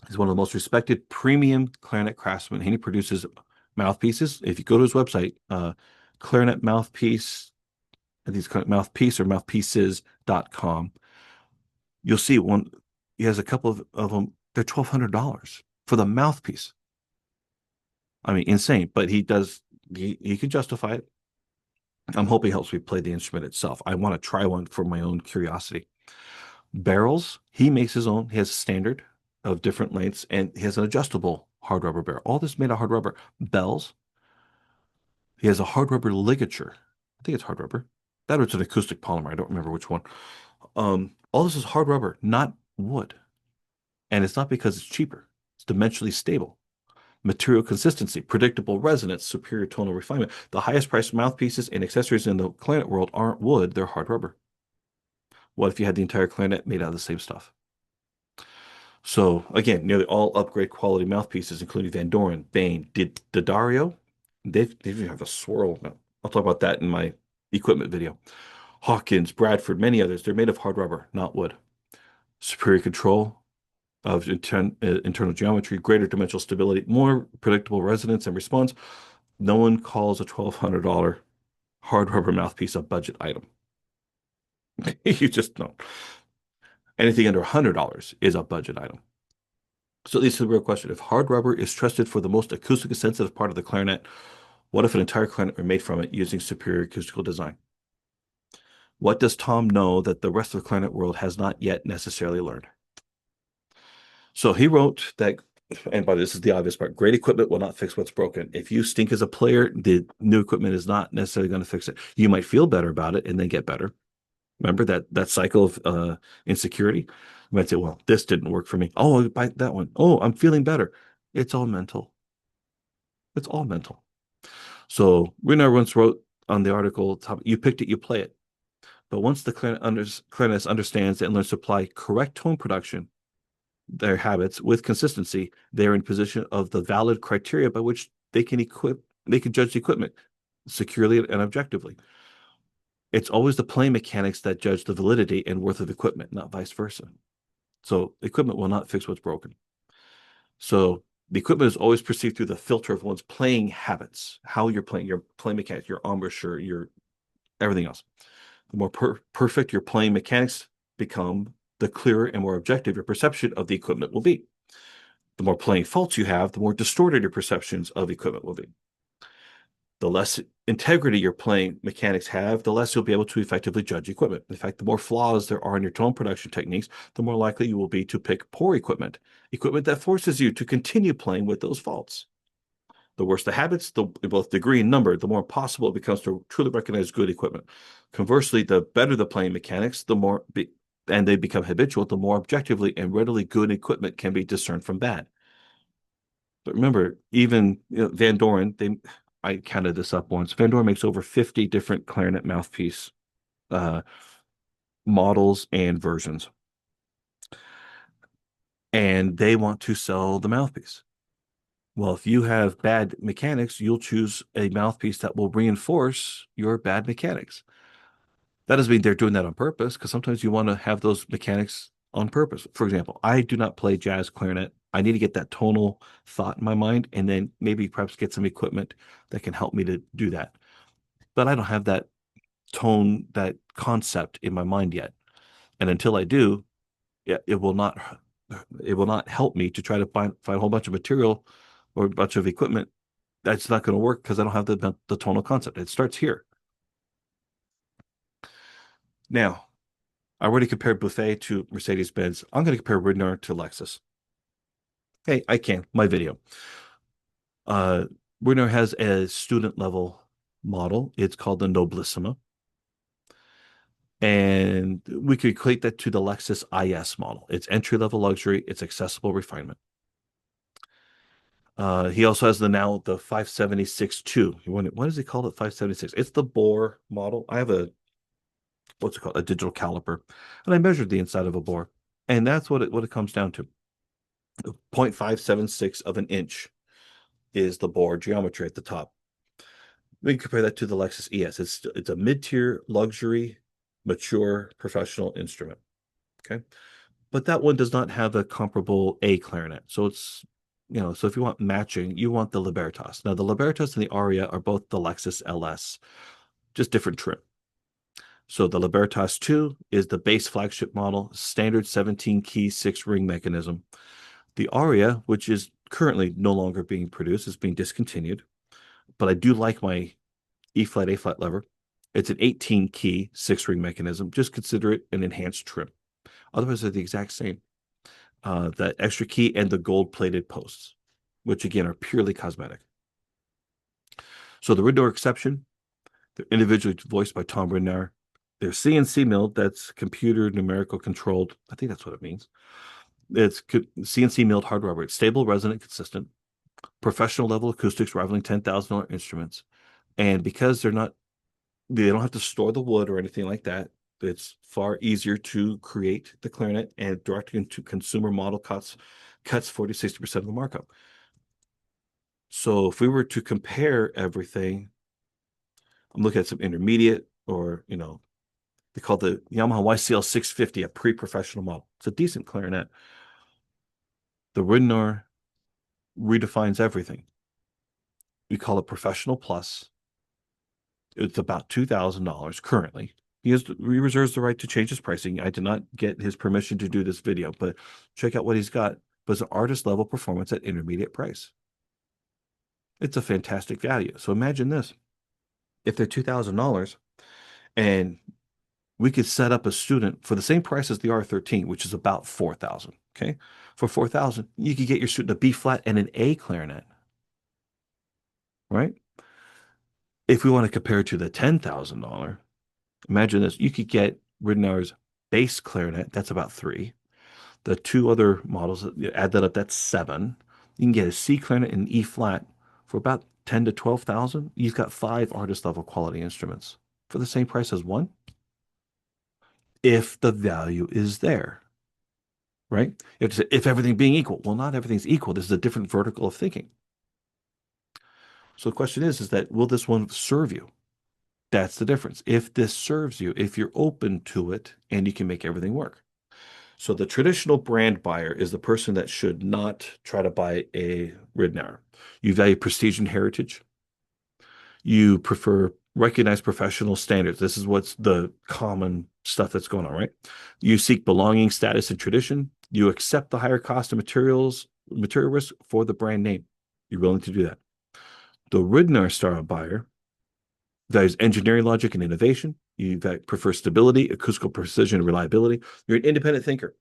He's one of the most respected premium clarinet craftsmen, and he produces mouthpieces. If you go to his website, clarinet mouthpiece, I think it's mouthpiece or mouthpieces.com, you'll see one. He has a couple of them. They're $1,200 for the mouthpiece. I mean, insane. But he does. He can justify it. I'm hoping he helps me play the instrument itself. I want to try one for my own curiosity. Barrels, he makes his own. He has a standard of different lengths, and he has an adjustable hard rubber barrel. All this made of hard rubber. Bells, he has a hard rubber ligature. I think it's hard rubber. That or it's an acoustic polymer. I don't remember which one. All this is hard rubber, not wood. And it's not because it's cheaper. It's dimensionally stable. Material consistency, predictable resonance, superior tonal refinement. The highest priced mouthpieces and accessories in the clarinet world aren't wood, they're hard rubber. What if you had the entire clarinet made out of the same stuff? So again, nearly all upgrade quality mouthpieces, including Van Doren, Bain, D'Addario, they even have a swirl. I'll talk about that in my equipment video. Hawkins, Bradford, many others, they're made of hard rubber, not wood. Superior control of internal geometry, greater dimensional stability, more predictable resonance and response. No one calls a $1,200 hard rubber mouthpiece a budget item. You just don't. Anything under $100 is a budget item. So this is the real question. If hard rubber is trusted for the most acoustic sensitive part of the clarinet, what if an entire clarinet were made from it using superior acoustical design? What does Tom know that the rest of the clarinet world has not yet necessarily learned? So he wrote that, and by this is the obvious part, great equipment will not fix what's broken. If you stink as a player, the new equipment is not necessarily going to fix it. You might feel better about it and then get better. Remember that cycle of insecurity? You might say, well, this didn't work for me. Oh, I'll buy that one. Oh, I'm feeling better. It's all mental. It's all mental. So Ridenour once wrote on the article, you picked it, you play it. But once the clarinetist understands and learns to apply correct tone production, their habits with consistency, they're in position of the valid criteria by which they can judge the equipment securely and objectively. It's always the playing mechanics that judge the validity and worth of equipment, not vice versa. So equipment will not fix what's broken. So the equipment is always perceived through the filter of one's playing habits, how you're playing, your playing mechanics, your embouchure, your everything else. The more perfect your playing mechanics become, the clearer and more objective your perception of the equipment will be. The more playing faults you have, the more distorted your perceptions of equipment will be. The less integrity your playing mechanics have, the less you'll be able to effectively judge equipment. In fact, the more flaws there are in your tone production techniques, the more likely you will be to pick poor equipment that forces you to continue playing with those faults. The worse the habits, both degree and number, the more impossible it becomes to truly recognize good equipment. Conversely, the better the playing mechanics, and they become habitual, the more objectively and readily good equipment can be discerned from bad. But remember, even Van Doren, I counted this up once. Van Doren makes over 50 different clarinet mouthpiece uh, models and versions, and they want to sell the mouthpiece. Well, if you have bad mechanics, you'll choose a mouthpiece that will reinforce your bad mechanics. That doesn't mean they're doing that on purpose, because sometimes you want to have those mechanics on purpose. For example, I do not play jazz clarinet. I need to get that tonal thought in my mind and then maybe perhaps get some equipment that can help me to do that. But I don't have that tone, that concept in my mind yet. And until I do, yeah, it will not help me to try to find a whole bunch of material or a bunch of equipment that's not going to work because I don't have the tonal concept. It starts here. Now, I already compared Buffet to Mercedes-Benz. I'm going to compare Ridenour to Lexus. Hey, I can. My video. Ridenour has a student level model. It's called the Noblissima. And we could equate that to the Lexus IS model. It's entry level luxury. It's accessible refinement. He also has the 576-2. What does he call it? 576. It's the bore model. I have what's it called? A digital caliper. And I measured the inside of a bore. And that's what it comes down to. 0.576 of an inch is the bore geometry at the top. We can compare that to the Lexus ES. It's a mid-tier luxury, mature, professional instrument. Okay. but that one does not have a comparable A clarinet. So it's, so if you want matching, you want the Libertas. Now, the Libertas and the Aria are both the Lexus LS, just different trim. So the Libertas 2 is the base flagship model, standard 17 key 6-ring mechanism. The Aria, which is currently no longer being produced, is being discontinued. But I do like my E flat, A flat lever. It's an 18 key 6-ring mechanism. Just consider it an enhanced trim. Otherwise, they're the exact same. That extra key and the gold plated posts, which again are purely cosmetic. So the Ridenour exception, they're individually voiced by Tom Ridenour. They're CNC milled, that's computer numerical controlled. I think that's what it means. It's CNC milled hard rubber. It's stable, resonant, consistent. Professional level acoustics rivaling $10,000 instruments. And because they don't have to store the wood or anything like that, it's far easier to create the clarinet, and direct into consumer model cuts 40-60% of the markup. So if we were to compare everything, I'm looking at some intermediate, or they call the Yamaha YCL 650 a pre-professional model. It's a decent clarinet. The Ridenour redefines everything. We call it Professional Plus. It's about $2,000 currently. He reserves the right to change his pricing. I did not get his permission to do this video, but check out what he's got. But it's an artist level performance at intermediate price. It's a fantastic value. So imagine this. If they're $2,000 and we could set up a student for the same price as the R13, which is about 4,000. Okay. For 4,000, you could get your student a B flat and an A clarinet, right? If we want to compare it to the $10,000, imagine this. You could get Ridenour's bass clarinet. That's about 3. The 2 other models, add that up, that's 7. You can get a C clarinet and an E flat for about 10 to 12,000. You've got 5 artist level quality instruments for the same price as one, if the value is there, right? You have to say, if everything being equal. Well, not everything's equal. This is a different vertical of thinking. So the question is that will this one serve you? That's the difference. If this serves you, if you're open to it and you can make everything work. So the traditional brand buyer is the person that should not try to buy a Ridenour. You value prestige and heritage. You prefer recognized professional standards. This is what's the common stuff that's going on, right? You seek belonging, status, and tradition. You accept the higher cost of material risk for the brand name. You're willing to do that. The Ridenour style buyer values engineering logic and innovation. You prefer stability, acoustical precision, and reliability. You're an independent thinker.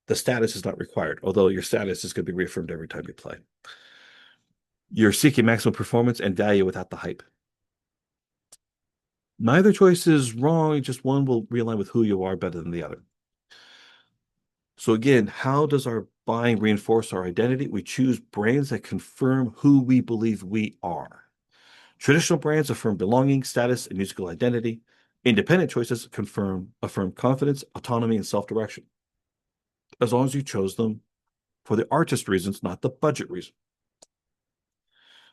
The status is not required, although your status is going to be reaffirmed every time you play. You're seeking maximum performance and value without the hype. Neither choice is wrong, just one will realign with who you are better than the other. So again, how does our buying reinforce our identity? We choose brands that confirm who we believe we are. Traditional brands affirm belonging, status, and musical identity. Independent choices affirm confidence, autonomy, and self-direction. As long as you chose them for the artist reasons, not the budget reason.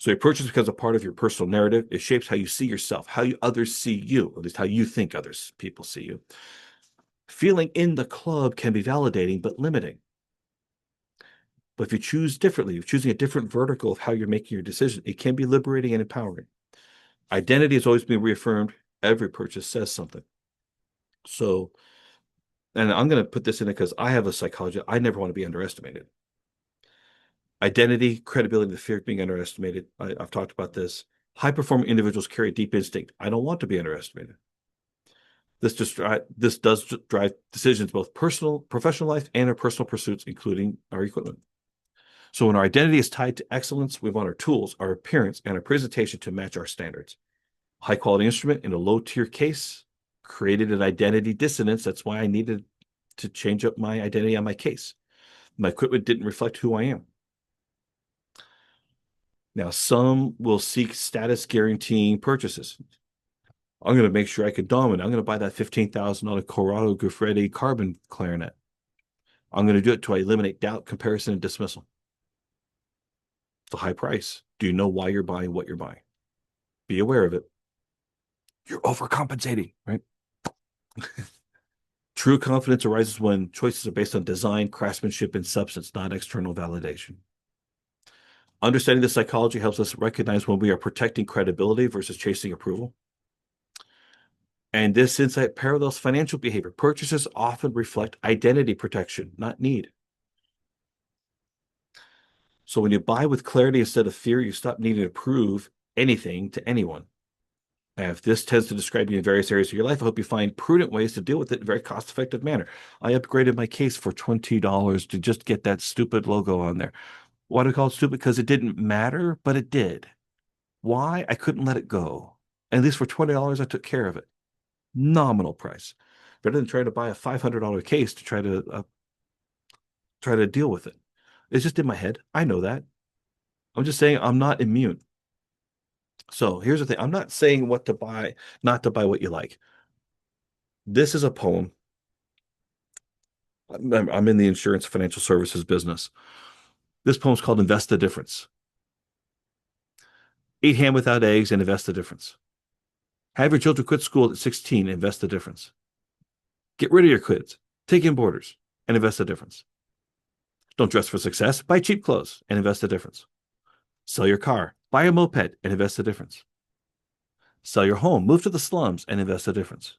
So your purchase becomes a part of your personal narrative. It shapes how you see yourself, how others see you, at least how you think others people see you. Feeling in the club can be validating, but limiting. But if you choose differently, you're choosing a different vertical of how you're making your decision, it can be liberating and empowering. Identity has always been reaffirmed. Every purchase says something. So, and I'm going to put this in it because I have a psychology. I never want to be underestimated. Identity, credibility, the fear of being underestimated. I've talked about this. High-performing individuals carry a deep instinct. I don't want to be underestimated. This does drive decisions, both personal, professional life, and our personal pursuits, including our equipment. So when our identity is tied to excellence, we want our tools, our appearance, and our presentation to match our standards. High-quality instrument in a low-tier case created an identity dissonance. That's why I needed to change up my identity on my case. My equipment didn't reflect who I am. Now, some will seek status guaranteeing purchases. I'm going to make sure I can dominate. I'm going to buy that $15,000 Corrado Guffredi carbon clarinet. I'm going to do it to eliminate doubt, comparison, and dismissal. It's a high price. Do you know why you're buying what you're buying? Be aware of it. You're overcompensating, right? True confidence arises when choices are based on design, craftsmanship, and substance, not external validation. Understanding the psychology helps us recognize when we are protecting credibility versus chasing approval. And this insight parallels financial behavior. Purchases often reflect identity protection, not need. So when you buy with clarity instead of fear, you stop needing to prove anything to anyone. And if this tends to describe you in various areas of your life, I hope you find prudent ways to deal with it in a very cost-effective manner. I upgraded my case for $20 to just get that stupid logo on there. Why do I call it stupid? Because it didn't matter, but it did. Why? I couldn't let it go. At least for $20, I took care of it. Nominal price. Better than trying to buy a $500 case to try to deal with it. It's just in my head. I know that. I'm just saying I'm not immune. So here's the thing. I'm not saying what to buy, not to buy what you like. This is a poem. I'm in the insurance financial services business. This poem's called Invest the Difference. Eat ham without eggs and invest the difference. Have your children quit school at 16 and invest the difference. Get rid of your kids. Take in boarders and invest the difference. Don't dress for success. Buy cheap clothes and invest the difference. Sell your car. Buy a moped and invest the difference. Sell your home. Move to the slums and invest the difference.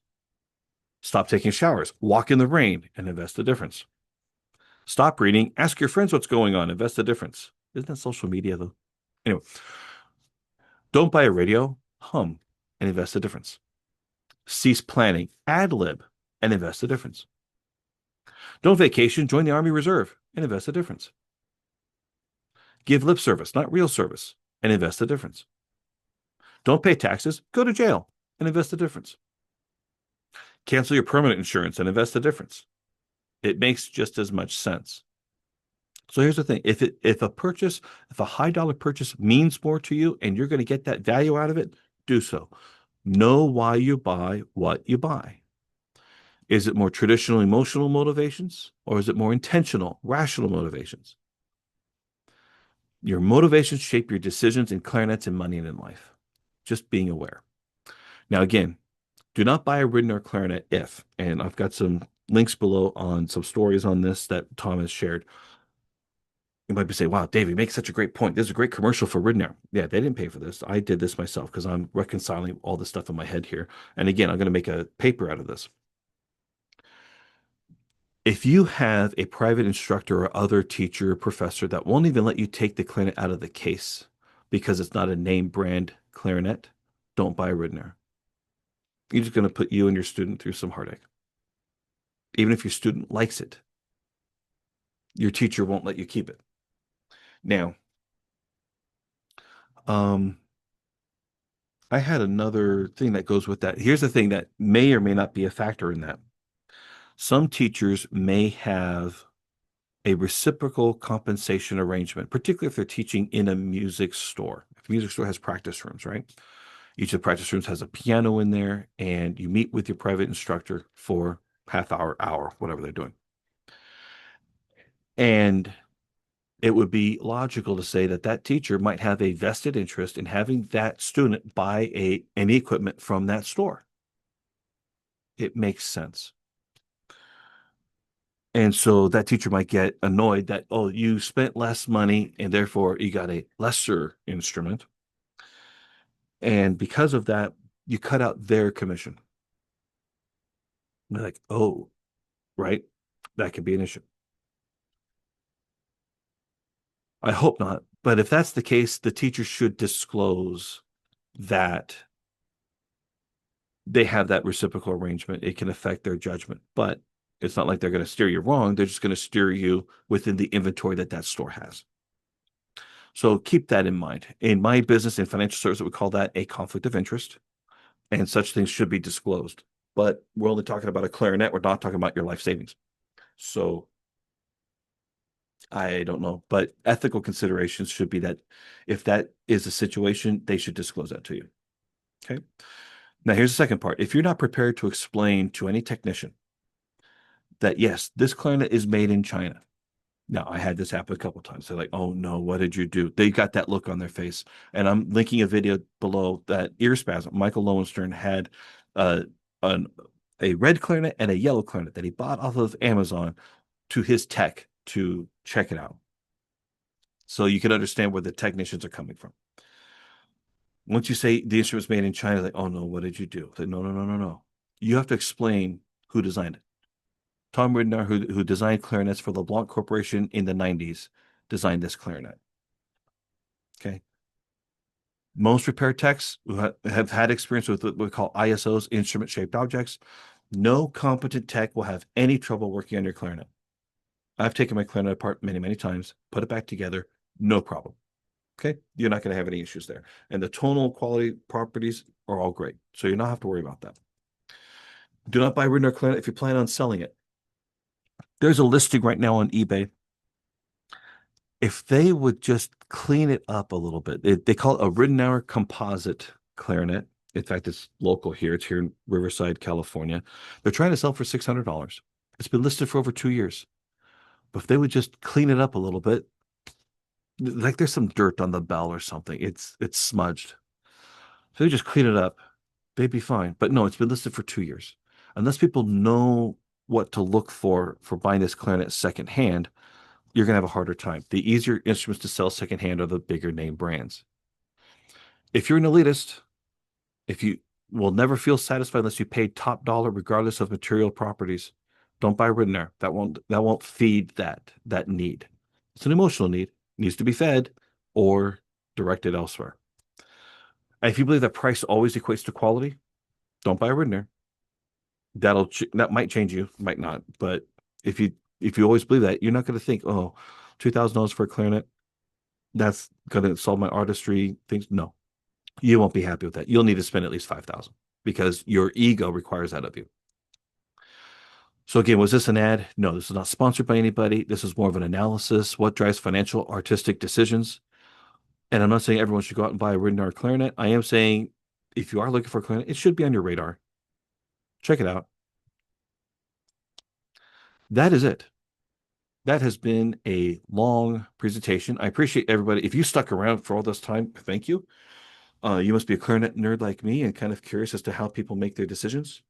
Stop taking showers. Walk in the rain and invest the difference. Stop reading. Ask your friends what's going on. Invest the difference. Isn't that social media, though? Anyway, don't buy a radio. Hum and invest the difference. Cease planning. Ad lib and invest the difference. Don't vacation. Join the Army Reserve and invest the difference. Give lip service, not real service, and invest the difference. Don't pay taxes. Go to jail and invest the difference. Cancel your permanent insurance and invest the difference. It makes just as much sense. So here's the thing. If a high dollar purchase means more to you and you're going to get that value out of it, do so. Know why you buy what you buy. Is it more traditional emotional motivations or is it more intentional, rational motivations? Your motivations shape your decisions in clarinets and money and in life. Just being aware. Now, again, do not buy a Ridenour clarinet if, and I've got some links below on some stories on this that Tom has shared. You might be saying, wow, Dave, you make such a great point. This is a great commercial for Ridenour. Yeah, they didn't pay for this. I did this myself because I'm reconciling all this stuff in my head here. And again, I'm going to make a paper out of this. If you have a private instructor or other teacher or professor that won't even let you take the clarinet out of the case because it's not a name brand clarinet, don't buy a Ridenour. You're just going to put you and your student through some heartache. Even if your student likes it, your teacher won't let you keep it. Now, I had another thing that goes with that. Here's the thing that may or may not be a factor in that. Some teachers may have a reciprocal compensation arrangement, particularly if they're teaching in a music store. If a music store has practice rooms, right? Each of the practice rooms has a piano in there, and you meet with your private instructor for half hour, whatever they're doing. And it would be logical to say that that teacher might have a vested interest in having that student buy any equipment from that store. It makes sense. And so that teacher might get annoyed that, oh, you spent less money and therefore you got a lesser instrument. And because of that, you cut out their commission. And they're like, oh, right. That could be an issue. I hope not. But if that's the case, the teacher should disclose that they have that reciprocal arrangement. It can affect their judgment, but it's not like they're going to steer you wrong. They're just going to steer you within the inventory that that store has. So keep that in mind. In my business in financial services, we call that a conflict of interest, and such things should be disclosed. But we're only talking about a clarinet. We're not talking about your life savings. So I don't know, but ethical considerations should be that if that is a situation, they should disclose that to you. Okay. Now, here's the second part. If you're not prepared to explain to any technician that, yes, this clarinet is made in China. Now, I had this happen a couple of times. They're like, oh, no, what did you do? They got that look on their face. And I'm linking a video below that Earspasm. Michael Lowenstern had an a red clarinet and a yellow clarinet that he bought off of Amazon to his tech to check it out. So you can understand where the technicians are coming from. Once you say the instrument's made in China, like, oh no, what did you do? Like, no, no, no, no, no. You have to explain who designed it. Tom Ridenour, who designed clarinets for LeBlanc Corporation in the 90s, designed this clarinet. Okay. Most repair techs who have had experience with what we call ISOs, instrument shaped objects, no competent tech will have any trouble working on your clarinet. I've taken my clarinet apart many, many times, put it back together, no problem. Okay. You're not going to have any issues there. And the tonal quality properties are all great. So you don't have to worry about that. Do not buy Ridenour clarinet if you plan on selling it. There's a listing right now on eBay. If they would just clean it up a little bit, they call it a Ridenour composite clarinet. In fact, it's local here. It's here in Riverside, California. They're trying to sell for $600. It's been listed for over 2 years. But if they would just clean it up a little bit, like there's some dirt on the bell or something. It's smudged. So they just clean it up, they'd be fine. But no, it's been listed for 2 years. Unless people know what to look for buying this clarinet secondhand, you're gonna have a harder time. The easier instruments to sell secondhand are the bigger name brands. If you're an elitist, if you will never feel satisfied unless you pay top dollar, regardless of material properties, don't buy Ridenour. That won't feed that need. It's an emotional need, needs to be fed or directed elsewhere. And if you believe that price always equates to quality, don't buy a Ridenour. That might change you, might not. But if you always believe that, you're not going to think, oh, $2,000 for a clarinet, that's going to solve my artistry things. No, you won't be happy with that. You'll need to spend at least 5,000 because your ego requires that of you. So again, was this an ad? No, this is not sponsored by anybody. This is more of an analysis. What drives financial, artistic decisions? And I'm not saying everyone should go out and buy a Ridenour clarinet. I am saying if you are looking for a clarinet, it should be on your radar. Check it out. That is it. That has been a long presentation. I appreciate everybody. If you stuck around for all this time, thank you. You must be a clarinet nerd like me and kind of curious as to how people make their decisions.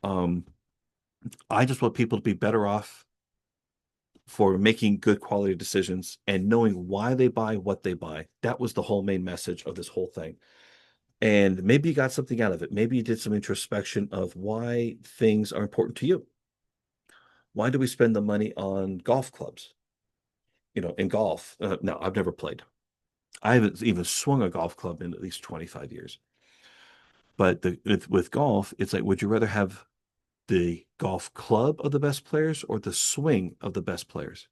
Um, I just want people to be better off for making good quality decisions and knowing why they buy what they buy. That was the whole main message of this whole thing. And maybe you got something out of it. Maybe you did some introspection of why things are important to you. Why do we spend the money on golf clubs? In golf. No, I've never played. I haven't even swung a golf club in at least 25 years. But with golf, it's like, would you rather have the golf club of the best players or the swing of the best players?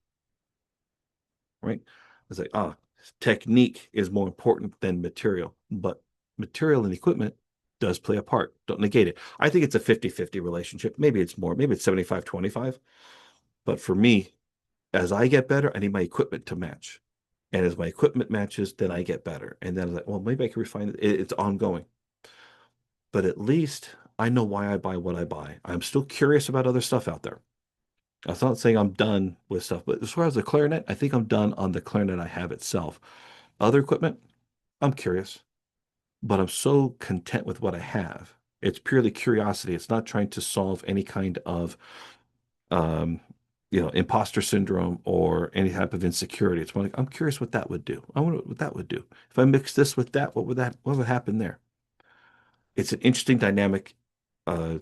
Right? It's like, technique is more important than material, but material and equipment does play a part. Don't negate it. I think it's a 50-50 relationship. Maybe it's more, maybe it's 75-25. But for me, as I get better, I need my equipment to match. And as my equipment matches, then I get better. And then I'm like, well, maybe I can refine it. It's ongoing. But at least I know why I buy what I buy. I'm still curious about other stuff out there. I'm not saying I'm done with stuff, but as far as the clarinet, I think I'm done on the clarinet I have itself. Other equipment, I'm curious, but I'm so content with what I have. It's purely curiosity. It's not trying to solve any kind of um, imposter syndrome or any type of insecurity. It's more like I'm curious what that would do. I wonder what that would do. If I mix this with that, what would happen there? It's an interesting dynamic uh,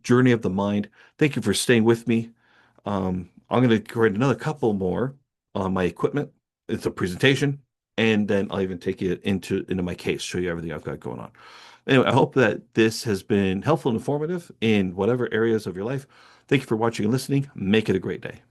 journey of the mind. Thank you for staying with me. I'm going to create another couple more on my equipment. It's a presentation, and then I'll even take it into my case, show you everything I've got going on. Anyway, I hope that this has been helpful and informative in whatever areas of your life. Thank you for watching and listening. Make it a great day.